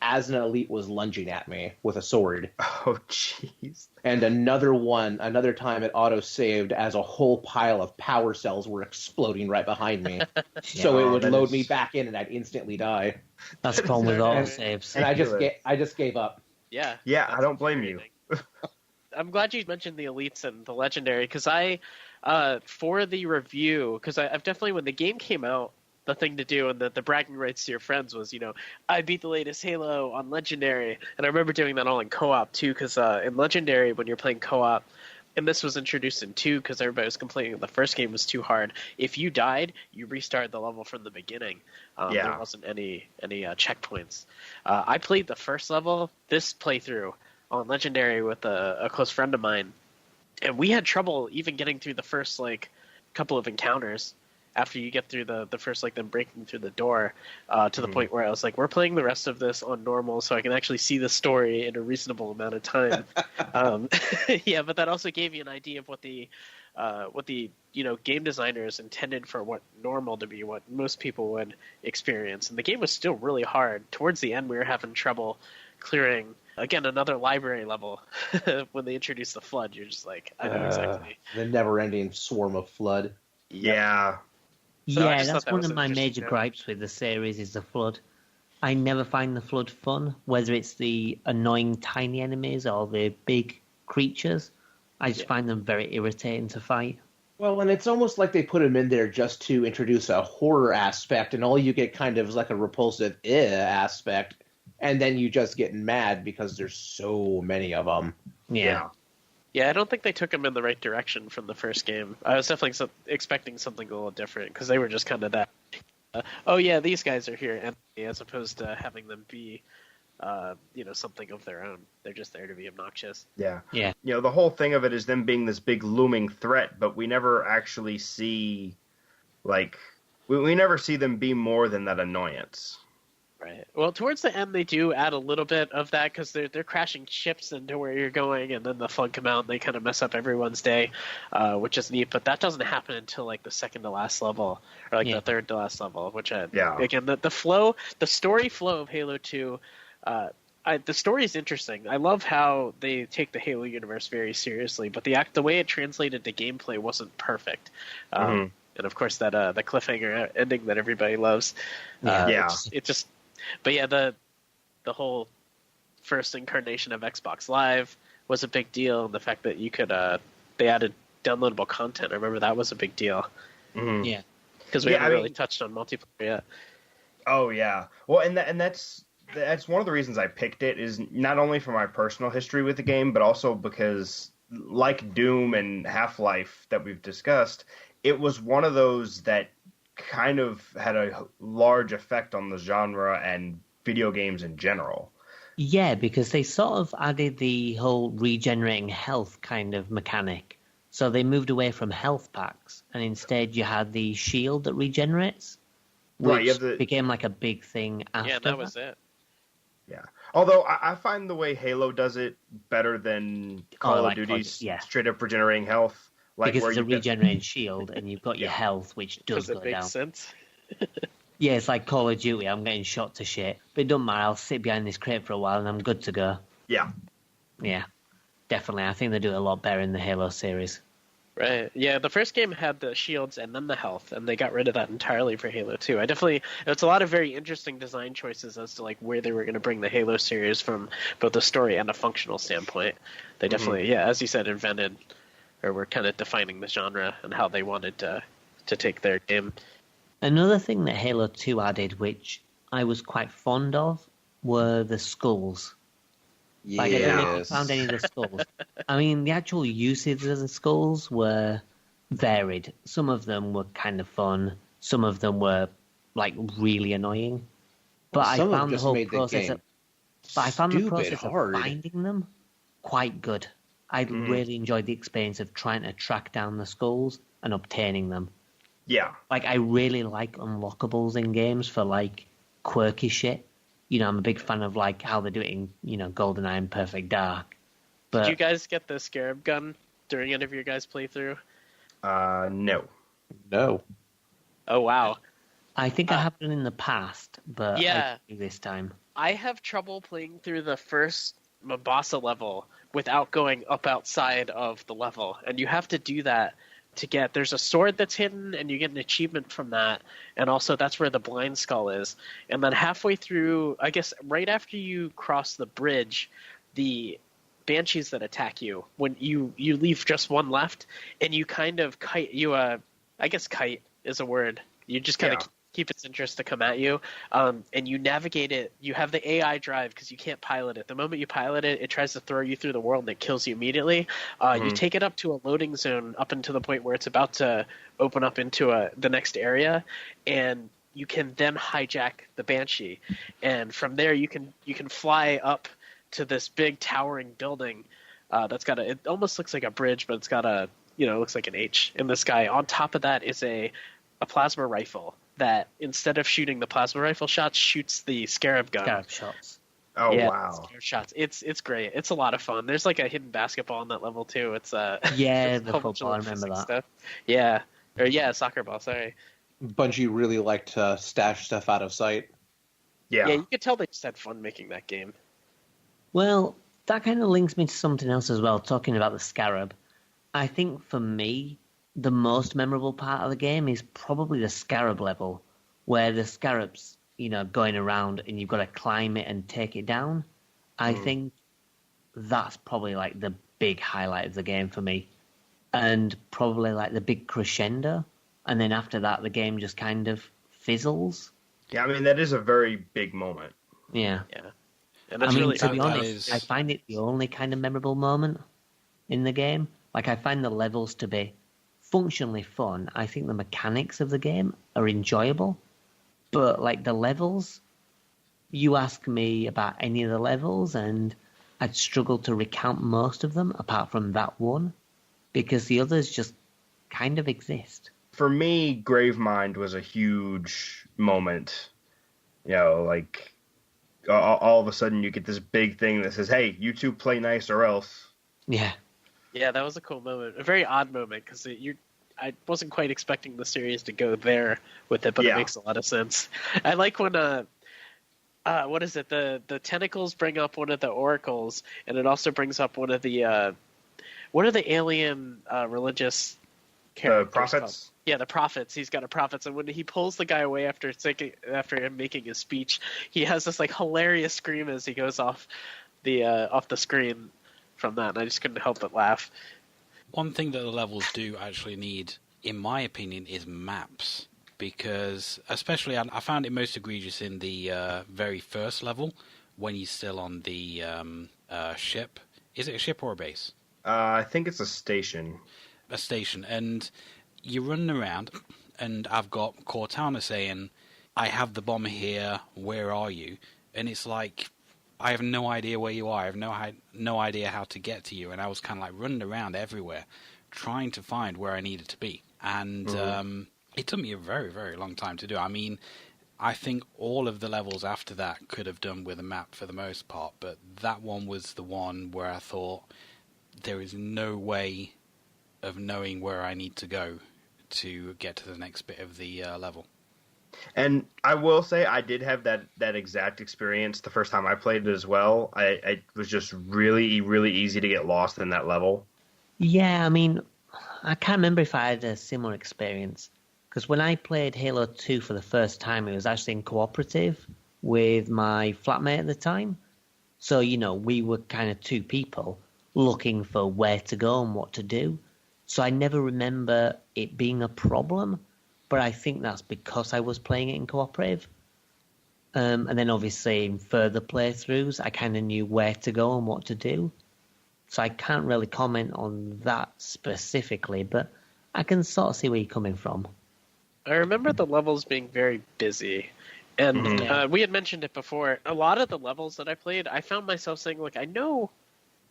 [SPEAKER 3] as an elite was lunging at me with a sword.
[SPEAKER 4] Oh, jeez.
[SPEAKER 3] And another time it auto-saved as a whole pile of power cells were exploding right behind me. So it would
[SPEAKER 4] that
[SPEAKER 3] load
[SPEAKER 4] is-
[SPEAKER 3] me back in and I'd instantly die.
[SPEAKER 1] That's the problem with autosaves.
[SPEAKER 3] And I just gave up.
[SPEAKER 7] Yeah.
[SPEAKER 4] Yeah, I
[SPEAKER 7] that's
[SPEAKER 4] don't blame you.
[SPEAKER 7] infuriating. I'm glad you mentioned the elites and the legendary because for the review, because I've definitely, when the game came out, the thing to do and the bragging rights to your friends was, I beat the latest Halo on Legendary. And I remember doing that all in co-op too, because in Legendary, when you're playing co-op, and this was introduced in 2 because everybody was complaining the first game was too hard. If you died, you restarted the level from the beginning. There wasn't any checkpoints. I played the first level, this playthrough, on Legendary with a close friend of mine, and we had trouble even getting through the first couple of encounters after you get through the first them breaking through the door to the point where I was like, we're playing the rest of this on normal so I can actually see the story in a reasonable amount of time. Yeah, but that also gave you an idea of what the game designers intended for what normal to be, what most people would experience. And the game was still really hard. Towards the end, we were having trouble clearing, again, another library level. When they introduced the flood, you're just like, I know exactly.
[SPEAKER 3] The never-ending swarm of flood.
[SPEAKER 4] Yeah.
[SPEAKER 7] So I
[SPEAKER 1] Yeah,
[SPEAKER 7] just
[SPEAKER 1] that's
[SPEAKER 7] thought that
[SPEAKER 1] one
[SPEAKER 7] was
[SPEAKER 1] of my
[SPEAKER 7] interesting,
[SPEAKER 1] major
[SPEAKER 7] yeah.
[SPEAKER 1] gripes with the series is the flood. I never find the flood fun, whether it's the annoying tiny enemies or the big creatures. I just find them very irritating to fight.
[SPEAKER 3] Well, and it's almost like they put him in there just to introduce a horror aspect, and all you get kind of is like a repulsive aspect, and then you just get mad because there's so many of them.
[SPEAKER 1] Yeah.
[SPEAKER 7] Yeah, I don't think they took him in the right direction from the first game. I was definitely expecting something a little different because they were just kind of that. Oh yeah, these guys are here, and as opposed to having them be, something of their own. They're just there to be obnoxious.
[SPEAKER 4] Yeah.
[SPEAKER 1] Yeah.
[SPEAKER 4] The whole thing of it is them being this big looming threat, but we never actually see, we never see them be more than that annoyance.
[SPEAKER 7] Right. Well, towards the end, they do add a little bit of that because they're crashing ships into where you're going, and then the flood come out and they kind of mess up everyone's day, which is neat. But that doesn't happen until the second to last level, or the third to last level. Which again, the story flow of Halo 2. The story is interesting. I love how they take the Halo universe very seriously, but the way it translated to gameplay wasn't perfect. And of course, that the cliffhanger ending that everybody loves. It just. But yeah, the whole first incarnation of Xbox Live was a big deal, and the fact that you could they added downloadable content. I remember that was a big deal.
[SPEAKER 4] Mm-hmm.
[SPEAKER 1] Yeah.
[SPEAKER 7] Because we haven't really touched on multiplayer yet.
[SPEAKER 4] Oh yeah, well, and that's one of the reasons I picked it, is not only for my personal history with the game, but also because, like Doom and Half-Life that we've discussed, it was one of those that kind of had a large effect on the genre and video games in general.
[SPEAKER 1] Yeah, because they sort of added the whole regenerating health kind of mechanic So they moved away from health packs, and instead you had the shield that regenerates, which became like a big thing after.
[SPEAKER 7] Yeah, that was it.
[SPEAKER 4] Yeah. Although I find the way Halo does it better than Call of Duty's straight up regenerating health. Like
[SPEAKER 1] because
[SPEAKER 4] where
[SPEAKER 1] it's a regenerating shield, and you've got your health, which does go down.
[SPEAKER 7] Does it make sense?
[SPEAKER 1] Yeah, it's like Call of Duty. I'm getting shot to shit, but it doesn't matter. I'll sit behind this crate for a while, and I'm good to go.
[SPEAKER 4] Yeah.
[SPEAKER 1] Yeah, definitely. I think they do it a lot better in the Halo series.
[SPEAKER 7] Right. Yeah, the first game had the shields and then the health, and they got rid of that entirely for Halo 2. It's a lot of very interesting design choices as to like where they were going to bring the Halo series from both a story and a functional standpoint. They definitely, as you said, invented or were kind of defining the genre and how they wanted to take their game.
[SPEAKER 1] Another thing that Halo 2 added, which I was quite fond of, were the skulls. Like, I don't know if you found any of the skulls. I mean, the actual uses of the skulls were varied. Some of them were kind of fun. Some of them were, like, really annoying. But I found the whole process of finding them quite good. I really enjoyed the experience of trying to track down the skulls and obtaining them.
[SPEAKER 4] Yeah.
[SPEAKER 1] Like, I really like unlockables in games for, like, quirky shit. You know, I'm a big fan of, like, how they do it in, you know, GoldenEye and Perfect Dark. But,
[SPEAKER 7] did you guys get the Scarab gun during any of your guys' playthrough?
[SPEAKER 4] No.
[SPEAKER 3] No.
[SPEAKER 7] Oh, wow.
[SPEAKER 1] I think I have done in the past, but
[SPEAKER 7] yeah.
[SPEAKER 1] I didn't this time.
[SPEAKER 7] I have trouble playing through the first Mombasa level without going up outside of the level. And you have to do that to get, there's a sword that's hidden and you get an achievement from that, and also that's where the blind skull is. And then halfway through, I guess right after you cross the bridge, the banshees that attack you, when you leave just one left, and you kind of kite, I guess kite is a word, you just kind of keep its interest to come at you, and you navigate it. You have the AI drive because you can't pilot it. The moment you pilot it, it tries to throw you through the world and it kills you immediately. You take it up to a loading zone up until the point where it's about to open up into the next area, and you can then hijack the Banshee. And from there, you can fly up to this big towering building that's got it almost looks like a bridge, but it's got it looks like an H in the sky. On top of that is a plasma rifle that, instead of shooting the plasma rifle shots, shoots the Scarab gun.
[SPEAKER 1] Scarab shots.
[SPEAKER 4] Oh,
[SPEAKER 7] yeah,
[SPEAKER 4] wow.
[SPEAKER 7] Scarab shots. It's great. It's a lot of fun. There's like a hidden basketball on that level too. It's
[SPEAKER 1] yeah, the football. I remember that.
[SPEAKER 7] Stuff. Yeah, soccer ball. Sorry.
[SPEAKER 3] Bungie really liked to stash stuff out of sight.
[SPEAKER 4] Yeah,
[SPEAKER 7] you could tell they just had fun making that game.
[SPEAKER 1] Well, that kind of links me to something else as well. Talking about the Scarab, I think for me, the most memorable part of the game is probably the Scarab level, where the Scarab's, going around and you've got to climb it and take it down. I think that's probably like the big highlight of the game for me, and probably like the big crescendo. And then after that, the game just kind of fizzles.
[SPEAKER 4] Yeah, I mean, that is a very big moment.
[SPEAKER 1] Yeah.
[SPEAKER 7] Yeah. And that's
[SPEAKER 1] to be honest, I find it the only kind of memorable moment in the game. Like, I find the levels to be functionally fun. I think the mechanics of the game are enjoyable, but like the levels, you ask me about any of the levels and I'd struggle to recount most of them apart from that one, because the others just kind of exist.
[SPEAKER 4] For me, Gravemind was a huge moment. Like all of a sudden you get this big thing that says, hey, you two play nice or else.
[SPEAKER 1] Yeah.
[SPEAKER 7] Yeah, that was a cool moment. A very odd moment, because I wasn't quite expecting the series to go there with it, but it makes a lot of sense. I like when what is it? The tentacles bring up one of the oracles, and it also brings up one of the what are the alien religious characters?
[SPEAKER 4] Prophets.
[SPEAKER 7] Called? Yeah, the prophets. He's got a prophets, and when he pulls the guy away after him making his speech, he has this like hilarious scream as he goes off the screen from that, and I just couldn't help but laugh.
[SPEAKER 2] One thing that the levels do actually need, in my opinion, is maps, because especially I found it most egregious in the very first level when you're still on the ship. Is it a ship or a base?
[SPEAKER 4] I think it's a station.
[SPEAKER 2] A station, and you're running around, and I've got Cortana saying, I have the bomb here, where are you? And it's like, I have no idea where you are. I have no idea how to get to you. And I was kind of like running around everywhere, trying to find where I needed to be. And it took me a very, very long time to do. I mean, I think all of the levels after that could have done with a map for the most part, but that one was the one where I thought there is no way of knowing where I need to go to get to the next bit of the level.
[SPEAKER 4] And I will say I did have that exact experience the first time I played it as well. I was just really, really easy to get lost in that level.
[SPEAKER 1] Yeah, I mean, I can't remember if I had a similar experience. Because when I played Halo 2 for the first time, it was actually in cooperative with my flatmate at the time. So, we were kind of two people looking for where to go and what to do. So I never remember it being a problem. But I think that's because I was playing it in cooperative. And then obviously in further playthroughs, I kind of knew where to go and what to do. So I can't really comment on that specifically, but I can sort of see where you're coming from.
[SPEAKER 7] I remember the levels being very busy. And we had mentioned it before. A lot of the levels that I played, I found myself saying, I know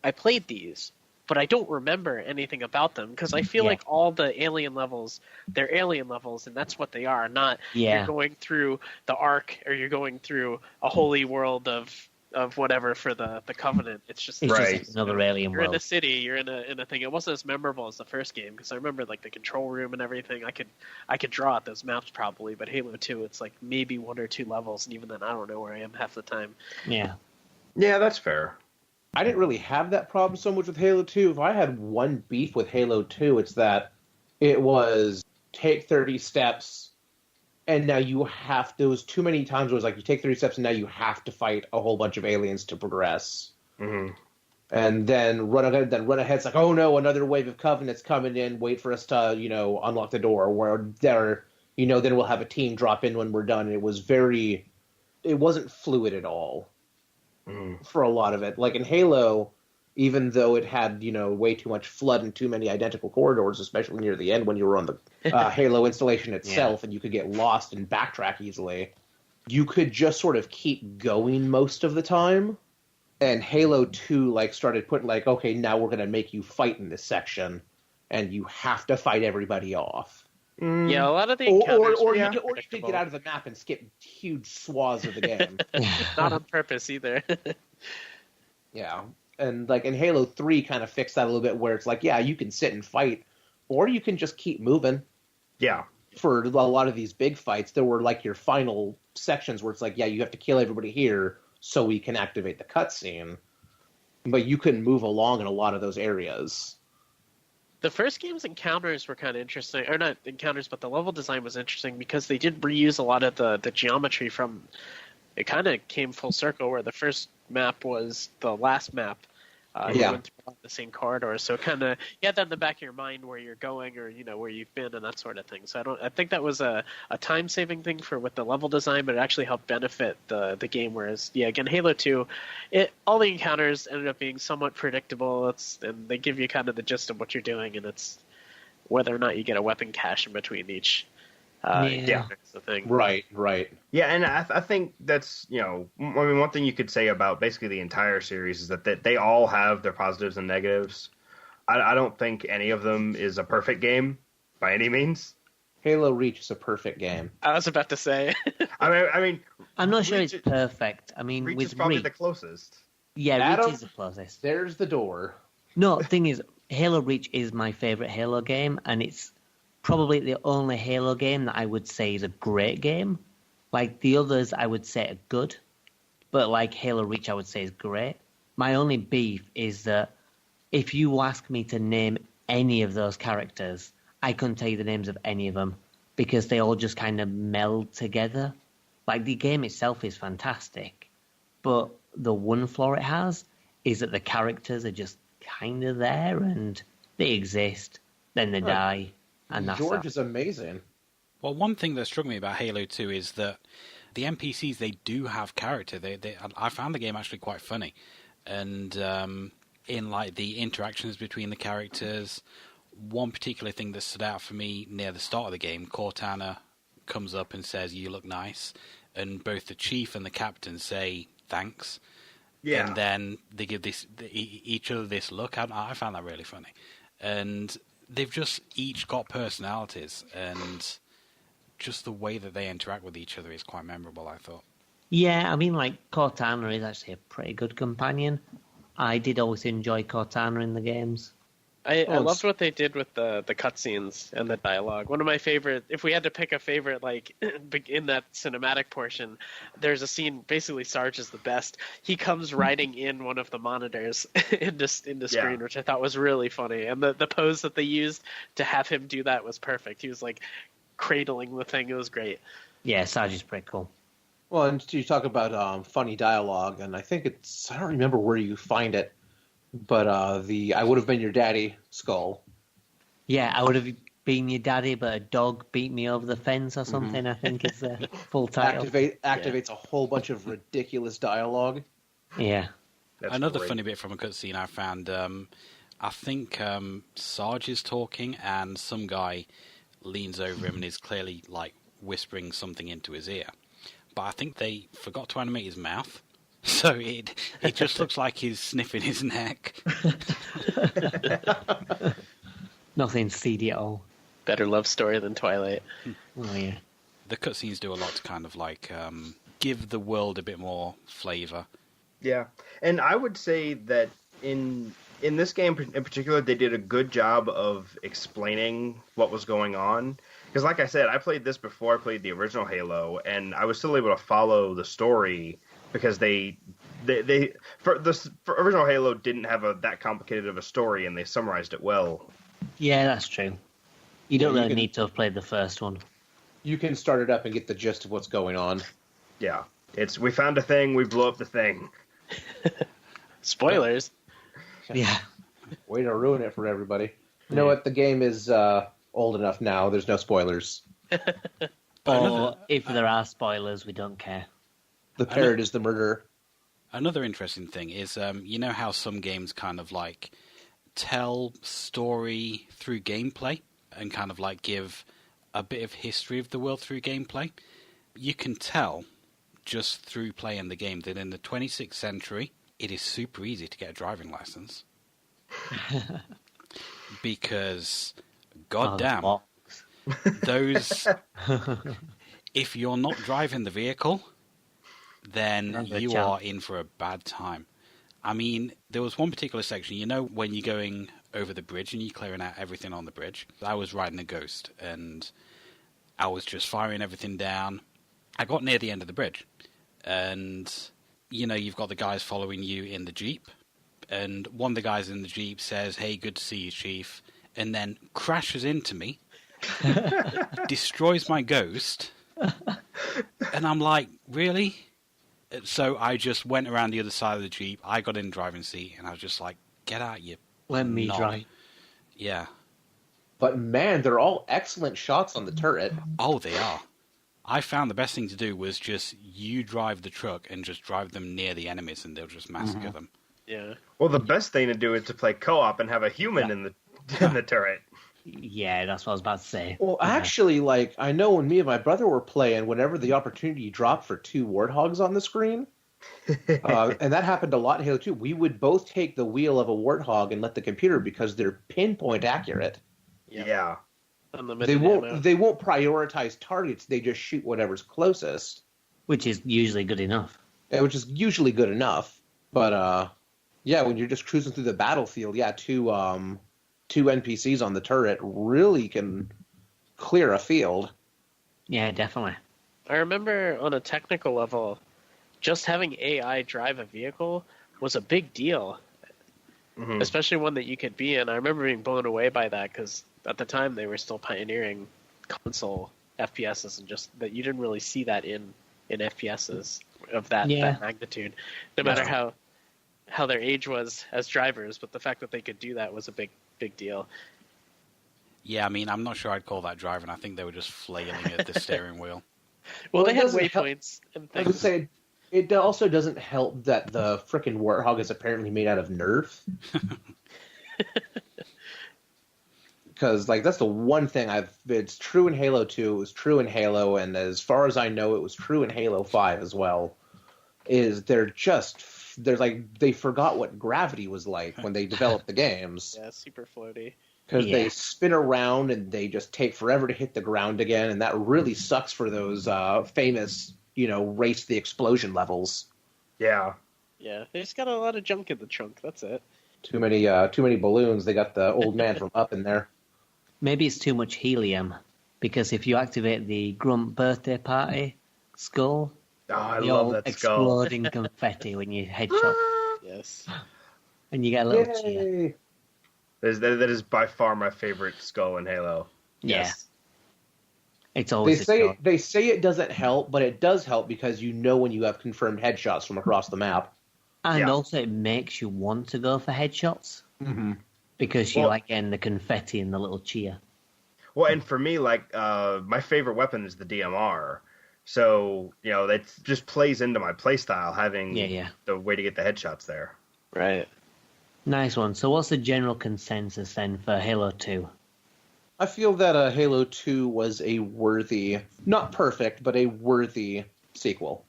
[SPEAKER 7] I played these, but I don't remember anything about them because I feel like all the alien levels, they're alien levels, and that's what they are. Not you're going through the Ark or you're going through a holy world of whatever for the Covenant. It's just
[SPEAKER 1] another alien
[SPEAKER 7] you're
[SPEAKER 1] world.
[SPEAKER 7] in a city, you're in a thing. It wasn't as memorable as the first game because I remember the control room and everything. I could draw out those maps probably, but Halo 2, it's maybe one or two levels, and even then I don't know where I am half the time.
[SPEAKER 1] Yeah,
[SPEAKER 4] that's fair.
[SPEAKER 3] I didn't really have that problem so much with Halo 2. If I had one beef with Halo 2, it's that it was take 30 steps, and now you have to... There was too many times where it was you take 30 steps, and now you have to fight a whole bunch of aliens to progress.
[SPEAKER 4] Mm-hmm.
[SPEAKER 3] And then run ahead. It's oh no, another wave of Covenants coming in. Wait for us to, unlock the door. Where then we'll have a team drop in when we're done. And it wasn't fluid at all. For a lot of it. Like in Halo, even though it had, way too much flood and too many identical corridors, especially near the end when you were on the Halo installation itself and you could get lost and backtrack easily, you could just sort of keep going most of the time. And Halo 2, started putting, okay, now we're going to make you fight in this section, and you have to fight everybody off.
[SPEAKER 7] Yeah, a lot of the encounters
[SPEAKER 3] or you could get out of the map and skip huge swaths of the game.
[SPEAKER 7] Not on purpose either.
[SPEAKER 3] Yeah, and in Halo 3 kind of fixed that a little bit where it's you can sit and fight, or you can just keep moving.
[SPEAKER 4] Yeah.
[SPEAKER 3] For a lot of these big fights, there were your final sections where it's you have to kill everybody here so we can activate the cutscene. But you couldn't move along in a lot of those areas.
[SPEAKER 7] The first game's encounters were kind of interesting. Or not encounters, but the level design was interesting because they did reuse a lot of the geometry from... It kind of came full circle where the first map was the last map. You went through the same corridor. So kind of... You had that in the back of your mind where you're going or, where you've been and that sort of thing. So I think that was a time-saving thing with the level design, but it actually helped benefit the game. Whereas, again, Halo 2, all the encounters ended up being somewhat predictable. And they give you kind of the gist of what you're doing, and it's whether or not you get a weapon cache in between each. That's the thing.
[SPEAKER 3] Right.
[SPEAKER 4] Yeah, and I think that's, one thing you could say about basically the entire series is that they all have their positives and negatives. I don't think any of them is a perfect game by any means.
[SPEAKER 3] Halo Reach is a perfect game.
[SPEAKER 7] I was about to say.
[SPEAKER 4] I mean,
[SPEAKER 1] I'm not sure it's perfect. I mean,
[SPEAKER 4] Reach
[SPEAKER 1] with
[SPEAKER 4] is probably
[SPEAKER 1] Reach,
[SPEAKER 4] the closest.
[SPEAKER 1] Yeah,
[SPEAKER 3] Adam,
[SPEAKER 1] Reach is the closest.
[SPEAKER 3] There's the door.
[SPEAKER 1] No, the thing is, Halo Reach is my favorite Halo game, and it's probably the only Halo game that I would say is a great game. The others, I would say are good, but Halo Reach, I would say is great. My only beef is that if you ask me to name any of those characters, I couldn't tell you the names of any of them because they all just kind of meld together. The game itself is fantastic, but the one flaw it has is that the characters are just kind of there and they exist, then they die. And
[SPEAKER 3] George is amazing.
[SPEAKER 2] Well, one thing that struck me about Halo 2 is that the NPCs, they do have character. I found the game actually quite funny. And in the interactions between the characters, one particular thing that stood out for me near the start of the game, Cortana comes up and says, "You look nice." And both the chief and the captain say, "Thanks." Yeah. And then they give each other this look. I found that really funny. And they've just each got personalities, and just the way that they interact with each other is quite memorable, I thought.
[SPEAKER 1] Yeah, I mean, like, Cortana is actually a pretty good companion. I did always enjoy Cortana in the games.
[SPEAKER 7] I loved what they did with the cutscenes and the dialogue. One of my favorite, if we had to pick a favorite, like in that cinematic portion, there's a scene. Basically, Sarge is the best. He comes riding in one of the monitors into screen, which I thought was really funny. And the pose that they used to have him do that was perfect. He was like cradling the thing. It was great.
[SPEAKER 1] Yeah, Sarge is pretty cool.
[SPEAKER 3] Well, and you talk about funny dialogue, and I think I don't remember where you find it, but the I would have been your daddy skull.
[SPEAKER 1] Yeah, I would have been your daddy, but a dog beat me over the fence or something, I think is the full title.
[SPEAKER 3] Activates a whole bunch of ridiculous dialogue.
[SPEAKER 1] Yeah.
[SPEAKER 4] That's
[SPEAKER 2] Another
[SPEAKER 4] great.
[SPEAKER 2] funny bit from a cutscene I found, I think Sarge is talking, and some guy leans over him and is clearly like whispering something into his ear. But I think they forgot to animate his mouth, so it just looks like he's sniffing his neck.
[SPEAKER 1] Nothing seedy at all.
[SPEAKER 7] Better love story than Twilight.
[SPEAKER 1] Oh, yeah.
[SPEAKER 2] The cutscenes do a lot to kind of like give the world a bit more flavor.
[SPEAKER 4] Yeah, and I would say that in this game in particular, they did a good job of explaining what was going on. Because, like I said, I played this before I played the original Halo, and I was still able to follow the story because for original Halo didn't have that complicated of a story, and they summarized it well.
[SPEAKER 1] Yeah, that's true. You don't really need to have played the first one.
[SPEAKER 3] You can start it up and get the gist of what's going on.
[SPEAKER 4] Yeah, we found a thing, we blew up the thing.
[SPEAKER 7] Spoilers.
[SPEAKER 1] Yeah.
[SPEAKER 3] Way to ruin it for everybody. You know what? The game is old enough now. There's no spoilers.
[SPEAKER 1] Or if there are spoilers, we don't care.
[SPEAKER 3] The parrot is the murderer.
[SPEAKER 2] Another interesting thing is, you know how some games kind of like tell story through gameplay and kind of like give a bit of history of the world through gameplay? You can tell just through playing the game that in the 26th century, it is super easy to get a driving license. Because, goddamn, those... if you're not driving the vehicle, then you are in for a bad time. I mean, there was one particular section, you know, when you're going over the bridge and you're clearing out everything on the bridge. I was riding a Ghost, and I was just firing everything down. I got near the end of the bridge, and, you know, you've got the guys following you in the Jeep, and one of the guys in the Jeep says, "Hey, good to see you, Chief," and then crashes into me, destroys my Ghost, and I'm like, really? So I just went around the other side of the Jeep, I got in the driving seat, and I was just like, get out, you
[SPEAKER 1] Let me
[SPEAKER 2] knob.
[SPEAKER 1] drive.
[SPEAKER 2] Yeah.
[SPEAKER 3] But man, they're all excellent shots on the turret.
[SPEAKER 2] Oh, they are. I found the best thing to do was just you drive the truck and just drive them near the enemies, and they'll just massacre them.
[SPEAKER 7] Yeah.
[SPEAKER 4] Well, the best thing to do is to play co-op and have a human in the turret.
[SPEAKER 1] Yeah, that's what I was about to say.
[SPEAKER 3] Well, actually, like, I know when me and my brother were playing, whenever the opportunity dropped for 2 warthogs on the screen, and that happened a lot in Halo 2, we would both take the wheel of a warthog and let the computer, because they're pinpoint accurate.
[SPEAKER 4] Yeah.
[SPEAKER 3] They won't prioritize targets, they just shoot whatever's closest.
[SPEAKER 1] Which is usually good enough.
[SPEAKER 3] Which is usually good enough. But, yeah, when you're just cruising through the battlefield, yeah, two NPCs on the turret really can clear a field.
[SPEAKER 1] Yeah, definitely.
[SPEAKER 7] I remember on a technical level, just having AI drive a vehicle was a big deal, especially one that you could be in. I remember being blown away by that because at the time they were still pioneering console FPSs, and just that you didn't really see that in FPSs of that magnitude, no matter how their age was as drivers. But the fact that they could do that was a big deal.
[SPEAKER 2] Yeah, I mean, I'm not sure I'd call that driving. I think they were just flailing at the steering wheel.
[SPEAKER 7] Well, they had waypoints and things.
[SPEAKER 3] I would say it also doesn't help that the frickin' warthog is apparently made out of Nerf. Because, like, that's the one thing it's true in Halo 2, it was true in Halo, and as far as I know, it was true in Halo 5 as well, is they forgot what gravity was like when they developed the games.
[SPEAKER 7] Yeah, super floaty.
[SPEAKER 3] because
[SPEAKER 1] Yeah.
[SPEAKER 3] they spin around and they just take forever to hit the ground again, and that really sucks for those famous, race to the explosion levels.
[SPEAKER 4] Yeah.
[SPEAKER 7] Yeah, they just got a lot of junk in the trunk. That's it.
[SPEAKER 3] Too many balloons. They got the old man from Up in there.
[SPEAKER 1] Maybe it's too much helium, because if you activate the Grump birthday party skull,
[SPEAKER 4] Oh, I
[SPEAKER 1] they
[SPEAKER 4] love
[SPEAKER 1] all
[SPEAKER 4] that skull.
[SPEAKER 1] explode in confetti when you headshot,
[SPEAKER 7] Yes.
[SPEAKER 1] and you get a little cheer.
[SPEAKER 3] Yay!
[SPEAKER 4] That is by far my favorite skull in Halo.
[SPEAKER 1] Yeah, it's
[SPEAKER 3] They
[SPEAKER 1] always
[SPEAKER 3] say it doesn't help, but it does help because you know when you have confirmed headshots from across the map.
[SPEAKER 1] and
[SPEAKER 4] Yeah.
[SPEAKER 1] also it makes you want to go for headshots
[SPEAKER 3] Mm-hmm.
[SPEAKER 1] because you
[SPEAKER 4] Well-
[SPEAKER 1] like getting the confetti and the little cheer.
[SPEAKER 4] Well, and for me, my favorite weapon is the DMR. So, that just plays into my playstyle, having
[SPEAKER 1] Yeah.
[SPEAKER 4] the way to get the headshots there.
[SPEAKER 7] Right.
[SPEAKER 1] Nice one. So what's the general consensus then for Halo 2?
[SPEAKER 3] I feel that Halo 2 was a worthy, not perfect, but a worthy sequel.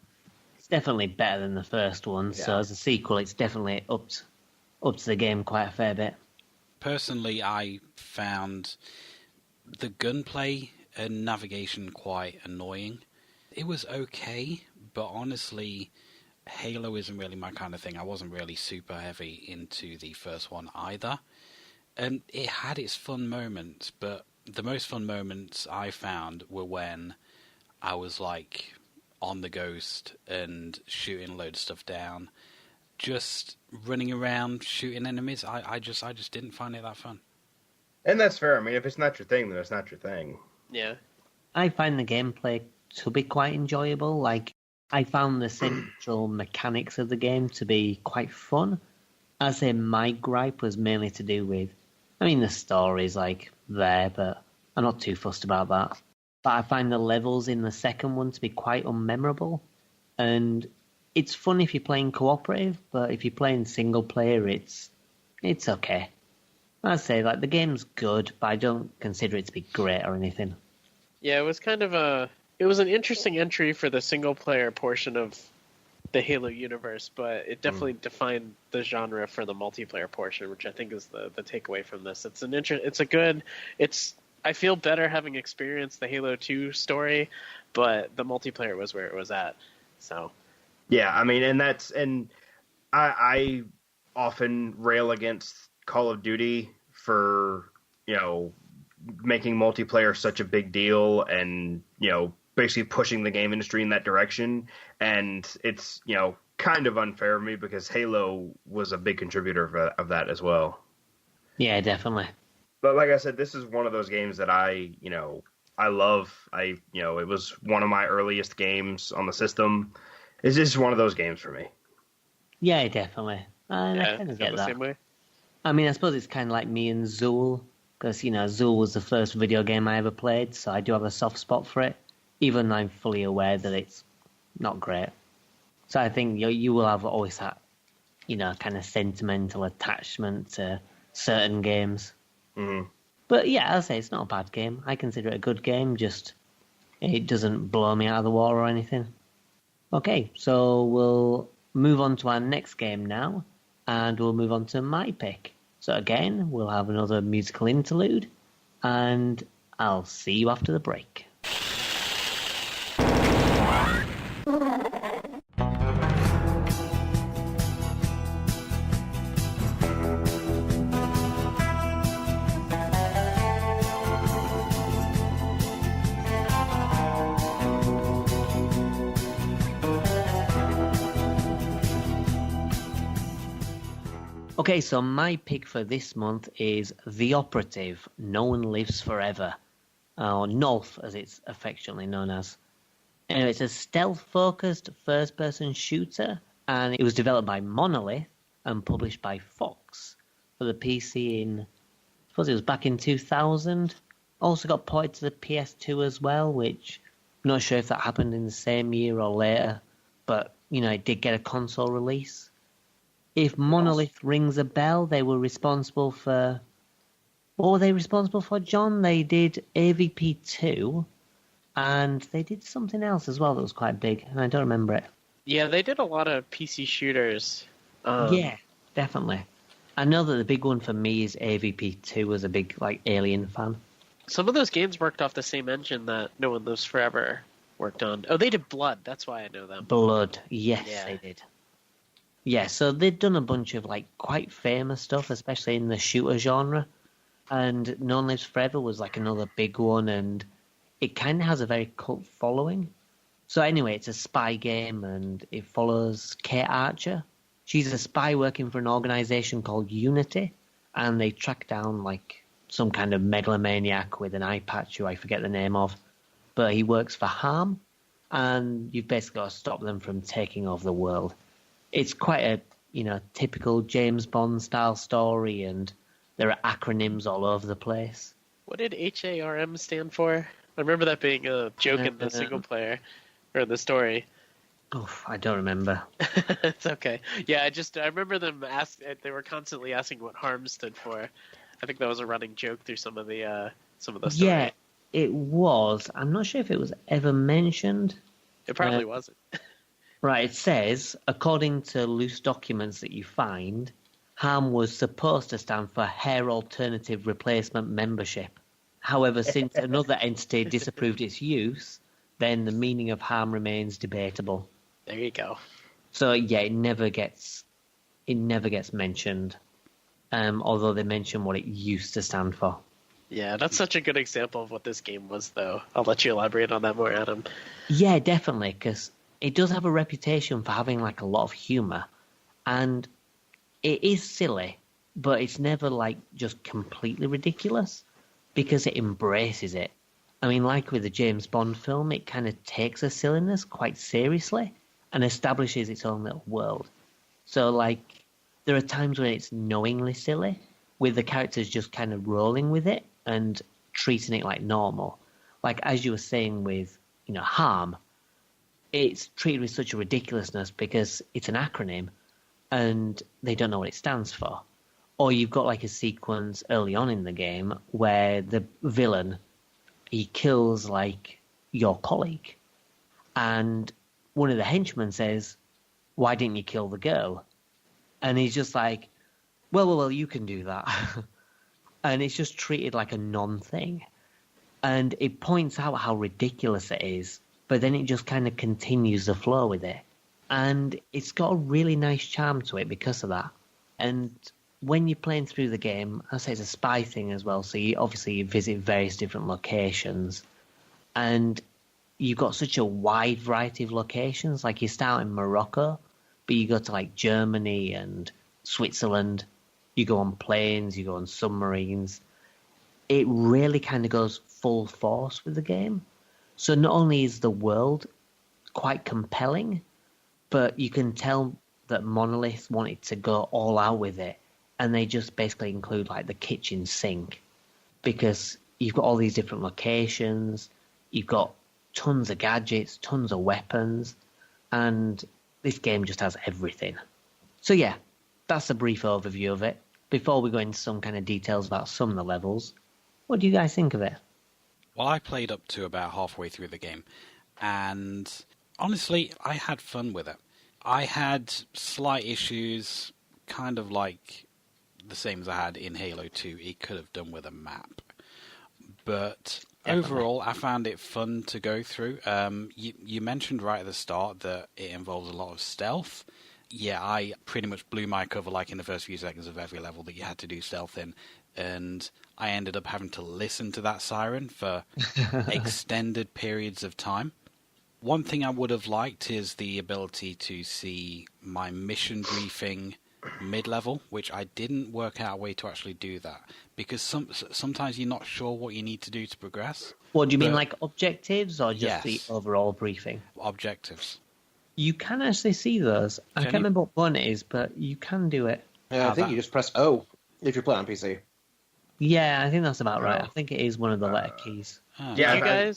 [SPEAKER 1] It's definitely better than the first one, so
[SPEAKER 3] Yeah.
[SPEAKER 1] as a sequel it's definitely up to the game quite a fair bit.
[SPEAKER 2] Personally, I found the gunplay and navigation quite annoying. It was okay, but honestly, Halo isn't really my kind of thing. I wasn't really super heavy into the first one either. And it had its fun moments, but the most fun moments I found were when I was like on the Ghost and shooting loads of stuff down. Just running around shooting enemies, I just didn't find it that fun.
[SPEAKER 4] And that's fair. I mean, if it's not your thing, then it's not your thing.
[SPEAKER 7] Yeah.
[SPEAKER 1] I find the gameplay to be quite enjoyable. Like, I found the central mechanics of the game to be quite fun. I'd say my gripe was mainly to do with, the story's there, but I'm not too fussed about that. But I find the levels in the second one to be quite unmemorable. And it's fun if you're playing cooperative, but if you're playing single player, it's okay. I'd say the game's good, but I don't consider it to be great or anything.
[SPEAKER 7] Yeah, it was kind of it was an interesting entry for the single player portion of the Halo universe, but it definitely defined the genre for the multiplayer portion, which I think is the takeaway from this. I feel better having experienced the Halo 2 story, but the multiplayer was where it was at. So
[SPEAKER 4] Yeah, and I often rail against Call of Duty for, making multiplayer such a big deal and, basically pushing the game industry in that direction. And it's, kind of unfair to me because Halo was a big contributor of that as well.
[SPEAKER 1] Yeah, definitely.
[SPEAKER 4] But like I said, this is one of those games that I love. It was one of my earliest games on the system. It's just one of those games for me.
[SPEAKER 1] Yeah, definitely. I kind of get
[SPEAKER 7] the
[SPEAKER 1] that.
[SPEAKER 7] same way.
[SPEAKER 1] I suppose it's kind of like me and Zool, because, Zool was the first video game I ever played, so I do have a soft spot for it, even though I'm fully aware that it's not great. So I think you will have always that, kind of sentimental attachment to certain games.
[SPEAKER 4] Mm-hmm.
[SPEAKER 1] But yeah, I'll say it's not a bad game. I consider it a good game, just it doesn't blow me out of the water or anything. Okay, so we'll move on to our next game now, and we'll move on to my pick. So again, we'll have another musical interlude, and I'll see you after the break. Okay, so my pick for this month is The Operative, No One Lives Forever, or NOLF as it's affectionately known as. Anyway, it's a stealth-focused first-person shooter, and it was developed by Monolith and published by Fox for the PC I suppose it was back in 2000. Also got ported to the PS2 as well, which I'm not sure if that happened in the same year or later, but, it did get a console release. If Monolith rings a bell, they were responsible for... What were they responsible for, John? They did AVP2, and they did something else as well that was quite big, and I don't remember it.
[SPEAKER 7] Yeah, they did a lot of PC shooters.
[SPEAKER 1] Yeah, definitely. I know that the big one for me is AVP2 as a big like Alien fan.
[SPEAKER 7] Some of those games worked off the same engine that No One Lives Forever worked on. Oh, they did Blood. That's why I know them.
[SPEAKER 1] Blood, yes,
[SPEAKER 7] Yeah.
[SPEAKER 1] they did. Yeah, so they'd done a bunch of like quite famous stuff, especially in the shooter genre. And No One Lives Forever was like another big one, and it kind of has a very cult following. So anyway, it's a spy game, and it follows Kate Archer. She's a spy working for an organization called Unity, and they track down like some kind of megalomaniac with an eye patch who I forget the name of, but he works for Harm, and you've basically got to stop them from taking over the world. It's quite a, typical James Bond style story, and there are acronyms all over the place.
[SPEAKER 7] What did HARM stand for? I remember that being a joke in the single player, or the story.
[SPEAKER 1] Oh, I don't remember.
[SPEAKER 7] It's okay. Yeah, I remember them they were constantly asking what harm stood for. I think that was a running joke through some of the story.
[SPEAKER 1] Yeah, it was. I'm not sure if it was ever mentioned.
[SPEAKER 7] It probably wasn't.
[SPEAKER 1] Right, it says, according to loose documents that you find, HARM was supposed to stand for Hair Alternative Replacement Membership. However, since another entity disapproved its use, then the meaning of HARM remains debatable.
[SPEAKER 7] There you go.
[SPEAKER 1] So yeah, it never gets mentioned, although they mention what it used to stand for.
[SPEAKER 7] Yeah, that's such a good example of what this game was, though. I'll let you elaborate on that more, Adam.
[SPEAKER 1] Yeah, definitely, because it does have a reputation for having like a lot of humor, and it is silly, but it's never like just completely ridiculous because it embraces it. I mean, like with the James Bond film, it kind of takes the silliness quite seriously and establishes its own little world. So, like, there are times when it's knowingly silly, with the characters just kind of rolling with it and treating it like normal. Like, as you were saying with, HARM, it's treated with such a ridiculousness because it's an acronym and they don't know what it stands for. Or you've got, like, a sequence early on in the game where the villain, he kills, like, your colleague. And one of the henchmen says, why didn't you kill the girl? And he's just like, well, you can do that. And it's just treated like a non-thing. And it points out how ridiculous it is, but then it just kind of continues the flow with it. And it's got a really nice charm to it because of that. And when you're playing through the game, I say it's a spy thing as well, so you visit various different locations. And you've got such a wide variety of locations. Like, you start in Morocco, but you go to, like, Germany and Switzerland. You go on planes, you go on submarines. It really kind of goes full force with the game. So not only is the world quite compelling, but you can tell that Monolith wanted to go all out with it. And they just basically include, like, the kitchen sink. Because you've got all these different locations, you've got tons of gadgets, tons of weapons, and this game just has everything. So yeah, that's a brief overview of it. Before we go into some kind of details about some of the levels, what do you guys think of it?
[SPEAKER 2] Well, I played up to about halfway through the game, and honestly, I had fun with it. I had slight issues, kind of like the same as I had in Halo 2. It could have done with a map. But overall, I found it fun to go through. You mentioned right at the start that it involves a lot of stealth. Yeah, I pretty much blew my cover like in the first few seconds of every level that you had to do stealth in. And I ended up having to listen to that siren for extended periods of time. One thing I would have liked is the ability to see my mission briefing mid-level, which I didn't work out a way to actually do that, because sometimes you're not sure what you need to do to progress.
[SPEAKER 1] What do you mean, like objectives, or just
[SPEAKER 2] Yes.
[SPEAKER 1] the overall briefing?
[SPEAKER 2] Objectives.
[SPEAKER 1] You can actually see those. I can't remember what one it is, but you can do it.
[SPEAKER 3] Yeah, I think you just press O if you're playing on PC.
[SPEAKER 1] Yeah, I think that's about right. I think it is one of the letter keys.
[SPEAKER 4] Yeah,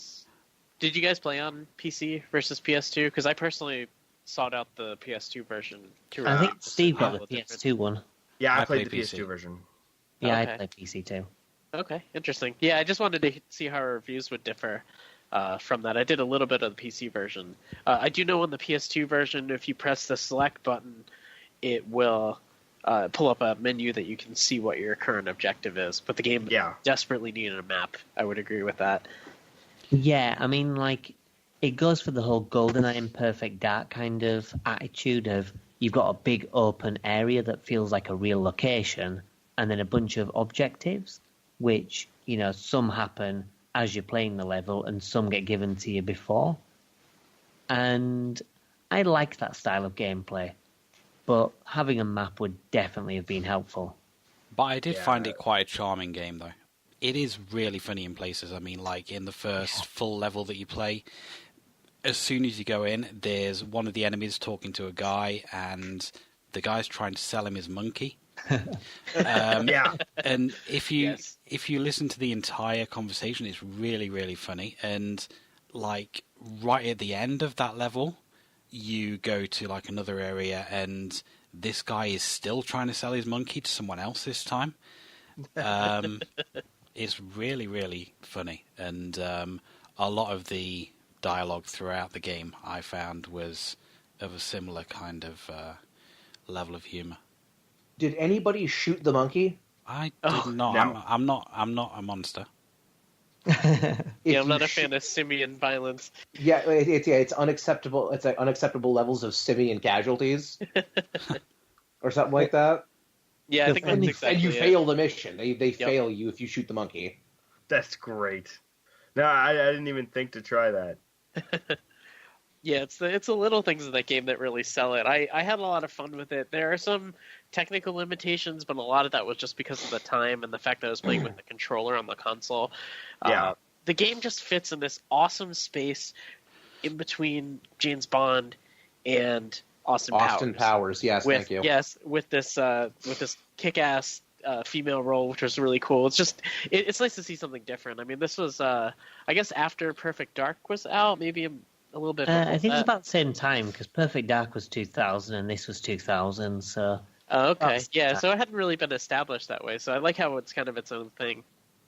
[SPEAKER 7] Did you guys play on PC versus PS2? Because I personally sought out the PS2 version.
[SPEAKER 1] I think Steve got the PS2 one.
[SPEAKER 4] Yeah, I
[SPEAKER 2] I
[SPEAKER 4] played the
[SPEAKER 2] played
[SPEAKER 4] PS2
[SPEAKER 2] PC.
[SPEAKER 4] version.
[SPEAKER 1] Yeah,
[SPEAKER 7] Okay.
[SPEAKER 1] I played PC too.
[SPEAKER 7] Okay, interesting. Yeah, I just wanted to see how our reviews would differ from that. I did a little bit of the PC version. I do know on the PS2 version, if you press the select button, it will pull up a menu that you can see what your current objective is. But the game desperately needed a map. I would agree with that.
[SPEAKER 1] Yeah, I mean, like, it goes for the whole GoldenEye and Perfect Dark kind of attitude of you've got a big open area that feels like a real location, and then a bunch of objectives, which, you know, some happen as you're playing the level and some get given to you before. And I like that style of gameplay, but having a map would definitely have been helpful.
[SPEAKER 2] But I did find it quite a charming game, though. It is really funny in places. I mean, like in the first full level that you play, as soon as you go in, there's one of the enemies talking to a guy, and the guy's trying to sell him his monkey. And if you listen to the entire conversation, it's really, really funny. And like right at the end of that level, you go to like another area, and this guy is still trying to sell his monkey to someone else this time. It's really, really funny, and a lot of the dialogue throughout the game I found was of a similar kind of level of humor.
[SPEAKER 3] Did anybody shoot the monkey?
[SPEAKER 2] I did not.
[SPEAKER 4] No.
[SPEAKER 2] I'm not a monster.
[SPEAKER 7] I'm not a fan of simian violence.
[SPEAKER 3] Yeah, it's unacceptable. It's like unacceptable levels of simian casualties, or something like that.
[SPEAKER 7] Yeah, I think that's exactly
[SPEAKER 3] and you
[SPEAKER 7] it.
[SPEAKER 3] fail the mission. They fail you if you shoot the monkey.
[SPEAKER 4] That's great. No, I didn't even think to try that.
[SPEAKER 7] Yeah, it's the little things in that game that really sell it. I had a lot of fun with it. There are some technical limitations, but a lot of that was just because of the time and the fact that I was playing with the controller on the console.
[SPEAKER 4] Yeah.
[SPEAKER 7] The game just fits in this awesome space in between James Bond and Austin Powers.
[SPEAKER 3] Yes, thank you.
[SPEAKER 7] Yes, with this kick-ass female role, which was really cool. It's just it's nice to see something different. I mean, this was I guess after Perfect Dark was out, maybe a little bit.
[SPEAKER 1] I think it's about the same time because Perfect Dark was 2000 and this was 2000. So.
[SPEAKER 7] Oh, okay. Yeah, so it hadn't really been established that way. So I like how it's kind of its own thing.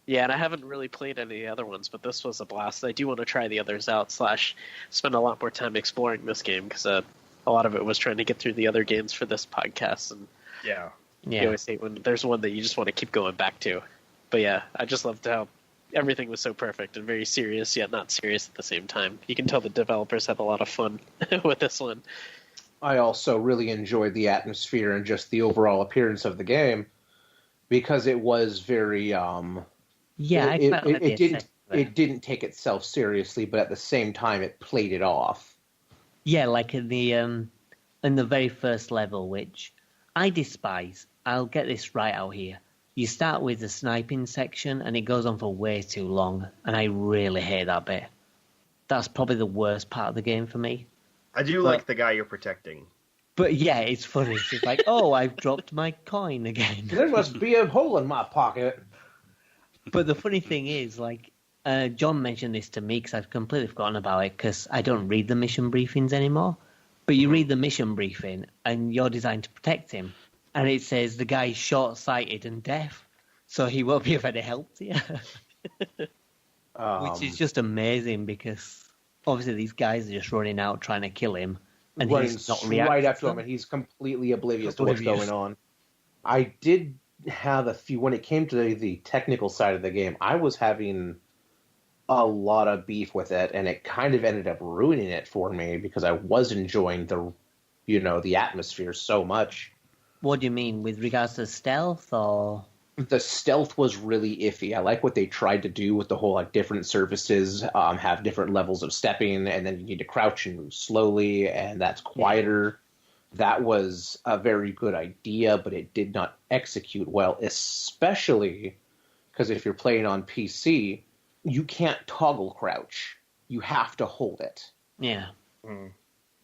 [SPEAKER 7] Yeah, and I haven't really played any of the other ones, but this was a blast. I do want to try the others out. / spend a lot more time exploring this game because a lot of it was trying to get through the other games for this podcast. And you always hate when there's one that you just want to keep going back to. But yeah, I just loved how everything was so perfect and very serious, yet not serious at the same time. You can tell the developers had a lot of fun with this one.
[SPEAKER 3] I also really enjoyed the atmosphere and just the overall appearance of the game because it was very it didn't take itself seriously, but at the same time it played it off.
[SPEAKER 1] Yeah, like in the very first level, which I despise. I'll get this right out here. You start with the sniping section and it goes on for way too long, and I really hate that bit. That's probably the worst part of the game for me.
[SPEAKER 4] I do like the guy you're protecting.
[SPEAKER 1] But yeah, it's funny. It's like, oh, I've dropped my coin again.
[SPEAKER 3] There must be a hole in my pocket.
[SPEAKER 1] But the funny thing is, like, John mentioned this to me because I've completely forgotten about it because I don't read the mission briefings anymore. But you read the mission briefing and you're designed to protect him. And it says the guy's short-sighted and deaf, so he won't be of any help to you. Which is just amazing because obviously these guys are just running out trying to kill him. And he's not reacting
[SPEAKER 3] right after him, and he's completely oblivious to what's going on. I did have a few, when it came to the technical side of the game, I was having a lot of beef with it, and it kind of ended up ruining it for me because I was enjoying the atmosphere so much.
[SPEAKER 1] What do you mean, with regards to stealth, or...?
[SPEAKER 3] The stealth was really iffy. I like what they tried to do with the whole, like, different surfaces have different levels of stepping, and then you need to crouch and move slowly, and that's quieter. Yeah. That was a very good idea, but it did not execute well, especially because if you're playing on PC, you can't toggle crouch. You have to hold it.
[SPEAKER 1] Yeah.
[SPEAKER 3] Mm.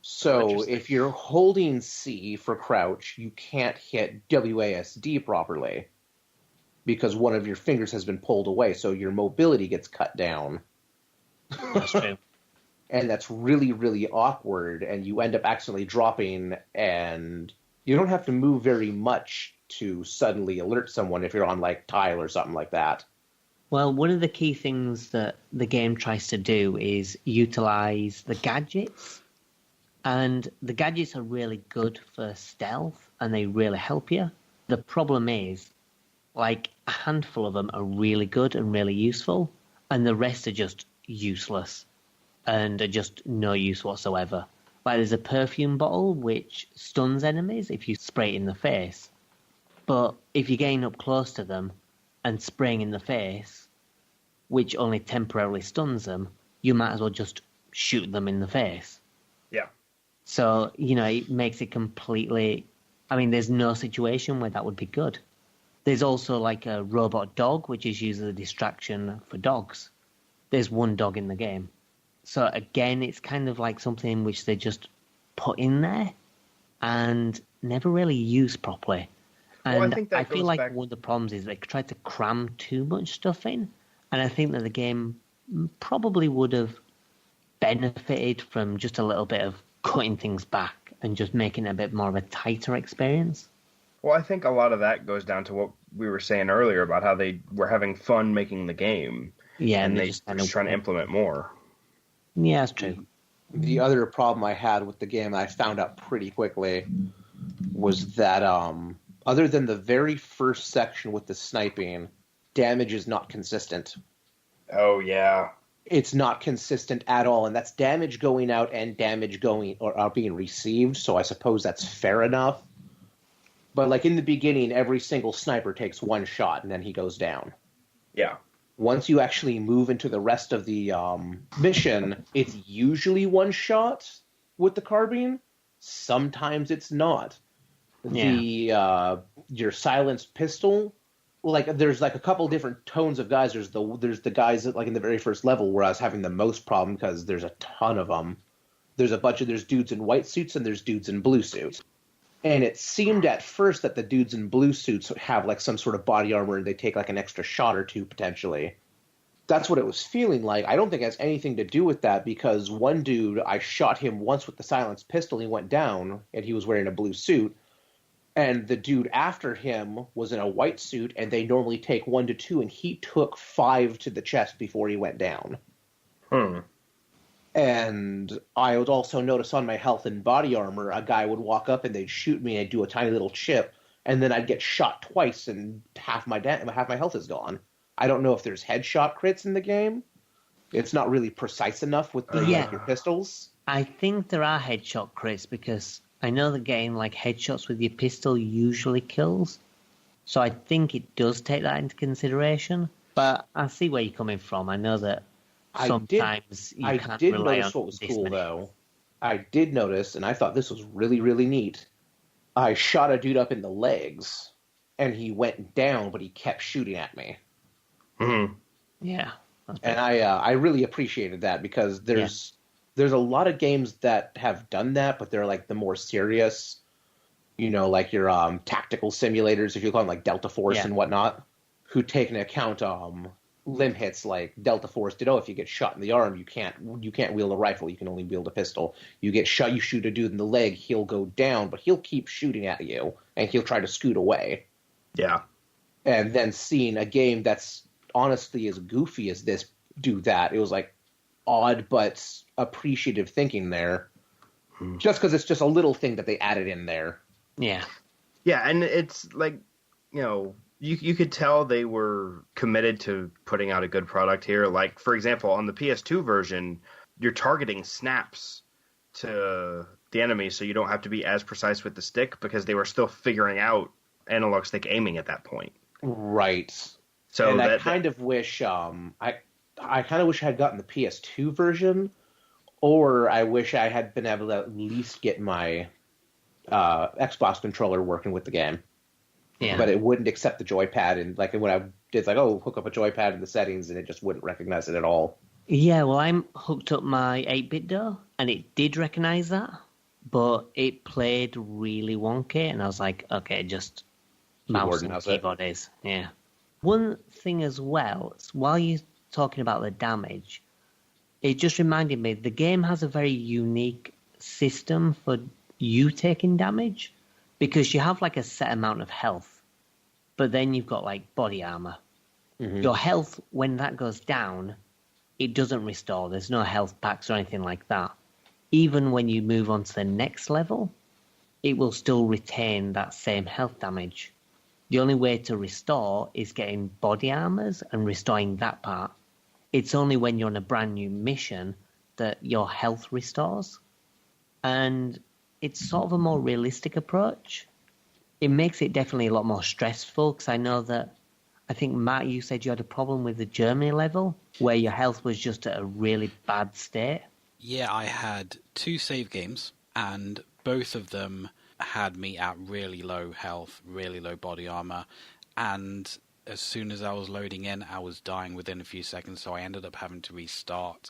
[SPEAKER 3] So if you're holding C for crouch, you can't hit WASD properly because one of your fingers has been pulled away, so your mobility gets cut down.
[SPEAKER 1] That's true.
[SPEAKER 3] And that's really, really awkward, and you end up accidentally dropping, and you don't have to move very much to suddenly alert someone if you're on, like, tile or something like that.
[SPEAKER 1] Well, one of the key things that the game tries to do is utilize the gadgets. And the gadgets are really good for stealth, and they really help you. The problem is, like, a handful of them are really good and really useful, and the rest are just useless and are just no use whatsoever. Like, there's a perfume bottle which stuns enemies if you spray it in the face, but if you're getting up close to them and spraying in the face, which only temporarily stuns them, you might as well just shoot them in the face.
[SPEAKER 4] Yeah.
[SPEAKER 1] So, it makes it completely... I mean, there's no situation where that would be good. There's also, like, a robot dog, which is used as a distraction for dogs. There's one dog in the game. So, again, it's kind of like something which they just put in there and never really use properly. And I feel like one of the problems is they tried to cram too much stuff in, and I think that the game probably would have benefited from just a little bit of cutting things back and just making it a bit more of a tighter experience.
[SPEAKER 4] Well, I think a lot of that goes down to what we were saying earlier about how they were having fun making the game.
[SPEAKER 1] Yeah,
[SPEAKER 4] and they just trying to implement more.
[SPEAKER 1] Yeah, that's true.
[SPEAKER 3] The other problem I had with the game, I found out pretty quickly, was that other than the very first section with the sniping, damage is not consistent.
[SPEAKER 4] Oh, yeah.
[SPEAKER 3] It's not consistent at all, and that's damage going out and damage going or being received, so I suppose that's fair enough. But, like, in the beginning, every single sniper takes one shot, and then he goes down.
[SPEAKER 4] Yeah.
[SPEAKER 3] Once you actually move into the rest of the mission, it's usually one shot with the carbine. Sometimes it's not. Yeah. Your silenced pistol, like, there's like a couple different tones of guys. There's the guys that, like, in the very first level where I was having the most problem because there's a ton of them. There's dudes in white suits and there's dudes in blue suits. And it seemed at first that the dudes in blue suits have, like, some sort of body armor and they take, like, an extra shot or two, potentially. That's what it was feeling like. I don't think it has anything to do with that because one dude, I shot him once with the silenced pistol, he went down, and he was wearing a blue suit. And the dude after him was in a white suit, and they normally take 1 to 2, and he took 5 to the chest before he went down. And I would also notice on my health and body armor, a guy would walk up and they'd shoot me and I'd do a tiny little chip, and then I'd get shot twice and half my health is gone. I don't know if there's headshot crits in the game. It's not really precise enough with your pistols.
[SPEAKER 1] I think there are headshot crits because I know the game, like, headshots with your pistol usually kills. So I think it does take that into consideration. But I see where you're coming from. I know that sometimes you can't rely on
[SPEAKER 3] notice what was
[SPEAKER 1] this
[SPEAKER 3] cool,
[SPEAKER 1] many.
[SPEAKER 3] though. I did notice, and I thought this was really, really neat. I shot a dude up in the legs, and he went down, but he kept shooting at me.
[SPEAKER 4] Mm-hmm.
[SPEAKER 1] Yeah.
[SPEAKER 3] And I really appreciated that because there's a lot of games that have done that, but they're, like, the more serious, like your tactical simulators, if you call them, like Delta Force and whatnot, who take into account limb hits. Like Delta Force did. If you get shot in the arm, you can't wield a rifle. You can only wield a pistol. You get shot, you shoot a dude in the leg, he'll go down, but he'll keep shooting at you, and he'll try to scoot away.
[SPEAKER 4] Yeah.
[SPEAKER 3] And then seeing a game that's honestly as goofy as this do that, it was like odd but appreciative thinking there. Just because it's just a little thing that they added in there.
[SPEAKER 1] Yeah.
[SPEAKER 4] Yeah, and it's like, you could tell they were committed to putting out a good product here. Like, for example, on the PS2 version, you're targeting snaps to the enemy, so you don't have to be as precise with the stick because they were still figuring out analog stick aiming at that point.
[SPEAKER 3] Right.
[SPEAKER 4] So
[SPEAKER 3] and I kind of wish I kind of wish I had gotten the PS2 version, or I wish I had been able to at least get my Xbox controller working with the game.
[SPEAKER 1] Yeah.
[SPEAKER 3] But it wouldn't accept the joypad, and like when I did, like, hook up a joypad in the settings, and it just wouldn't recognize it at all.
[SPEAKER 1] Yeah, well, I'm hooked up my 8-bit though, and it did recognize that, but it played really wonky, and I was like, okay, just mouse and keyboard is. Yeah. One thing as well, while you're talking about the damage, it just reminded me the game has a very unique system for you taking damage, because you have like a set amount of health, but then you've got like body armor. Mm-hmm. Your health, when that goes down, it doesn't restore. There's no health packs or anything like that. Even when you move on to the next level, it will still retain that same health damage. the only way to restore is getting body armors and restoring that part. It's only when you're on a brand new mission that your health restores. And it's sort of a more realistic approach. It makes it definitely a lot more stressful, because I think, Matt, you said you had a problem with the Germany level, where your health was just at a really bad state.
[SPEAKER 2] Yeah, I had 2 save games, and both of them had me at really low health, really low body armor, and as soon as I was loading in, I was dying within a few seconds, so I ended up having to restart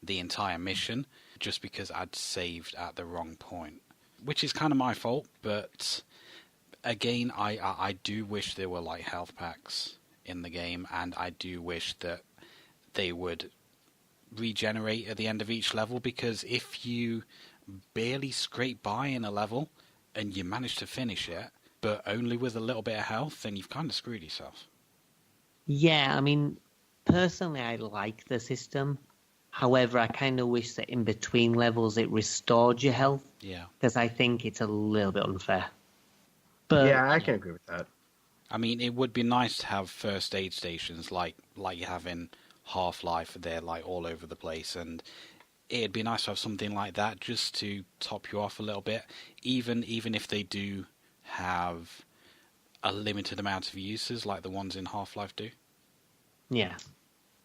[SPEAKER 2] the entire mission just because I'd saved at the wrong point, which is kind of my fault. But again, I do wish there were like health packs in the game, and I do wish that they would regenerate at the end of each level, because if you barely scrape by in a level and you manage to finish it, but only with a little bit of health, then you've kind of screwed yourself.
[SPEAKER 1] Yeah, I mean, personally, I like the system. However, I kind of wish that in between levels it restored your health.
[SPEAKER 2] Yeah.
[SPEAKER 1] Because I think it's a little bit unfair. But
[SPEAKER 4] Yeah, I can agree with that.
[SPEAKER 2] I mean, it would be nice to have first aid stations like you have in Half-Life. They're like all over the place, and it'd be nice to have something like that just to top you off a little bit, even if they do have a limited amount of uses like the ones in Half-Life do.
[SPEAKER 1] yeah.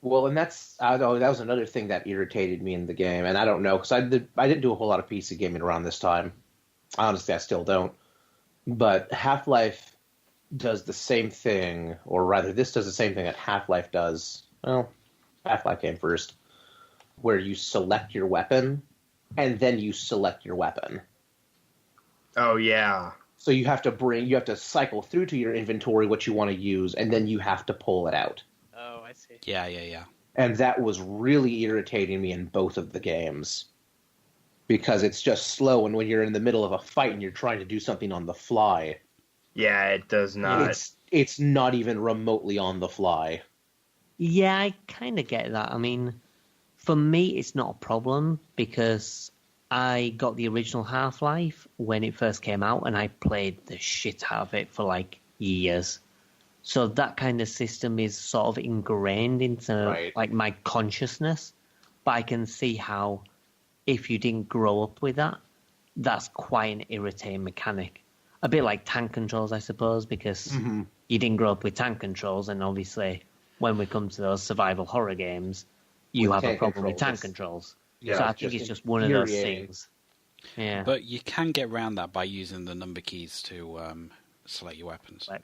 [SPEAKER 3] Well, and that was another thing that irritated me in the game, and I don't know, because I didn't do a whole lot of PC gaming around this time. Honestly, I still don't. But Half-Life does the same thing, or rather, this does the same thing that Half-Life does. Well, Half-Life came first, where you select your weapon, and then you select your weapon.
[SPEAKER 4] Oh, yeah.
[SPEAKER 3] So you have to cycle through to your inventory what you want to use, and then you have to pull it out.
[SPEAKER 7] Oh, I see.
[SPEAKER 2] Yeah.
[SPEAKER 3] And that was really irritating me in both of the games. Because it's just slow, and when you're in the middle of a fight and you're trying to do something on the fly...
[SPEAKER 4] Yeah, it does not.
[SPEAKER 3] It's not even remotely on the fly.
[SPEAKER 1] Yeah, I kind of get that. I mean, for me, it's not a problem, because I got the original Half-Life when it first came out, and I played the shit out of it for, like, years. So that kind of system is sort of ingrained into like my consciousness. But I can see how, if you didn't grow up with that, that's quite an irritating mechanic. A bit like tank controls, I suppose, because you didn't grow up with tank controls, and obviously when we come to those survival horror games, you have a problem with tank controls.
[SPEAKER 3] Yeah,
[SPEAKER 1] so I think it's just one of those things. Yeah.
[SPEAKER 2] But you can get around that by using the number keys to select your weapons.
[SPEAKER 1] Right.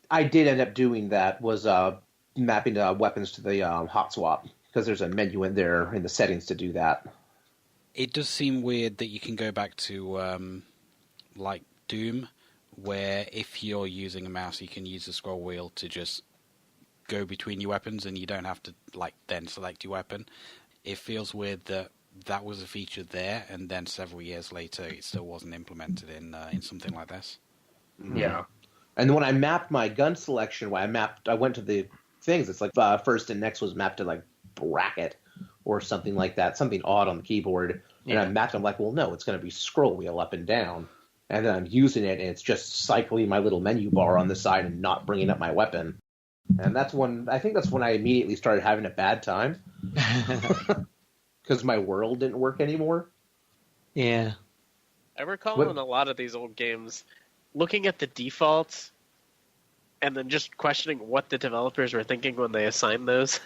[SPEAKER 3] I did end up doing that, was mapping weapons to the hot swap, because there's a menu in there in the settings to do that.
[SPEAKER 2] It does seem weird that you can go back to like Doom, where if you're using a mouse, you can use the scroll wheel to just go between your weapons, and you don't have to like then select your weapon. It feels weird that was a feature there, and then several years later, it still wasn't implemented in something like this.
[SPEAKER 4] Yeah.
[SPEAKER 3] And when I mapped my gun selection, I went to the things. It's like first and next was mapped to like bracket or something like that, something odd on the keyboard. And I mapped. I'm like, well, no, it's going to be scroll wheel up and down. And then I'm using it, and it's just cycling my little menu bar on the side and not bringing up my weapon. And that's when I immediately started having a bad time, because my world didn't work anymore.
[SPEAKER 1] Yeah.
[SPEAKER 7] I recall in a lot of these old games, looking at the defaults and then just questioning what the developers were thinking when they assigned those.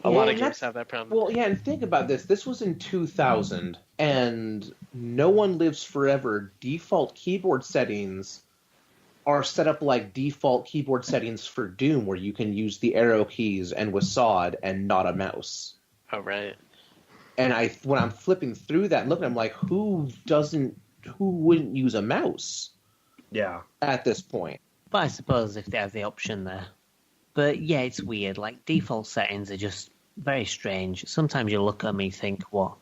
[SPEAKER 7] A lot of games have that problem.
[SPEAKER 3] Well, yeah, and think about this. This was in 2000, and No One Lives Forever default keyboard settings are set up like default keyboard settings for Doom, where you can use the arrow keys and WASD and not a mouse.
[SPEAKER 7] Oh, right.
[SPEAKER 3] And when I'm flipping through that and looking, I'm like, who wouldn't use a mouse?
[SPEAKER 4] Yeah.
[SPEAKER 3] At this point.
[SPEAKER 1] But I suppose if they have the option there. But yeah, it's weird. Like, default settings are just very strange. Sometimes you look at them and you think, what?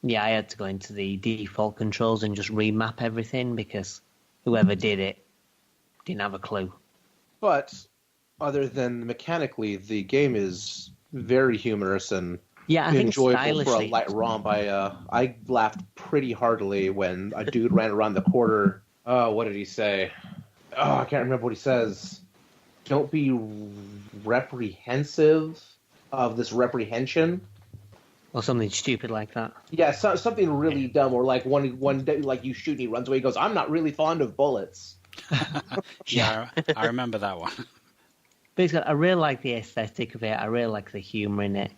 [SPEAKER 1] Yeah, I had to go into the default controls and just remap everything, because whoever did it didn't have a clue.
[SPEAKER 3] But other than mechanically, the game is very humorous and
[SPEAKER 1] I think
[SPEAKER 3] enjoyable for a light romp. I laughed pretty heartily when a dude ran around the corner. Oh, what did he say? Oh, I can't remember what he says. don't be reprehensive of this reprehension.
[SPEAKER 1] Or something stupid like that.
[SPEAKER 3] Yeah, something really dumb, or like one day, like you shoot and he runs away. He goes, "I'm not really fond of bullets."
[SPEAKER 2] Yeah, I remember that one.
[SPEAKER 1] Basically, I really like the aesthetic of it. I really like the humour in it.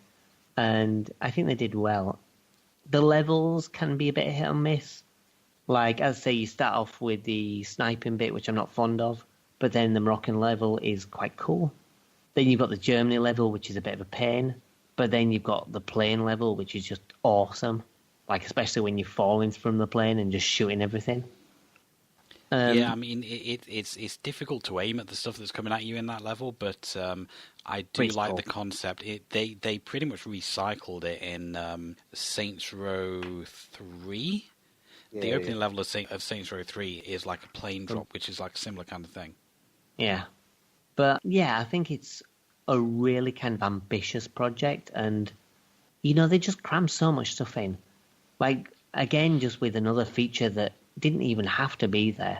[SPEAKER 1] And I think they did well. The levels can be a bit hit and miss. Like, as I say, you start off with the sniping bit, which I'm not fond of. But then the Moroccan level is quite cool. Then you've got the Germany level, which is a bit of a pain. But then you've got the plane level, which is just awesome. Like, especially when you're falling from the plane and just shooting everything.
[SPEAKER 2] Yeah, I mean, it's difficult to aim at the stuff that's coming at you in that level, but I do like
[SPEAKER 1] cool.
[SPEAKER 2] the concept. They pretty much recycled it in Saints Row 3. The opening level of Saints Row 3 is like a plane drop, which is like a similar kind of thing.
[SPEAKER 1] Yeah. But, yeah, I think it's a really kind of ambitious project, and, you know, they just cram so much stuff in. Like, again, just with another feature that didn't even have to be there.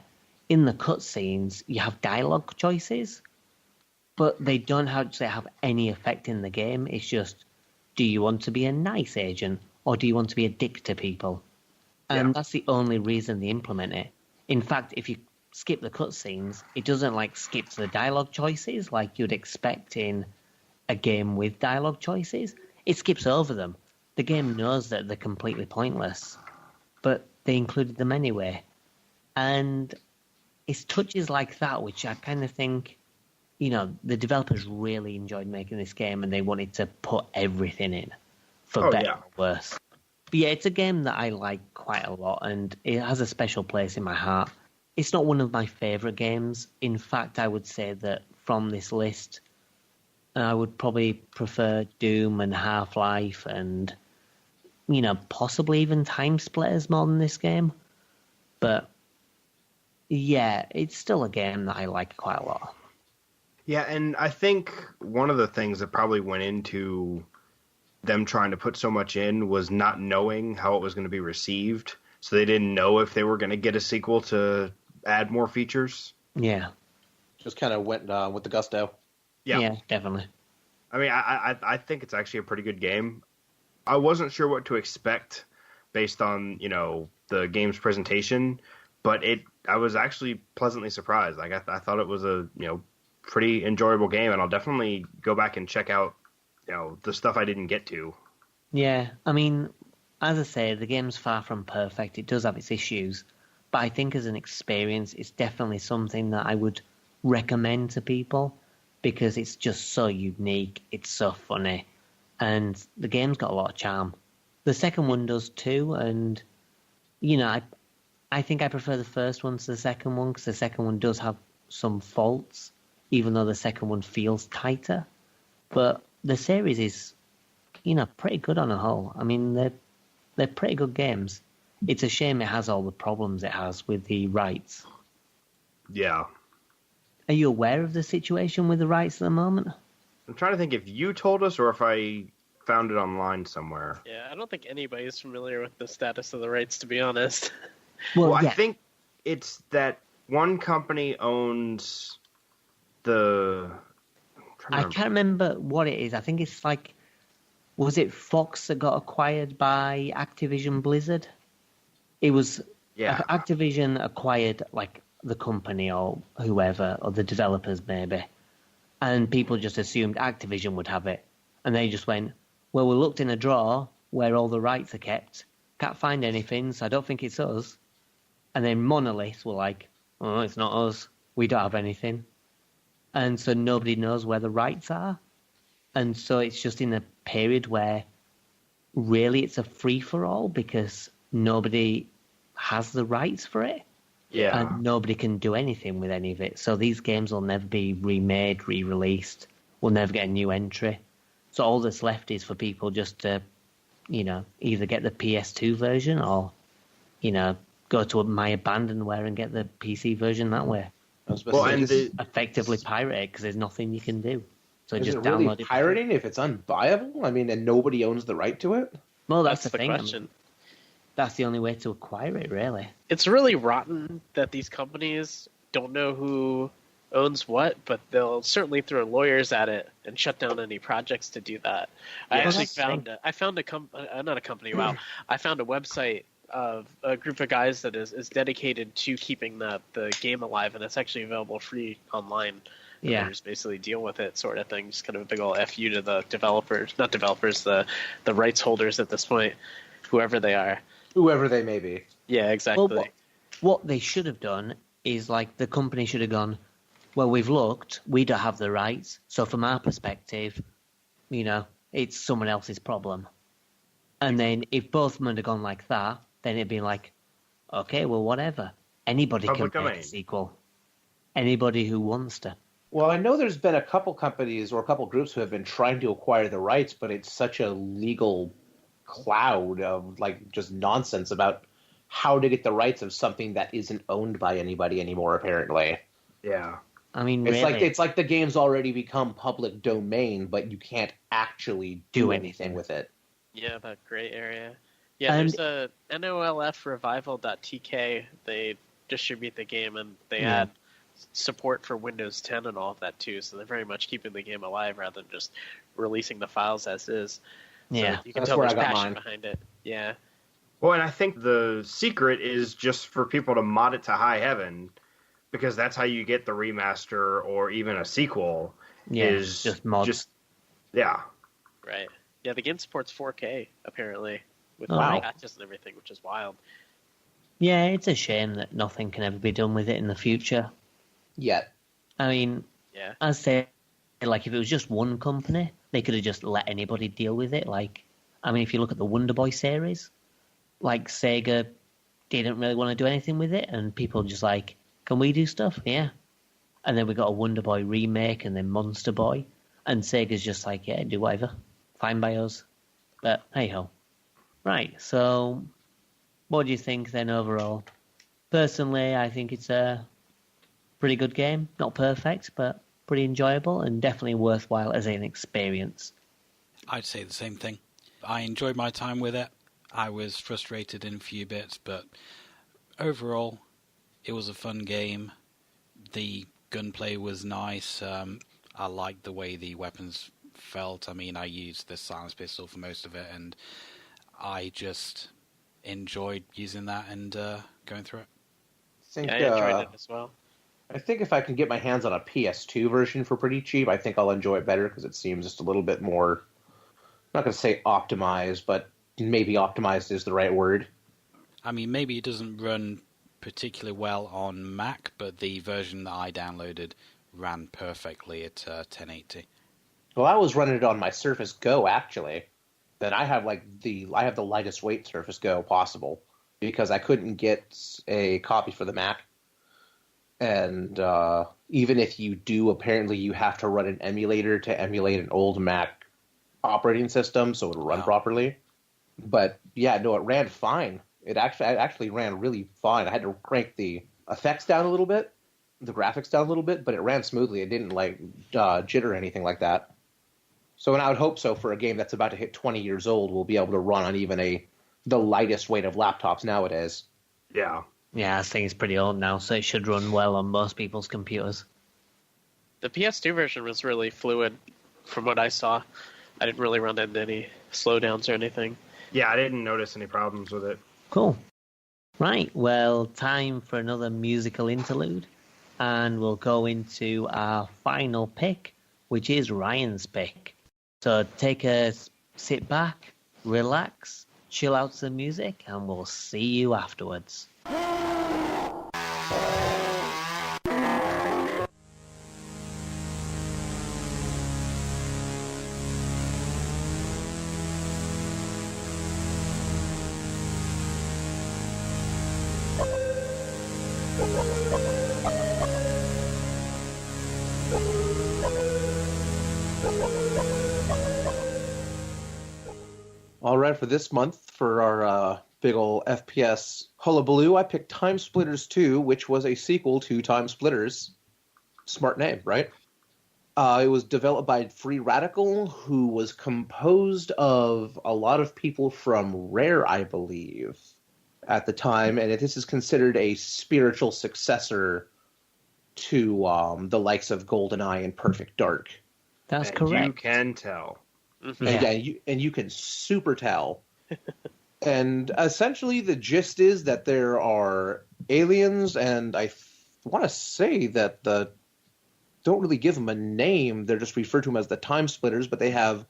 [SPEAKER 1] In the cutscenes, you have dialogue choices, but they don't actually have any effect in the game. It's just, do you want to be a nice agent, or do you want to be a dick to people? And that's the only reason they implement it. In fact, if you skip the cutscenes, it doesn't like skip to the dialogue choices like you'd expect in a game with dialogue choices. It skips over them. The game knows that they're completely pointless, but they included them anyway. And it's touches like that which I kind of think, you know, the developers really enjoyed making this game and they wanted to put everything in, for better or worse. But yeah, it's a game that I like quite a lot and it has a special place in my heart. It's not one of my favourite games. In fact, I would say that from this list, I would probably prefer Doom and Half-Life and, you know, possibly even Time Splitters more than this game. But, yeah, it's still a game that I like quite a lot.
[SPEAKER 4] Yeah, and I think one of the things that probably went into them trying to put so much in was not knowing how it was going to be received. So they didn't know if they were going to get a sequel to add more features.
[SPEAKER 1] Yeah.
[SPEAKER 3] Just kind of went with the gusto.
[SPEAKER 1] Yeah, definitely.
[SPEAKER 4] I mean, I think it's actually a pretty good game. I wasn't sure what to expect based on, you know, the game's presentation, but I was actually pleasantly surprised. Like I thought it was a, you know, pretty enjoyable game, and I'll definitely go back and check out, you know, the stuff I didn't get to.
[SPEAKER 1] Yeah, I mean, as I say, the game's far from perfect. It does have its issues, but I think as an experience, it's definitely something that I would recommend to people because it's just so unique. It's so funny, and the game's got a lot of charm. The second one does too, and you know, I think I prefer the first one to the second one because the second one does have some faults, even though the second one feels tighter. But the series is, you know, pretty good on a whole. I mean, they're pretty good games. It's a shame it has all the problems it has with the rights.
[SPEAKER 4] Yeah.
[SPEAKER 1] Are you aware of the situation with the rights at the moment?
[SPEAKER 4] I'm trying to think if you told us or if I found it online somewhere.
[SPEAKER 7] Yeah, I don't think anybody's familiar with the status of the rights, to be honest.
[SPEAKER 1] Well,
[SPEAKER 4] Well,
[SPEAKER 1] yeah.
[SPEAKER 4] I think it's that one company owns the...
[SPEAKER 1] I can't remember what it is. I think it's like, was it Fox that got acquired by Activision Blizzard? It was, Activision acquired like the company or whoever, or the developers maybe. And people just assumed Activision would have it. And they just went, well, we looked in a drawer where all the rights are kept. Can't find anything, so I don't think it's us. And then Monolith were like, oh, it's not us. We don't have anything. And so nobody knows where the rights are. And so it's just in a period where really it's a free-for-all because nobody has the rights for it.
[SPEAKER 4] Yeah.
[SPEAKER 1] And nobody can do anything with any of it. So these games will never be remade, re-released. We'll never get a new entry. So all that's left is for people just to, you know, either get the PS2 version or, you know, go to my abandonware and get the PC version that way.
[SPEAKER 4] Well, and
[SPEAKER 1] Effectively pirate it because there's nothing you can do. So
[SPEAKER 3] Is
[SPEAKER 1] just
[SPEAKER 3] it really
[SPEAKER 1] download it.
[SPEAKER 3] pirating if it's unbuyable? I mean, and nobody owns the right to it?
[SPEAKER 1] Well, that's the
[SPEAKER 7] the
[SPEAKER 1] thing. I mean,
[SPEAKER 7] question.
[SPEAKER 1] that's the only way to acquire it, really.
[SPEAKER 7] It's really rotten that these companies don't know who owns what, but they'll certainly throw lawyers at it and shut down any projects to do the I actually found not a company. Wow, I found a website of a group of guys that is dedicated to keeping the game alive, and it's actually available free online.
[SPEAKER 1] Yeah,
[SPEAKER 7] just basically deal with it, sort of thing. Just kind of a big old fu to the developers, not developers, the rights holders at this point, whoever they are,
[SPEAKER 3] whoever they may be.
[SPEAKER 7] Yeah, exactly.
[SPEAKER 1] Well, what they should have done is like the company should have gone, well, we've looked, we don't have the rights, so from our perspective, you know, it's someone else's problem. And then if both of them had gone like that, then it'd be like, okay, well, whatever. Anybody
[SPEAKER 4] Public
[SPEAKER 1] can make
[SPEAKER 4] domain.
[SPEAKER 1] a sequel. Anybody who wants to.
[SPEAKER 3] Well, I know there's been a couple companies or a couple groups who have been trying to acquire the rights, but it's such a legal cloud of like just nonsense about how to get the rights of something that isn't owned by anybody anymore, apparently.
[SPEAKER 4] Yeah.
[SPEAKER 1] I mean,
[SPEAKER 3] it's like the game's already become public domain, but you can't actually do anything with it.
[SPEAKER 7] Yeah, that gray area. Yeah,
[SPEAKER 1] And-
[SPEAKER 7] there's a NOLFrevival.tk. They distribute the game, and they add support for Windows 10 and all of that too. So they're very much keeping the game alive rather than just releasing the files as is. So
[SPEAKER 1] Yeah,
[SPEAKER 7] you can
[SPEAKER 3] that's
[SPEAKER 7] tell
[SPEAKER 3] where
[SPEAKER 7] there's
[SPEAKER 3] I got
[SPEAKER 7] passion
[SPEAKER 3] mine.
[SPEAKER 7] behind it. Yeah.
[SPEAKER 4] Well, and I think the secret is just for people to mod it to high heaven, because that's how you get the remaster or even a sequel.
[SPEAKER 1] Yeah,
[SPEAKER 4] is
[SPEAKER 1] just mods.
[SPEAKER 4] Yeah.
[SPEAKER 7] Right. Yeah, the game supports 4K apparently with
[SPEAKER 1] Wow.
[SPEAKER 7] patches and everything, which is wild.
[SPEAKER 1] Yeah, it's a shame that nothing can ever be done with it in the future.
[SPEAKER 3] Yet.
[SPEAKER 1] I mean,
[SPEAKER 7] Yeah.
[SPEAKER 1] I'd say, like, if it was just one company, they could have just let anybody deal with it. Like, I mean, if you look at the Wonder Boy series, like, Sega didn't really want to do anything with it, and people just like, can we do stuff? Yeah. And then we got a Wonder Boy remake, and then Monster Boy, and Sega's just like, yeah, do whatever. Fine by us. But, hey-ho. Right, so, what do you think then overall? Personally, I think it's a pretty good game. Not perfect, but pretty enjoyable and definitely worthwhile as an experience.
[SPEAKER 2] I'd say the same thing. I enjoyed my time with it. I was frustrated in a few bits, but overall, it was a fun game. The gunplay was nice. I liked the way the weapons felt. I mean, I used the silence pistol for most of it, and I just enjoyed using that and going through it.
[SPEAKER 7] Yeah, I enjoyed it as well.
[SPEAKER 3] I think if I can get my hands on a PS2 version for pretty cheap, I think I'll enjoy it better because it seems just a little bit more, I'm not going to say optimized, but maybe optimized is the right word.
[SPEAKER 2] I mean, maybe it doesn't run particularly well on Mac, but the version that I downloaded ran perfectly at 1080.
[SPEAKER 3] Well, I was running it on my Surface Go, actually. Then I have the lightest weight Surface Go possible because I couldn't get a copy for the Mac. And even if you do, apparently you have to run an emulator to emulate an old Mac operating system so it'll run properly. But yeah, no, it ran fine. It actually ran really fine. I had to crank the effects down a little bit, the graphics down a little bit, but it ran smoothly. It didn't jitter or anything like that. So, and I would hope so for a game that's about to hit 20 years old, we'll be able to run on even the lightest weight of laptops nowadays.
[SPEAKER 4] Yeah.
[SPEAKER 1] Yeah, I think it's pretty old now, so it should run well on most people's computers.
[SPEAKER 7] The PS2 version was really fluid from what I saw. I didn't really run into any slowdowns or anything.
[SPEAKER 4] Yeah, I didn't notice any problems with it.
[SPEAKER 1] Cool. Right, well, time for another musical interlude, and we'll go into our final pick, which is Ryan's pick. So take a sit back, relax, chill out to the music, and we'll see you afterwards.
[SPEAKER 3] All right, for this month, for our big ol' FPS hullabaloo, I picked Time Splitters 2, which was a sequel to Time Splitters. Smart name, right? It was developed by Free Radical, who was composed of a lot of people from Rare, I believe, at the time, and this is considered a spiritual successor to the likes of GoldenEye and Perfect Dark.
[SPEAKER 1] That's
[SPEAKER 4] And
[SPEAKER 1] correct.
[SPEAKER 4] you can tell.
[SPEAKER 3] And you can super tell. And essentially the gist is that there are aliens, and I want to say that don't really give them a name. They're just referred to them as the Time Splitters, but they have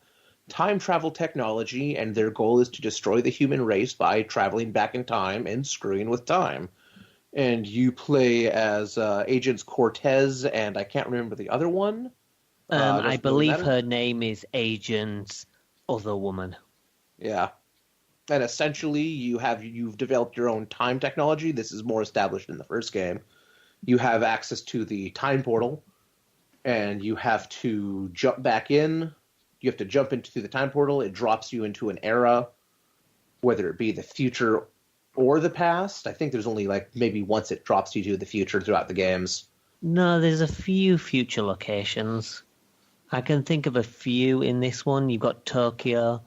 [SPEAKER 3] time travel technology, and their goal is to destroy the human race by traveling back in time and screwing with time. And you play as Agents Cortez, and I can't remember the other one.
[SPEAKER 1] I believe her name is Agent Other Woman.
[SPEAKER 3] Yeah. And essentially, you've developed your own time technology. This is more established in the first game. You have access to the time portal, and you have to jump back in. You have to jump into the time portal. It drops you into an era, whether it be the future or the past. I think there's only maybe once it drops you to the future throughout the games.
[SPEAKER 1] No, there's a few future locations. I can think of a few in this one. You've got Tokyo.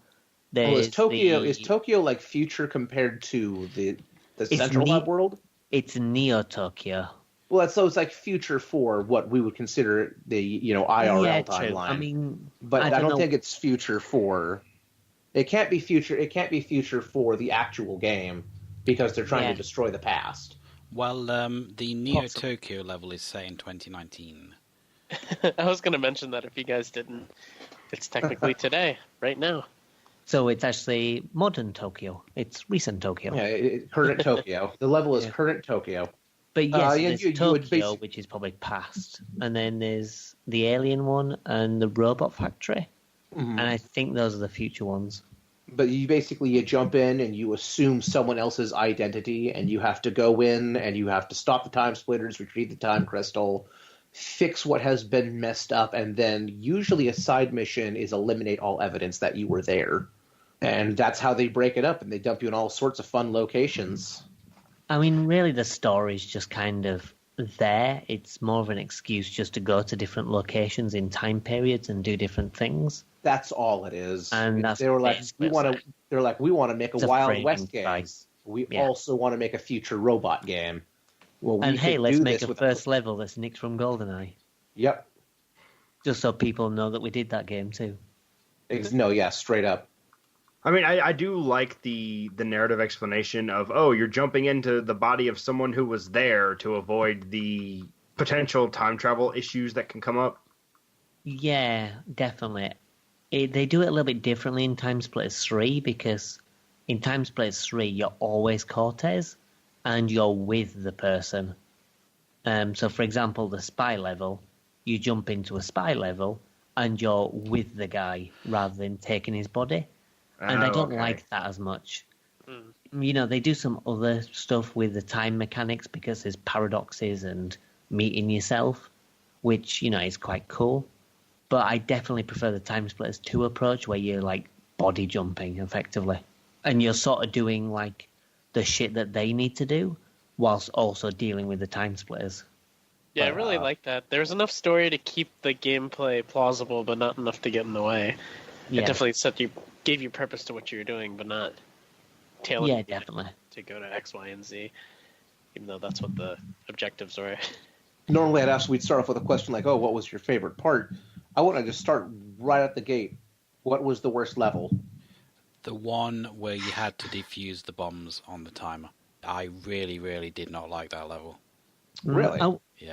[SPEAKER 3] Is Tokyo like future compared to the Central Hub world?
[SPEAKER 1] It's Neo Tokyo.
[SPEAKER 3] Well, so it's like future for what we would consider the IRL timeline.
[SPEAKER 1] True. I mean,
[SPEAKER 3] but I don't think it's future for. It can't be future. It can't be future for the actual game because they're trying to destroy the past.
[SPEAKER 2] Well, the Neo Tokyo level is set in 2019.
[SPEAKER 7] I was going to mention that if you guys didn't. It's technically today, right now.
[SPEAKER 1] So it's actually modern Tokyo. It's recent Tokyo.
[SPEAKER 3] Yeah, current Tokyo. The level is current Tokyo.
[SPEAKER 1] But yes, there's Tokyo, which is probably past. And then there's the alien one and the robot factory. Mm-hmm. And I think those are the future ones.
[SPEAKER 3] But you jump in and you assume someone else's identity, and you have to go in and you have to stop the time splitters, retrieve the time crystal, fix what has been messed up, and then usually a side mission is eliminate all evidence that you were there. And that's how they break it up, and they dump you in all sorts of fun locations.
[SPEAKER 1] I mean, really, the story's just kind of there. It's more of an excuse just to go to different locations in time periods and do different things.
[SPEAKER 3] That's all it is.
[SPEAKER 1] And
[SPEAKER 3] they were like, we want to make a Wild West game. We also want to make a future robot game. Well,
[SPEAKER 1] and hey, let's make a first level that's nicked from GoldenEye.
[SPEAKER 3] Yep.
[SPEAKER 1] Just so people know that we did that game too.
[SPEAKER 3] No, yeah, straight up.
[SPEAKER 4] I mean, I do like the narrative explanation of, you're jumping into the body of someone who was there to avoid the potential time travel issues that can come up.
[SPEAKER 1] Yeah, definitely. They do it a little bit differently in Time Splitters 3, because in Time Splitters 3, you're always Cortez, and you're with the person. So, for example, the spy level, you jump into a spy level, and you're with the guy, rather than taking his body. And I don't like that as much. They do some other stuff with the time mechanics because there's paradoxes and meeting yourself, which, is quite cool. But I definitely prefer the Time Splitters 2 approach where you're, body jumping, effectively. And you're sort of doing, the shit that they need to do whilst also dealing with the Time Splitters.
[SPEAKER 7] Yeah, I really like that. There's enough story to keep the gameplay plausible, but not enough to get in the way.
[SPEAKER 1] Yeah.
[SPEAKER 7] It definitely gave you purpose to what you were doing, but not tailoring
[SPEAKER 1] definitely
[SPEAKER 7] to go to X, Y, and Z, even though that's what the objectives were.
[SPEAKER 3] Normally we'd start off with a question like, what was your favorite part? I want to just start right at the gate. What was the worst level?
[SPEAKER 2] The one where you had to defuse the bombs on the timer. I really, really did not like that level.
[SPEAKER 3] Really?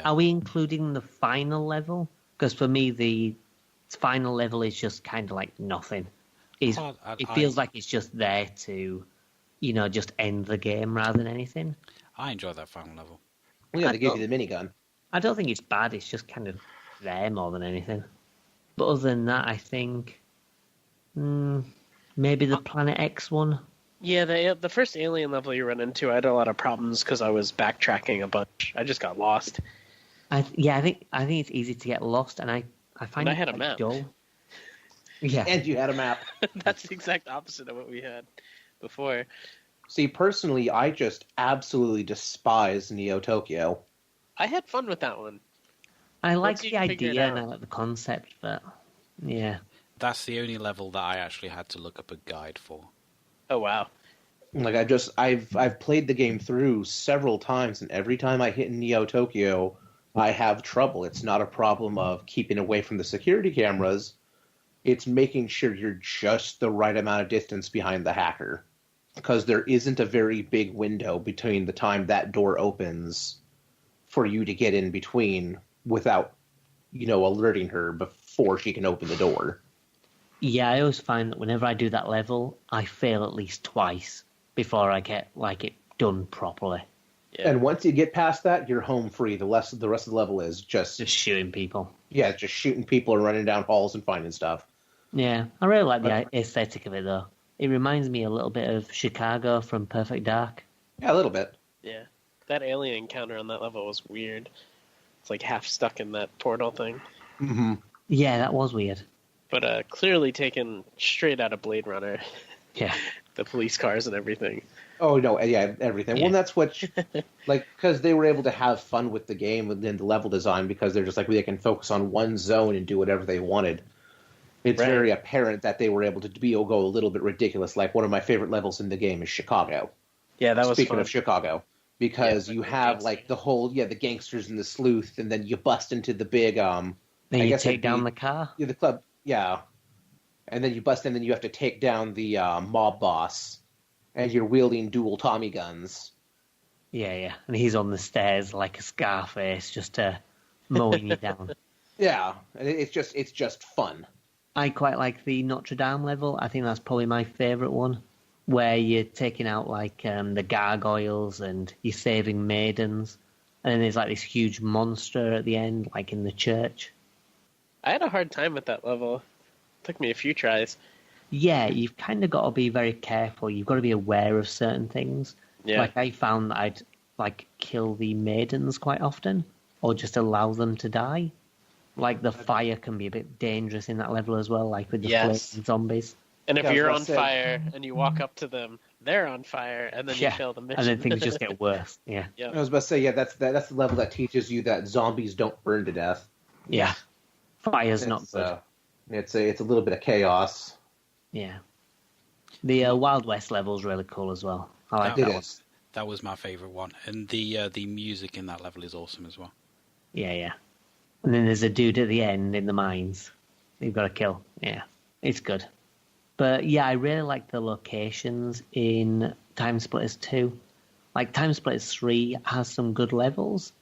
[SPEAKER 1] Are we including the final level? Because for me, the final level is just kind of like nothing. It feels like it's just there to, just end the game rather than anything.
[SPEAKER 2] I enjoyed that final level.
[SPEAKER 3] Well, yeah, they gave you the minigun.
[SPEAKER 1] I don't think it's bad. It's just kind of there more than anything. But other than that, I think maybe the Planet X one.
[SPEAKER 7] Yeah, the first alien level you run into, I had a lot of problems because I was backtracking a bunch. I just got lost.
[SPEAKER 1] I think it's easy to get lost, and I find
[SPEAKER 7] I had a map.
[SPEAKER 1] Dull. Yeah,
[SPEAKER 3] and you had a map.
[SPEAKER 7] That's the exact opposite of what we had before.
[SPEAKER 3] See, personally, I just absolutely despise Neo Tokyo.
[SPEAKER 7] I had fun with that one.
[SPEAKER 1] I like the idea and I like the concept, but yeah.
[SPEAKER 2] That's the only level that I actually had to look up a guide for.
[SPEAKER 7] Oh, wow.
[SPEAKER 3] I've played the game through several times, and every time I hit Neo Tokyo, I have trouble. It's not a problem of keeping away from the security cameras. It's making sure you're just the right amount of distance behind the hacker. Because there isn't a very big window between the time that door opens for you to get in between without, alerting her before she can open the door.
[SPEAKER 1] Yeah, I always find that whenever I do that level, I fail at least twice before I get it done properly.
[SPEAKER 7] Yeah.
[SPEAKER 3] And once you get past that, you're home free. The rest of the level is just
[SPEAKER 1] shooting people.
[SPEAKER 3] Yeah, just shooting people and running down halls and finding stuff.
[SPEAKER 1] Yeah, I really like the aesthetic of it, though. It reminds me a little bit of Chicago from Perfect Dark.
[SPEAKER 3] Yeah, a little bit.
[SPEAKER 7] Yeah. That alien encounter on that level was weird. It's like half stuck in that portal thing.
[SPEAKER 3] Mm-hmm.
[SPEAKER 1] Yeah, that was weird.
[SPEAKER 7] But clearly taken straight out of Blade Runner.
[SPEAKER 1] Yeah.
[SPEAKER 7] The police cars and everything.
[SPEAKER 3] Oh, no, yeah, everything.
[SPEAKER 1] Yeah.
[SPEAKER 3] Well, that's what, because they were able to have fun with the game and then the level design because they're just they can focus on one zone and do whatever they wanted. It's
[SPEAKER 7] Right.
[SPEAKER 3] very apparent that they were able to go a little bit ridiculous. Like, one of my favorite levels in the game is Chicago.
[SPEAKER 7] Yeah, that was
[SPEAKER 3] Speaking
[SPEAKER 7] fun.
[SPEAKER 3] of Chicago. Because
[SPEAKER 7] Yeah,
[SPEAKER 3] you
[SPEAKER 7] the
[SPEAKER 3] have,
[SPEAKER 7] gangsters.
[SPEAKER 3] the whole, the gangsters and the sleuth, and then you bust into the big,
[SPEAKER 1] Then
[SPEAKER 3] I
[SPEAKER 1] you
[SPEAKER 3] guess
[SPEAKER 1] take
[SPEAKER 3] it'd be-
[SPEAKER 1] down the car.
[SPEAKER 3] yeah, the club, yeah. And then you bust in, and you have to take down the mob boss, and you're wielding dual Tommy guns.
[SPEAKER 1] Yeah. And he's on the stairs like a Scarface, just mowing you down.
[SPEAKER 3] Yeah, and it's just fun.
[SPEAKER 1] I quite like the Notre Dame level. I think that's probably my favourite one, where you're taking out the gargoyles and you're saving maidens, and then there's this huge monster at the end, like in the church.
[SPEAKER 7] I had a hard time with that level. Took me a few tries.
[SPEAKER 1] Yeah, you've kind of got to be very careful. You've got to be aware of certain things.
[SPEAKER 7] Yeah.
[SPEAKER 1] I found that I'd kill the maidens quite often, or just allow them to die. The fire can be a bit dangerous in that level as well, with the
[SPEAKER 7] Yes.
[SPEAKER 1] flaming zombies.
[SPEAKER 7] And if
[SPEAKER 3] Yeah, I was
[SPEAKER 7] you're
[SPEAKER 3] gonna
[SPEAKER 7] on
[SPEAKER 3] say-
[SPEAKER 7] fire and you walk up to them, they're on fire, and then you fail the mission.
[SPEAKER 1] And then things just get worse. Yeah.
[SPEAKER 7] Yeah.
[SPEAKER 3] I was about to say, that's the level that teaches you that zombies don't burn to death.
[SPEAKER 1] Yeah. Fire's not good.
[SPEAKER 3] It's a little bit of chaos.
[SPEAKER 1] Yeah. The Wild West level's really cool as well. I like
[SPEAKER 3] It
[SPEAKER 1] that one.
[SPEAKER 3] is.
[SPEAKER 2] That was my favourite one. And the music in that level is awesome as well.
[SPEAKER 1] Yeah. And then there's a dude at the end in the mines you've got to kill. Yeah. It's good. But yeah, I really like the locations in Time Splitters 2. Time Splitters 3 has some good levels,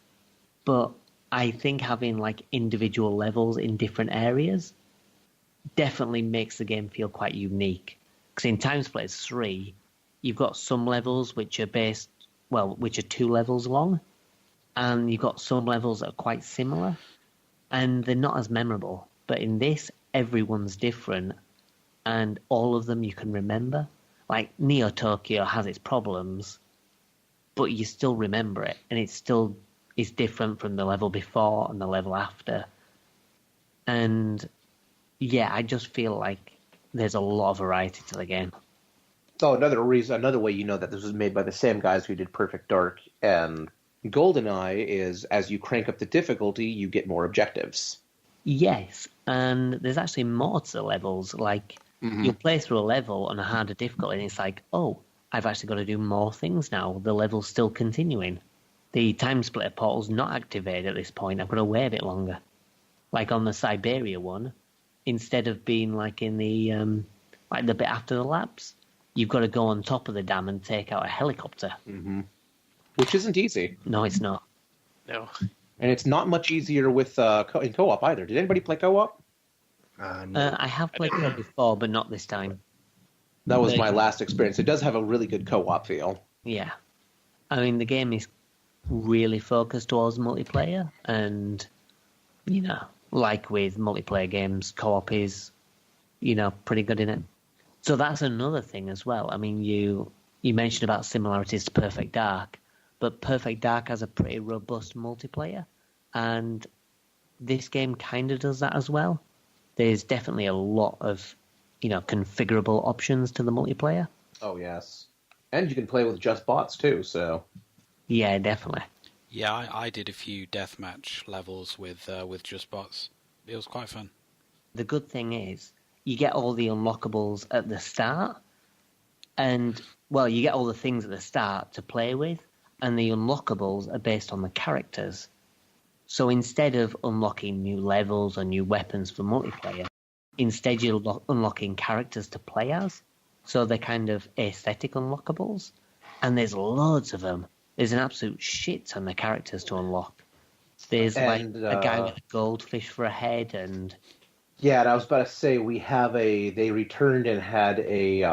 [SPEAKER 1] but I think having individual levels in different areas definitely makes the game feel quite unique. Because in Time Splitters 3, you've got some levels which are which are 2 levels long, and you've got some levels that are quite similar, and they're not as memorable. But in this, everyone's different, and all of them you can remember. Neo Tokyo has its problems, but you still remember it, and it's different from the level before and the level after. And yeah, I just feel like there's a lot of variety to the game.
[SPEAKER 3] Oh, another way you know that this was made by the same guys who did Perfect Dark and GoldenEye is as you crank up the difficulty, you get more objectives.
[SPEAKER 1] Yes, and there's actually more to the levels. You'll play through a level on a harder difficulty, and it's oh, I've actually got to do more things now. The level's still continuing. The Time Splitter portal's not activated at this point. I've got to wait a bit longer. On the Siberia one, instead of being in the the bit after the labs, you've got to go on top of the dam and take out a helicopter.
[SPEAKER 3] Mm-hmm. Which isn't easy.
[SPEAKER 1] No, it's not.
[SPEAKER 7] No.
[SPEAKER 3] And it's not much easier with in co-op either. Did anybody play co-op?
[SPEAKER 4] No.
[SPEAKER 1] I have played it before, but not this time.
[SPEAKER 3] That was my last experience. It does have a really good co-op feel.
[SPEAKER 1] Yeah. I mean, the game is really focused towards multiplayer, and, with multiplayer games, co-op is, pretty good in it. So that's another thing as well. I mean, you mentioned about similarities to Perfect Dark, but Perfect Dark has a pretty robust multiplayer, and this game kind of does that as well. There's definitely a lot of, configurable options to the multiplayer.
[SPEAKER 3] Oh, yes. And you can play with just bots, too, so...
[SPEAKER 1] Yeah, definitely.
[SPEAKER 2] Yeah, I did a few deathmatch levels with just bots. It was quite fun.
[SPEAKER 1] The good thing is, you get all the unlockables at the start, and, you get all the things at the start to play with, and the unlockables are based on the characters. So instead of unlocking new levels or new weapons for multiplayer, instead you're unlocking characters to play as. So they're kind of aesthetic unlockables. And there's loads of them. There's an absolute shit ton of characters to unlock. There's like a guy with a goldfish for a head and...
[SPEAKER 3] Yeah, and I was about to say they returned and had a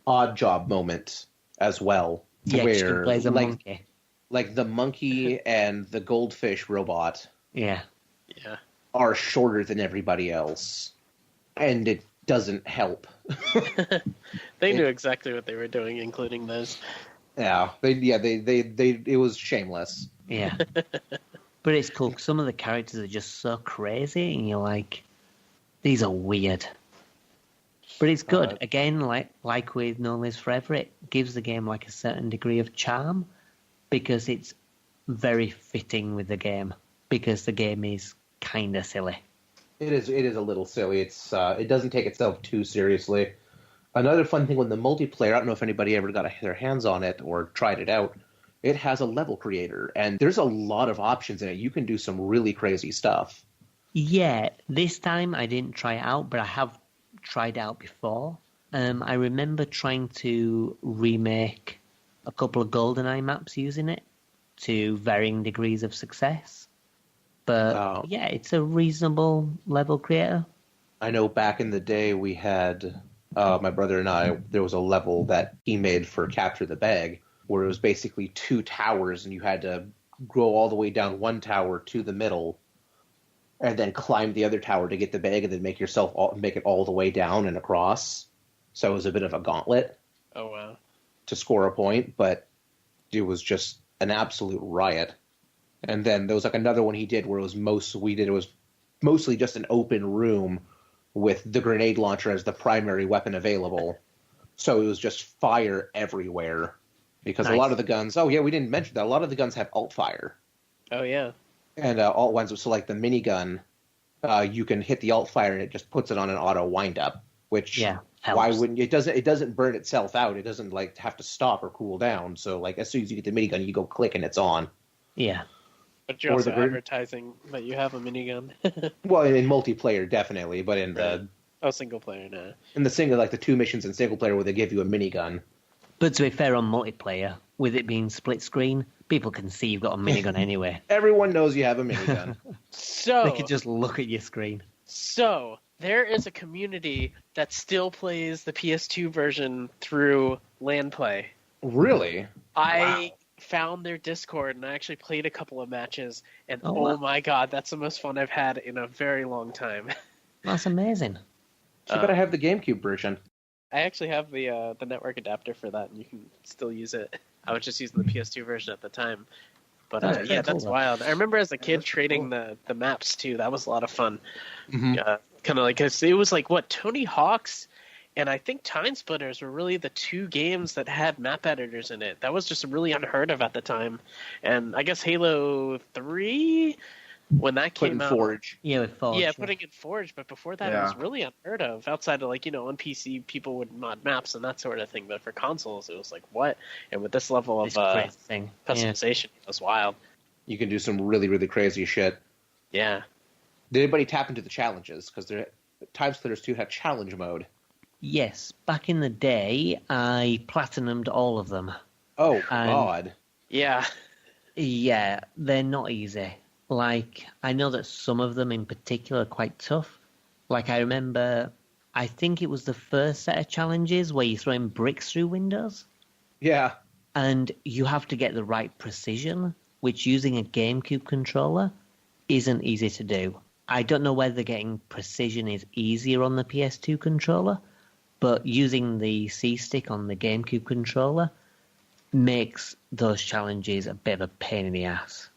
[SPEAKER 3] odd job moment as well.
[SPEAKER 1] Yeah,
[SPEAKER 3] where
[SPEAKER 1] plays a monkey.
[SPEAKER 3] Like the monkey and the goldfish robot
[SPEAKER 7] Yeah.
[SPEAKER 3] are shorter than everybody else. And it doesn't help.
[SPEAKER 7] They knew exactly what they were doing, including those.
[SPEAKER 3] Yeah, it was shameless.
[SPEAKER 1] Yeah. But it's cool. Some of the characters are just so crazy, and you're like, these are weird. But it's good. Again, like with No Lives Forever, it gives the game like a certain degree of charm because it's very fitting with the game because the game is kind of silly.
[SPEAKER 3] It is a little silly. It doesn't take itself too seriously. Another fun thing with the multiplayer, I don't know if anybody ever got their hands on it or tried it out, it has a level creator, and there's a lot of options in it. You can do some really crazy stuff.
[SPEAKER 1] Yeah, this time I didn't try it out, but I have tried it out before. I remember trying to remake a couple of GoldenEye maps using it to varying degrees of success. But yeah, it's a reasonable level creator.
[SPEAKER 3] I know back in the day we had, my brother and I, there was a level that he made for Capture the Bag, where it was basically 2 towers and you had to go all the way down one tower to the middle and then climb the other tower to get the bag and then make it all the way down and across. So it was a bit of a gauntlet.
[SPEAKER 7] Oh, wow.
[SPEAKER 3] To score a point, but it was just an absolute riot. And then there was like another one he did where it was mostly just an open room with the grenade launcher as the primary weapon available. So it was just fire everywhere. Because a lot of the guns... Oh, yeah, we didn't mention that. A lot of the guns have alt fire.
[SPEAKER 7] Oh, yeah.
[SPEAKER 3] And alt ones... So, like, the minigun, you can hit the alt fire and it just puts it on an auto wind-up. Which, why wouldn't... It doesn't burn itself out. It doesn't, like, have to stop or cool down. So, like, as soon as you get the minigun, you go click and it's on.
[SPEAKER 1] Yeah.
[SPEAKER 7] But you're also advertising that you have a minigun.
[SPEAKER 3] Well, in multiplayer, definitely. But in the...
[SPEAKER 7] Oh, single player, no.
[SPEAKER 3] In the single, like, the 2 missions in single player where they give you a minigun...
[SPEAKER 1] But to be fair, on multiplayer, with it being split screen, people can see you've got a minigun anyway.
[SPEAKER 3] Everyone knows you have a minigun.
[SPEAKER 7] So
[SPEAKER 1] they can just look at your screen.
[SPEAKER 7] So there is a community that still plays the PS2 version through LAN play.
[SPEAKER 3] Really?
[SPEAKER 7] I found their Discord and I actually played a couple of matches, and oh my god, that's the most fun I've had in a very long time.
[SPEAKER 1] That's amazing.
[SPEAKER 3] So you better have the GameCube version.
[SPEAKER 7] I actually have the network adapter for that, and you can still use it. I was just using the PS2 version at the time. But yeah, that's wild. I remember as a kid trading the maps, too. That was a lot of fun. Mm-hmm. Kind of like, cause it was like, Tony Hawk's and I think Time Splitters were really the 2 games that had map editors in it. That was just really unheard of at the time. And I guess Halo 3... when that came out,
[SPEAKER 3] Forge.
[SPEAKER 1] Yeah, with Forge.
[SPEAKER 7] Yeah, putting in Forge, but before that, it was really unheard of. Outside of, like, on PC, people would mod maps and that sort of thing, but for consoles, it was like, what? And with this level of customization, it was wild.
[SPEAKER 3] You can do some really, really crazy shit.
[SPEAKER 7] Yeah.
[SPEAKER 3] Did anybody tap into the challenges? Because Time Splitters 2 had challenge mode.
[SPEAKER 1] Yes, back in the day, I platinumed all of them.
[SPEAKER 3] Oh, God.
[SPEAKER 7] Yeah.
[SPEAKER 1] Yeah, they're not easy. Like, I know that some of them in particular are quite tough. Like, I remember, I think it was the first set of challenges where you're throwing bricks through windows.
[SPEAKER 3] Yeah.
[SPEAKER 1] And you have to get the right precision, which using a GameCube controller isn't easy to do. I don't know whether getting precision is easier on the PS2 controller, but using the C-stick on the GameCube controller makes those challenges a bit of a pain in the ass.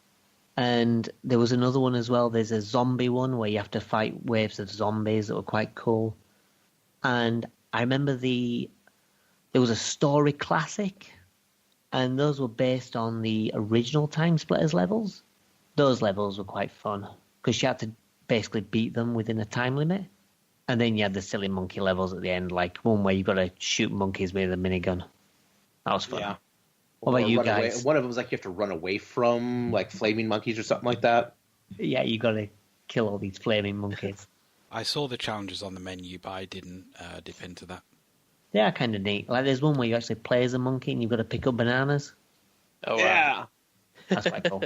[SPEAKER 1] And there was another one as well. There's a zombie one where you have to fight waves of zombies that were quite cool. And I remember there was a story classic, and those were based on the original Time Splitters levels. Those levels were quite fun, because you had to basically beat them within a time limit. And then you had the silly monkey levels at the end, like one where you've got to shoot monkeys with a minigun. That was fun.
[SPEAKER 3] Yeah.
[SPEAKER 1] What about
[SPEAKER 3] Or
[SPEAKER 1] you
[SPEAKER 3] run away.
[SPEAKER 1] guys?
[SPEAKER 3] One of them was like you have to run away from like flaming monkeys or something like that.
[SPEAKER 1] Yeah, you got to kill all these flaming monkeys.
[SPEAKER 2] I saw the challenges on the menu, but I didn't dip into that.
[SPEAKER 1] They are kind of neat. Like there's one where you actually play as a monkey and you've got to pick up bananas.
[SPEAKER 7] Oh, wow.
[SPEAKER 3] Yeah.
[SPEAKER 1] That's quite cool.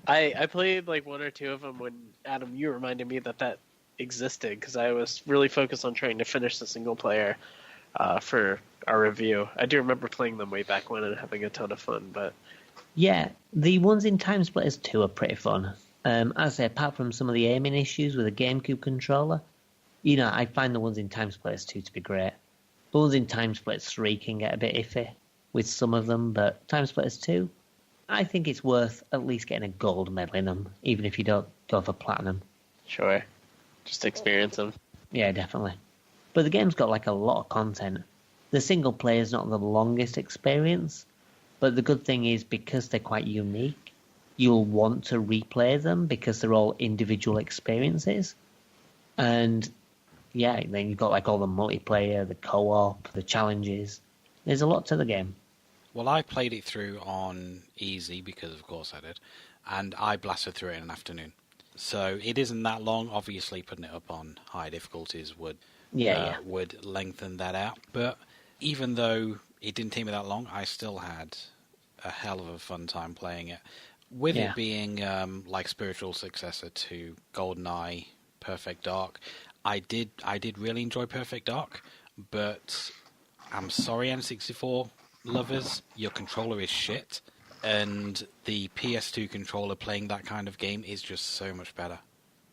[SPEAKER 7] I played like one or two of them when, Adam, you reminded me that existed, because I was really focused on trying to finish the single player for our review. I do remember playing them way back when and having a ton of fun, but...
[SPEAKER 1] Yeah, the ones in Time Splitters 2 are pretty fun. As I say, apart from some of the aiming issues with the GameCube controller, I find the ones in Time Splitters 2 to be great. The ones in Time Splitters 3 can get a bit iffy with some of them, but Time Splitters 2, I think it's worth at least getting a gold medal in them, even if you don't go for platinum.
[SPEAKER 7] Sure. Just experience them.
[SPEAKER 1] Yeah, definitely. But the game's got like a lot of content. The single player is not the longest experience, but the good thing is because they're quite unique, you'll want to replay them because they're all individual experiences. And yeah, then you've got like all the multiplayer, the co-op, the challenges. There's a lot to the game.
[SPEAKER 2] Well, I played it through on easy, because of course I did, and I blasted through it in an afternoon. So it isn't that long. Obviously, putting it up on high difficulties would lengthen that out. But even though it didn't take me that long, I still had a hell of a fun time playing it. With it being like spiritual successor to GoldenEye, Perfect Dark, I did really enjoy Perfect Dark, but I'm sorry, N64 lovers, your controller is shit, and the PS2 controller playing that kind of game is just so much better.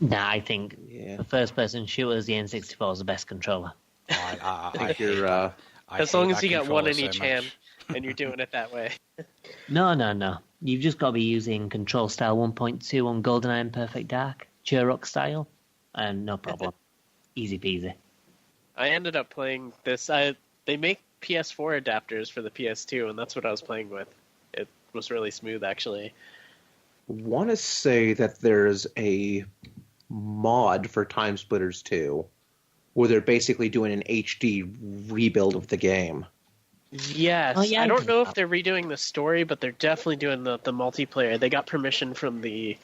[SPEAKER 1] Nah, I think the first-person shooters, the N64 is the best controller.
[SPEAKER 2] I
[SPEAKER 3] think you're...
[SPEAKER 7] as long as you got one in each hand, and you're doing it that way.
[SPEAKER 1] No. You've just got to be using Control Style 1.2 on GoldenEye and Perfect Dark, Turok style, and no problem. Easy peasy.
[SPEAKER 7] I ended up playing this. They make PS4 adapters for the PS2, and that's what I was playing with. It was really smooth, actually.
[SPEAKER 3] Want to say that there's a mod for Time Splitters 2 where they're basically doing an HD rebuild of the game.
[SPEAKER 7] Yes. I don't know if they're redoing the story, but they're definitely doing the multiplayer. They got permission from the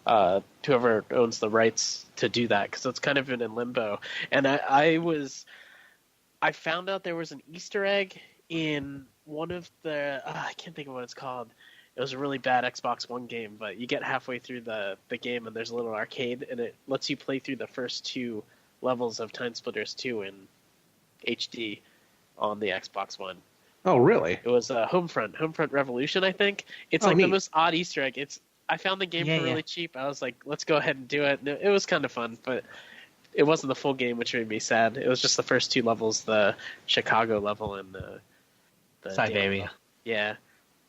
[SPEAKER 7] whoever owns the rights to do that, because it's kind of been in limbo. And I found out there was an Easter egg in one of the I can't think of what it's called. It was a really bad Xbox One game, but you get halfway through the game and there's a little arcade, and it lets you play through the first two levels of Time Splitters 2 in HD on the Xbox One.
[SPEAKER 3] Oh, really?
[SPEAKER 7] It was Homefront Revolution, I think. It's like
[SPEAKER 3] neat.
[SPEAKER 7] the most odd Easter egg. I found the game for really cheap. I was like, let's go ahead and do it. And it was kind of fun, but it wasn't the full game, which made me sad. It was just the first two levels, the Chicago level and the
[SPEAKER 1] Siberia.
[SPEAKER 7] Yeah.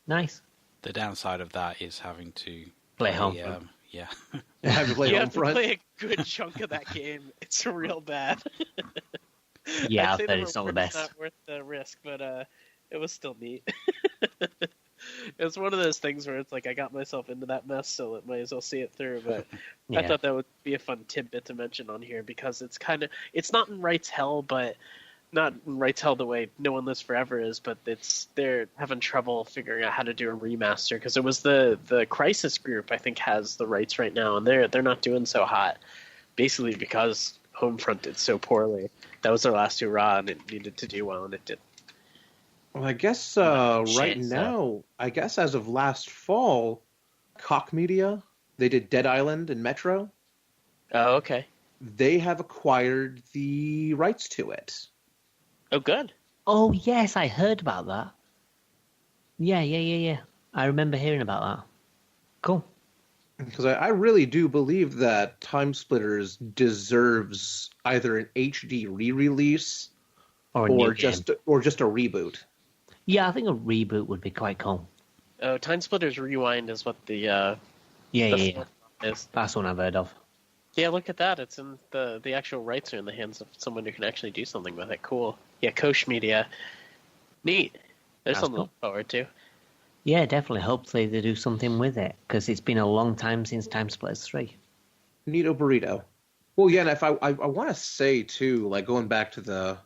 [SPEAKER 1] Nice.
[SPEAKER 2] The downside of that is having to
[SPEAKER 1] play Homefront.
[SPEAKER 2] Yeah.
[SPEAKER 3] Have to play
[SPEAKER 7] You have to
[SPEAKER 3] Homefront?
[SPEAKER 7] play a good chunk of that game. It's real bad.
[SPEAKER 1] Yeah,
[SPEAKER 7] I'd say
[SPEAKER 1] but it's not the best.
[SPEAKER 7] Not worth the risk, but it was still neat. It was one of those things where it's like I got myself into that mess, so I might as well see it through. But
[SPEAKER 1] Yeah.
[SPEAKER 7] I thought that would be a fun tidbit to mention on here, because it's not in Right's Hell, but not in Right's Hell the way No One Lives Forever is, but they're having trouble figuring out how to do a remaster, because it was the Crisis Group, I think, has the rights right now, and they're not doing so hot, basically because Homefront did so poorly. That was their last hurrah, and it needed to do well, and it did.
[SPEAKER 3] Well, I guess now, I guess as of last fall, Koch Media, they did Dead Island and Metro.
[SPEAKER 7] Oh, okay.
[SPEAKER 3] They have acquired the rights to it.
[SPEAKER 7] Oh, good.
[SPEAKER 1] Oh, yes, I heard about that. Yeah. I remember hearing about that. Cool.
[SPEAKER 3] Because I really do believe that Time Splitters deserves either an HD re-release or just a reboot.
[SPEAKER 1] Yeah, I think a reboot would be quite cool.
[SPEAKER 7] Oh, Time Splitters Rewind is what the
[SPEAKER 1] Yeah.
[SPEAKER 7] is.
[SPEAKER 1] That's one I've heard of.
[SPEAKER 7] Yeah, look at that. It's in the actual rights are in the hands of someone who can actually do something with it. Cool. Yeah, Koch Media. Neat. There's
[SPEAKER 1] That's
[SPEAKER 7] something to
[SPEAKER 1] cool.
[SPEAKER 7] look forward to.
[SPEAKER 1] Yeah, definitely. Hopefully they do something with it, because it's been a long time since Time Splitters 3.
[SPEAKER 3] Neato burrito. Well, yeah, and if I want to say too, like going back to the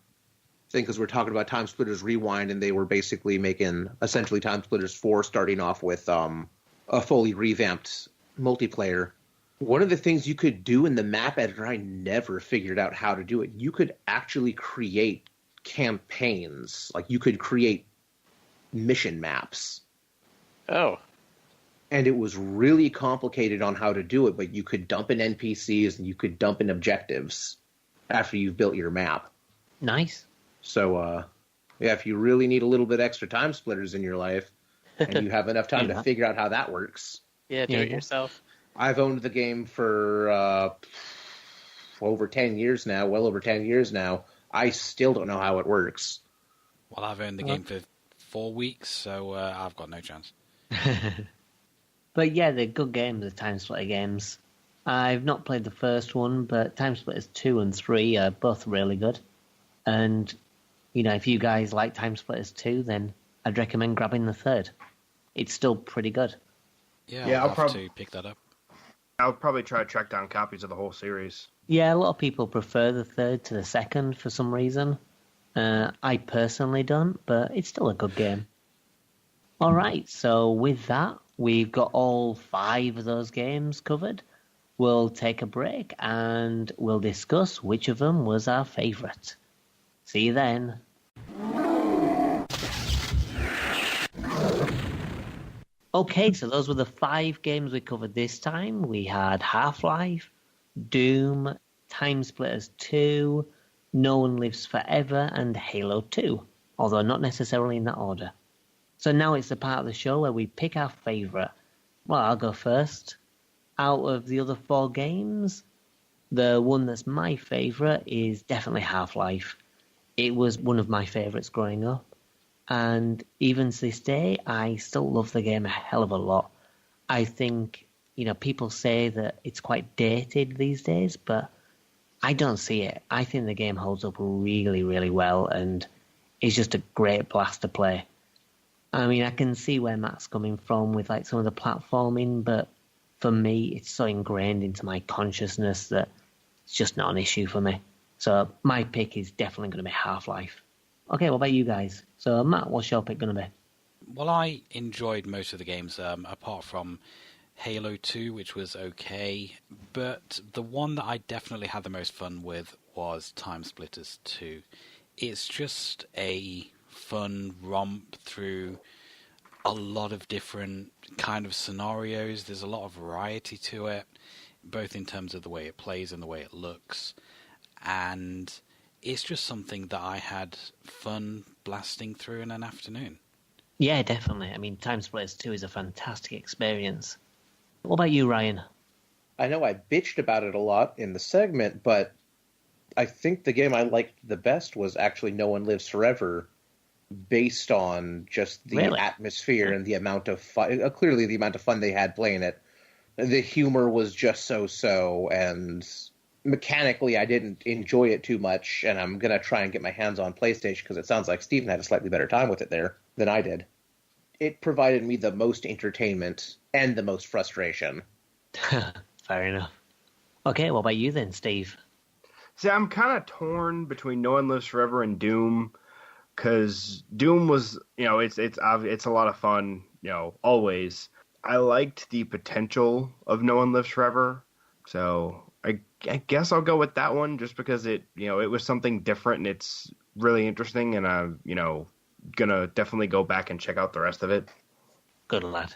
[SPEAKER 3] thing because we're talking about Time Splitters Rewind, and they were basically making essentially Time Splitters 4, starting off with a fully revamped multiplayer. One of the things you could do in the map editor, I never figured out how to do it. You could actually create campaigns. Like, you could create mission maps.
[SPEAKER 7] Oh.
[SPEAKER 3] And it was really complicated on how to do it, but you could dump in NPCs and you could dump in objectives after you've built your map.
[SPEAKER 1] Nice.
[SPEAKER 3] So, yeah, if you really need a little bit extra Time Splitters in your life, and you have enough time to figure out how that works.
[SPEAKER 7] Yeah, do it yourself.
[SPEAKER 3] I've owned the game for over 10 years now, well over 10 years now. I still don't know how it works.
[SPEAKER 2] Well, I've owned the game for 4 weeks, so I've got no chance.
[SPEAKER 1] But yeah, they're good games, the Time Splitter games. I've not played the first one, but Time Splitters 2 and 3 are both really good. And, you know, if you guys like Time Splitters 2, then I'd recommend grabbing the third. It's still pretty good.
[SPEAKER 2] Yeah, I'll have to pick that up.
[SPEAKER 4] I'll probably try to track down copies of the whole series.
[SPEAKER 1] Yeah, a lot of people prefer the third to the second for some reason. I personally don't, but it's still a good game. All right, so with that, we've got all 5 of those games covered. We'll take a break and we'll discuss which of them was our favourite. See you then. Okay, so those were the 5 games we covered this time. We had Half-Life, Doom, Time Splitters 2, No One Lives Forever, and Halo 2, although not necessarily in that order. So now it's the part of the show where we pick our favourite. Well, I'll go first. Out of the other 4 games, the one that's my favourite is definitely Half-Life. It was one of my favourites growing up. And even to this day, I still love the game a hell of a lot. I think, you know, people say that it's quite dated these days, but I don't see it. I think the game holds up really, really well, and it's just a great blast to play. I mean, I can see where Matt's coming from with like some of the platforming, but for me, it's so ingrained into my consciousness that it's just not an issue for me. So my pick is definitely going to be Half-Life. Okay, what about you guys? So, Matt, what's your pick going to be?
[SPEAKER 2] Well, I enjoyed most of the games, apart from Halo 2, which was okay. But the one that I definitely had the most fun with was Time Splitters 2. It's just a fun romp through a lot of different kind of scenarios. There's a lot of variety to it, both in terms of the way it plays and the way it looks. And it's just something that I had fun blasting through in an afternoon.
[SPEAKER 1] Yeah, definitely. I mean, Time Splitters 2 is a fantastic experience. What about you, Ryan?
[SPEAKER 3] I know I bitched about it a lot in the segment, but I think the game I liked the best was actually No One Lives Forever, based on just the atmosphere and the amount of fun. Clearly, the amount of fun they had playing it. The humor was just so, and mechanically, I didn't enjoy it too much, and I'm going to try and get my hands on PlayStation because it sounds like Steven had a slightly better time with it there than I did. It provided me the most entertainment and the most frustration.
[SPEAKER 1] Fair enough. Okay, what about you then, Steve?
[SPEAKER 4] See, I'm kind of torn between No One Lives Forever and Doom, because Doom was, you know, it's a lot of fun, you know, always. I liked the potential of No One Lives Forever, so I guess I'll go with that one just because it was something different and it's really interesting, and I'm, gonna definitely go back and check out the rest of it.
[SPEAKER 1] Good lad.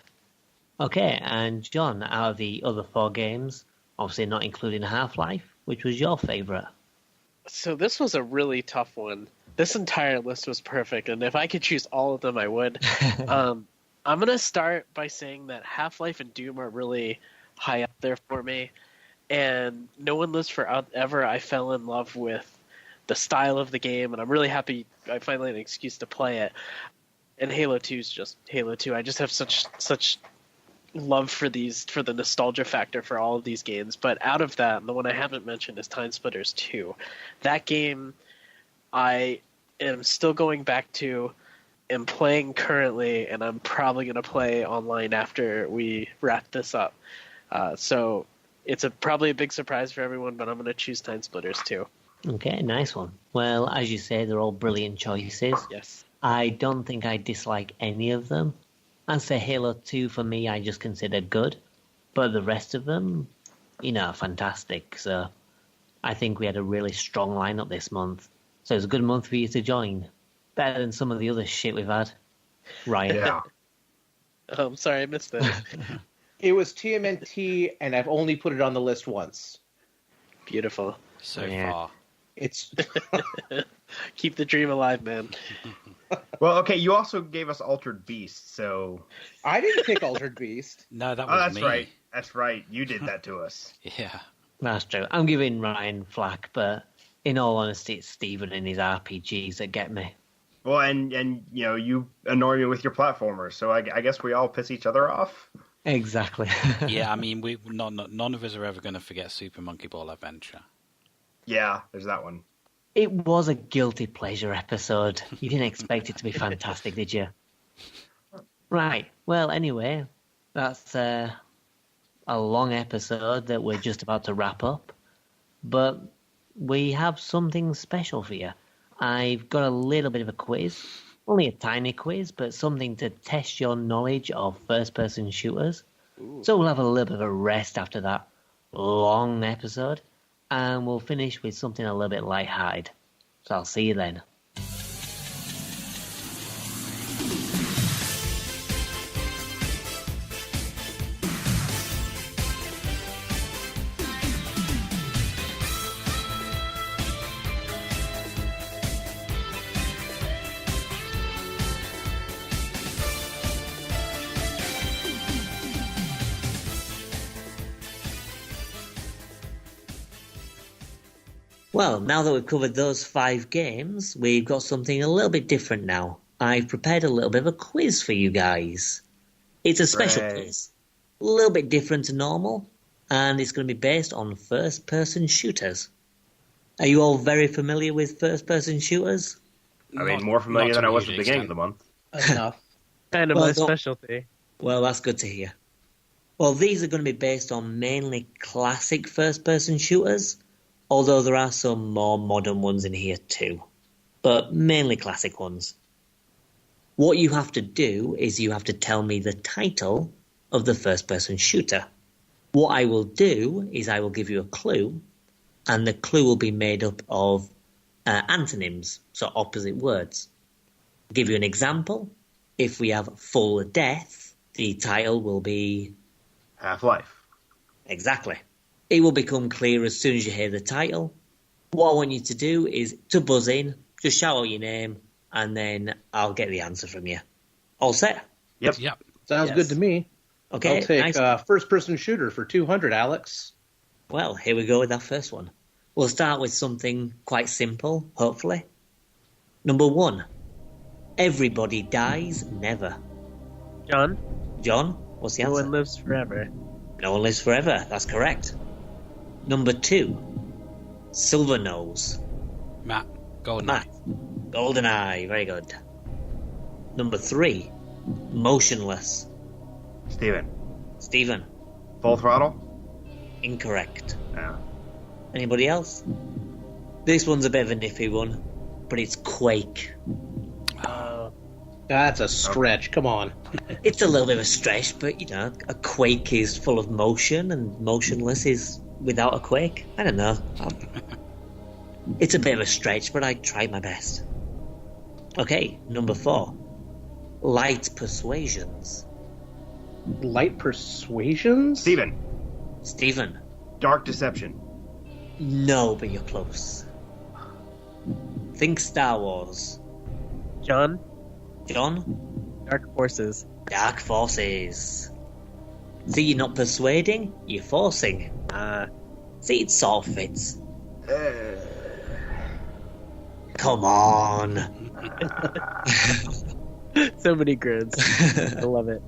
[SPEAKER 1] Okay, and John, out of the other 4 games, obviously not including Half-Life, which was your favourite?
[SPEAKER 7] So this was a really tough one. This entire list was perfect, and if I could choose all of them, I would. I'm gonna start by saying that Half-Life and Doom are really high up there for me. And No One Lives Forever, I fell in love with the style of the game, and I'm really happy I finally had an excuse to play it. And Halo 2 is just Halo 2. I just have such love for the nostalgia factor for all of these games. But out of that, the one I haven't mentioned is Time Splitters 2. That game I am still going back to and playing currently, and I'm probably going to play online after we wrap this up. So it's probably a big surprise for everyone, but I'm going to choose Time Splitters 2.
[SPEAKER 1] Okay, nice one. Well, as you say, they're all brilliant choices.
[SPEAKER 7] Yes.
[SPEAKER 1] I don't think I dislike any of them. I'd say Halo 2 for me, I just consider good. But the rest of them, fantastic. So I think we had a really strong lineup this month. So it was a good month for you to join. Better than some of the other shit we've had. Ryan.
[SPEAKER 4] Yeah.
[SPEAKER 7] Oh, I'm sorry, I missed that.
[SPEAKER 3] It was TMNT, and I've only put it on the list once.
[SPEAKER 7] Beautiful.
[SPEAKER 2] So
[SPEAKER 1] Yeah.
[SPEAKER 2] far.
[SPEAKER 3] It's
[SPEAKER 7] Keep the dream alive, man.
[SPEAKER 4] Well, okay, you also gave us Altered Beast, so...
[SPEAKER 3] I didn't pick Altered Beast.
[SPEAKER 2] No, that
[SPEAKER 4] Oh,
[SPEAKER 2] was
[SPEAKER 4] that's
[SPEAKER 2] me.
[SPEAKER 4] right. That's right. You did that to us.
[SPEAKER 2] Yeah.
[SPEAKER 1] That's true. I'm giving Ryan flack, but in all honesty, it's Stephen and his RPGs that get me.
[SPEAKER 4] Well, and you annoy me with your platformers, so I guess we all piss each other off.
[SPEAKER 1] Exactly.
[SPEAKER 2] Yeah, I mean, none of us are ever going to forget Super Monkey Ball Adventure.
[SPEAKER 4] Yeah, there's that one.
[SPEAKER 1] It was a guilty pleasure episode. You didn't expect it to be fantastic, did you? Right. Well, anyway, that's a long episode that we're just about to wrap up. But we have something special for you. I've got a little bit of a quiz. Only a tiny quiz, but something to test your knowledge of first-person shooters.
[SPEAKER 7] Ooh.
[SPEAKER 1] So we'll have a little bit of a rest after that long episode. And we'll finish with something a little bit lighthearted. So I'll see you then. Well, now that we've covered those 5 games, we've got something a little bit different now. I've prepared a little bit of a quiz for you guys. It's a special
[SPEAKER 4] Right.
[SPEAKER 1] quiz. A little bit different to normal, and it's going to be based on first-person shooters. Are you all very familiar with first-person shooters?
[SPEAKER 4] I mean, more familiar
[SPEAKER 2] not
[SPEAKER 4] than
[SPEAKER 2] to
[SPEAKER 4] I
[SPEAKER 2] a
[SPEAKER 4] was at
[SPEAKER 2] huge
[SPEAKER 4] the beginning of
[SPEAKER 2] extent.
[SPEAKER 4] the month.
[SPEAKER 5] Enough.
[SPEAKER 7] Kind of
[SPEAKER 1] Well,
[SPEAKER 7] my
[SPEAKER 1] don't-
[SPEAKER 7] specialty.
[SPEAKER 1] Well, that's good to hear. Well, these are going to be based on mainly classic first-person shooters, although there are some more modern ones in here too. But mainly classic ones. What you have to do is you have to tell me the title of the first-person shooter. What I will do is I will give you a clue, and the clue will be made up of antonyms, so opposite words. I'll give you an example. If we have full death, the title will be...
[SPEAKER 4] Half-Life.
[SPEAKER 1] Exactly. It will become clear as soon as you hear the title. What I want you to do is to buzz in, just shout out your name, and then I'll get the answer from you. All set?
[SPEAKER 4] Yep.
[SPEAKER 2] Yep.
[SPEAKER 3] Sounds
[SPEAKER 1] Yes.
[SPEAKER 3] good to me.
[SPEAKER 1] Okay,
[SPEAKER 3] I'll take
[SPEAKER 1] nice.
[SPEAKER 3] first-person shooter for 200, Alex.
[SPEAKER 1] Well, here we go with that first one. We'll start with something quite simple, hopefully. Number 1. Everybody dies never.
[SPEAKER 7] John,
[SPEAKER 1] John, what's the
[SPEAKER 7] no
[SPEAKER 1] answer?
[SPEAKER 7] one lives forever.
[SPEAKER 1] No one lives forever. That's correct. Number 2. Silver Nose.
[SPEAKER 2] Matt, go on.
[SPEAKER 1] Matt. GoldenEye. Very good. Number 3. Motionless.
[SPEAKER 4] Steven.
[SPEAKER 1] Stephen.
[SPEAKER 4] Full throttle?
[SPEAKER 1] Incorrect.
[SPEAKER 4] Yeah.
[SPEAKER 1] Anybody else? This one's a bit of a niffy one, but it's Quake.
[SPEAKER 3] That's a stretch. Come on.
[SPEAKER 1] It's a little bit of a stretch, but a Quake is full of motion, and Motionless is without a Quake. I don't know. It's a bit of a stretch, but I tried my best. Okay, number 4. Light Persuasions.
[SPEAKER 3] Light Persuasions?
[SPEAKER 4] Steven.
[SPEAKER 1] Stephen.
[SPEAKER 4] Dark Deception.
[SPEAKER 1] No, but you're close. Think Star Wars.
[SPEAKER 7] John,
[SPEAKER 1] John?
[SPEAKER 7] Dark Forces.
[SPEAKER 1] Dark Forces. See, you're not persuading, you're forcing. See, it sort of fits. Come on.
[SPEAKER 7] So many grids. I love it.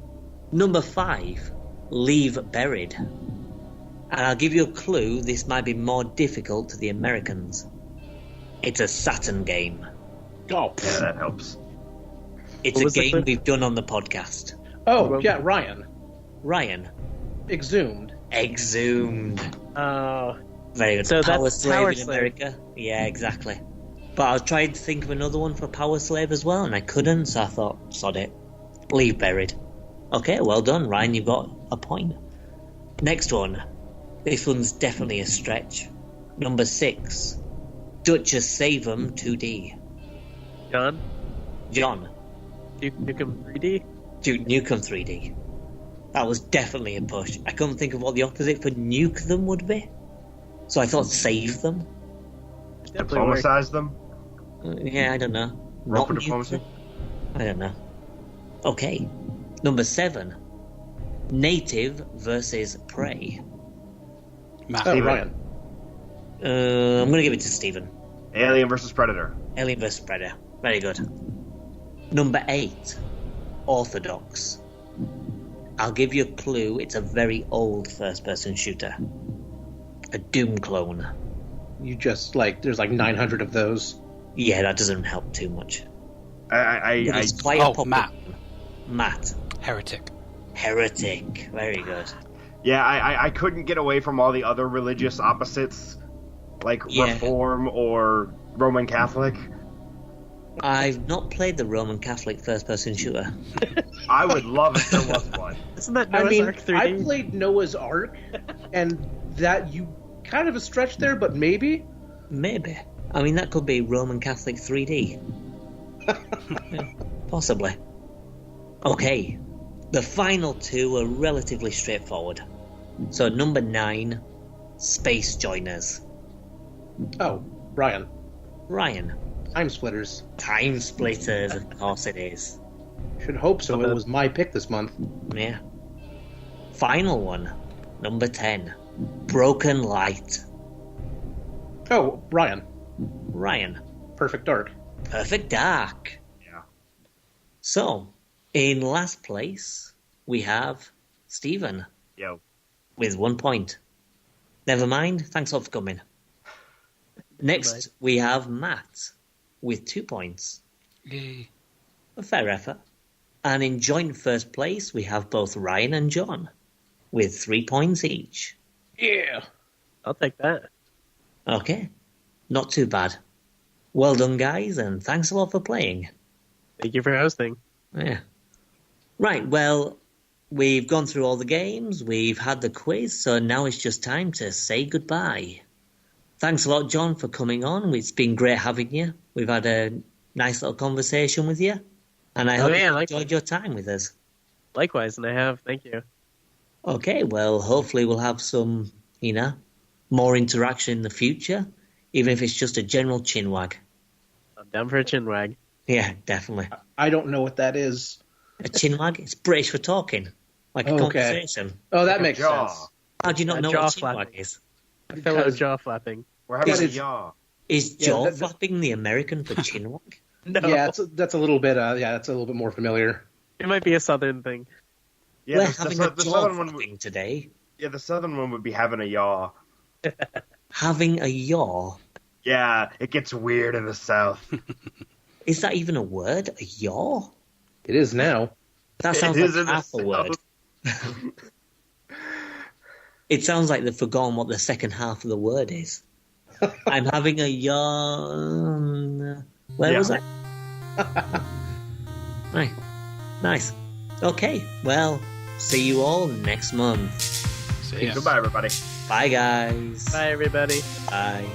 [SPEAKER 1] Number 5. Leave Buried. And I'll give you a clue, this might be more difficult to the Americans. It's a Saturn game.
[SPEAKER 3] Oh,
[SPEAKER 4] Yeah, that helps.
[SPEAKER 1] It's
[SPEAKER 7] What
[SPEAKER 1] a
[SPEAKER 7] was the
[SPEAKER 1] game
[SPEAKER 7] clue?
[SPEAKER 1] we've done on the podcast.
[SPEAKER 3] oh yeah, Ryan.
[SPEAKER 1] Ryan.
[SPEAKER 3] Exhumed.
[SPEAKER 1] Exhumed.
[SPEAKER 7] Oh,
[SPEAKER 1] Very good.
[SPEAKER 7] So
[SPEAKER 1] Power
[SPEAKER 7] that's
[SPEAKER 1] Slave
[SPEAKER 7] Power
[SPEAKER 1] in
[SPEAKER 7] Slave.
[SPEAKER 1] America. Yeah, exactly. But I was trying to think of another one for Power Slave as well, and I couldn't, so I thought, sod it. Leave buried. Okay, well done, Ryan, you've got a point. Next one. This one's definitely a stretch. Number 6. Duchess Save-'em 2D.
[SPEAKER 7] John?
[SPEAKER 1] John.
[SPEAKER 7] Duke Nukem 3D?
[SPEAKER 1] Duke Nukem 3D. That was definitely a push. I couldn't think of what the opposite for nuke them would be. So I thought save them.
[SPEAKER 4] Diplomatize them?
[SPEAKER 1] Yeah, I don't know.
[SPEAKER 4] Rope for
[SPEAKER 1] Not nuke
[SPEAKER 4] diplomacy?
[SPEAKER 1] them? I don't know. Okay. Number 7. Native versus Prey.
[SPEAKER 2] Matt.
[SPEAKER 3] Oh, Ryan.
[SPEAKER 1] I'm going to give it to Stephen.
[SPEAKER 4] Alien versus Predator.
[SPEAKER 1] Alien vs. Predator. Very good. Number 8. Orthodox. I'll give you a clue. It's a very old first-person shooter. A Doom clone.
[SPEAKER 3] You just, there's 900 of those.
[SPEAKER 1] Yeah, that doesn't help too much. It's
[SPEAKER 4] I
[SPEAKER 1] quite a popular
[SPEAKER 2] Matt.
[SPEAKER 1] one. Matt.
[SPEAKER 2] Heretic.
[SPEAKER 1] Heretic. Very good.
[SPEAKER 4] Yeah, I couldn't get away from all the other religious opposites, like
[SPEAKER 1] Yeah.
[SPEAKER 4] Reform or Roman Catholic.
[SPEAKER 1] I've not played the Roman Catholic first-person shooter.
[SPEAKER 4] I would love if there was one.
[SPEAKER 7] Isn't that
[SPEAKER 3] I
[SPEAKER 7] Noah's
[SPEAKER 3] mean,
[SPEAKER 7] Ark 3D?
[SPEAKER 3] I played Noah's Ark, and that you kind of a stretch there, but maybe.
[SPEAKER 1] Maybe. I mean, that could be Roman Catholic 3D. Yeah, possibly. Okay. The final two are relatively straightforward. So, number 9, Space Joiners.
[SPEAKER 3] Oh, Ryan.
[SPEAKER 1] Ryan.
[SPEAKER 3] Time Splitters.
[SPEAKER 1] Time Splitters, of course it is.
[SPEAKER 3] Should hope so. It was my pick this month.
[SPEAKER 1] Yeah. Final one. Number 10, Broken Light.
[SPEAKER 3] Oh, Ryan.
[SPEAKER 1] Ryan.
[SPEAKER 3] Perfect Dark.
[SPEAKER 1] Perfect Dark.
[SPEAKER 4] Yeah.
[SPEAKER 1] So, in last place, we have Stephen
[SPEAKER 4] Yo.
[SPEAKER 1] with 1 point. Never mind, thanks a lot for coming. Next, we have Matt with 2 points.
[SPEAKER 2] Yay.
[SPEAKER 1] A fair effort. And in joint first place, we have both Ryan and John with 3 points each.
[SPEAKER 3] Yeah.
[SPEAKER 7] I'll take that.
[SPEAKER 1] Okay, not too bad. Well done, guys, and thanks a lot for playing.
[SPEAKER 7] Thank you for hosting.
[SPEAKER 1] Yeah. Right, well, we've gone through all the games, we've had the quiz, so now it's just time to say goodbye. Thanks a lot, John, for coming on. It's been great having you. We've had a nice little conversation with you, and I hope you enjoyed your time with us.
[SPEAKER 7] Likewise, and I have. Thank you.
[SPEAKER 1] Okay, well, hopefully we'll have some, more interaction in the future, even if it's just a general chinwag.
[SPEAKER 7] I'm down for a chinwag.
[SPEAKER 1] Yeah, definitely.
[SPEAKER 3] I don't know what that is.
[SPEAKER 1] A chinwag? It's British for talking. Like a
[SPEAKER 3] Okay.
[SPEAKER 1] conversation.
[SPEAKER 3] Oh, that
[SPEAKER 4] Like a
[SPEAKER 3] makes
[SPEAKER 4] jaw.
[SPEAKER 3] sense.
[SPEAKER 1] How do you not
[SPEAKER 7] A
[SPEAKER 1] know
[SPEAKER 7] jaw
[SPEAKER 1] what a
[SPEAKER 7] flapping.
[SPEAKER 1] chinwag is?
[SPEAKER 7] A fellow
[SPEAKER 3] Because-
[SPEAKER 7] jaw flapping.
[SPEAKER 4] We're having
[SPEAKER 3] That
[SPEAKER 4] a
[SPEAKER 3] is-
[SPEAKER 4] yaw.
[SPEAKER 1] Is
[SPEAKER 3] Yeah,
[SPEAKER 1] jaw
[SPEAKER 3] that-
[SPEAKER 1] flapping the American for chinwag?
[SPEAKER 7] No,
[SPEAKER 3] Yeah, that's a little bit. That's a little bit more familiar.
[SPEAKER 7] it might be a southern thing.
[SPEAKER 4] Yeah,
[SPEAKER 1] We're
[SPEAKER 4] the
[SPEAKER 1] having a
[SPEAKER 4] the
[SPEAKER 1] jaw
[SPEAKER 4] southern one.
[SPEAKER 1] flapping today.
[SPEAKER 4] Yeah, the southern one would be having a yaw.
[SPEAKER 1] Having a yaw.
[SPEAKER 4] Yeah, it gets weird in the south.
[SPEAKER 1] Is that even a word? A yaw?
[SPEAKER 3] It is now.
[SPEAKER 1] That
[SPEAKER 4] It
[SPEAKER 1] sounds
[SPEAKER 4] is
[SPEAKER 1] like
[SPEAKER 4] in the
[SPEAKER 1] half a word. It sounds like they've forgotten what the second half of the word is. I'm having a yawn. Where
[SPEAKER 4] Yeah.
[SPEAKER 1] was I? Right. Nice. Okay, well, see you all next month.
[SPEAKER 2] See ya.
[SPEAKER 4] Goodbye, everybody.
[SPEAKER 1] Bye, guys.
[SPEAKER 7] Bye, everybody.
[SPEAKER 1] Bye.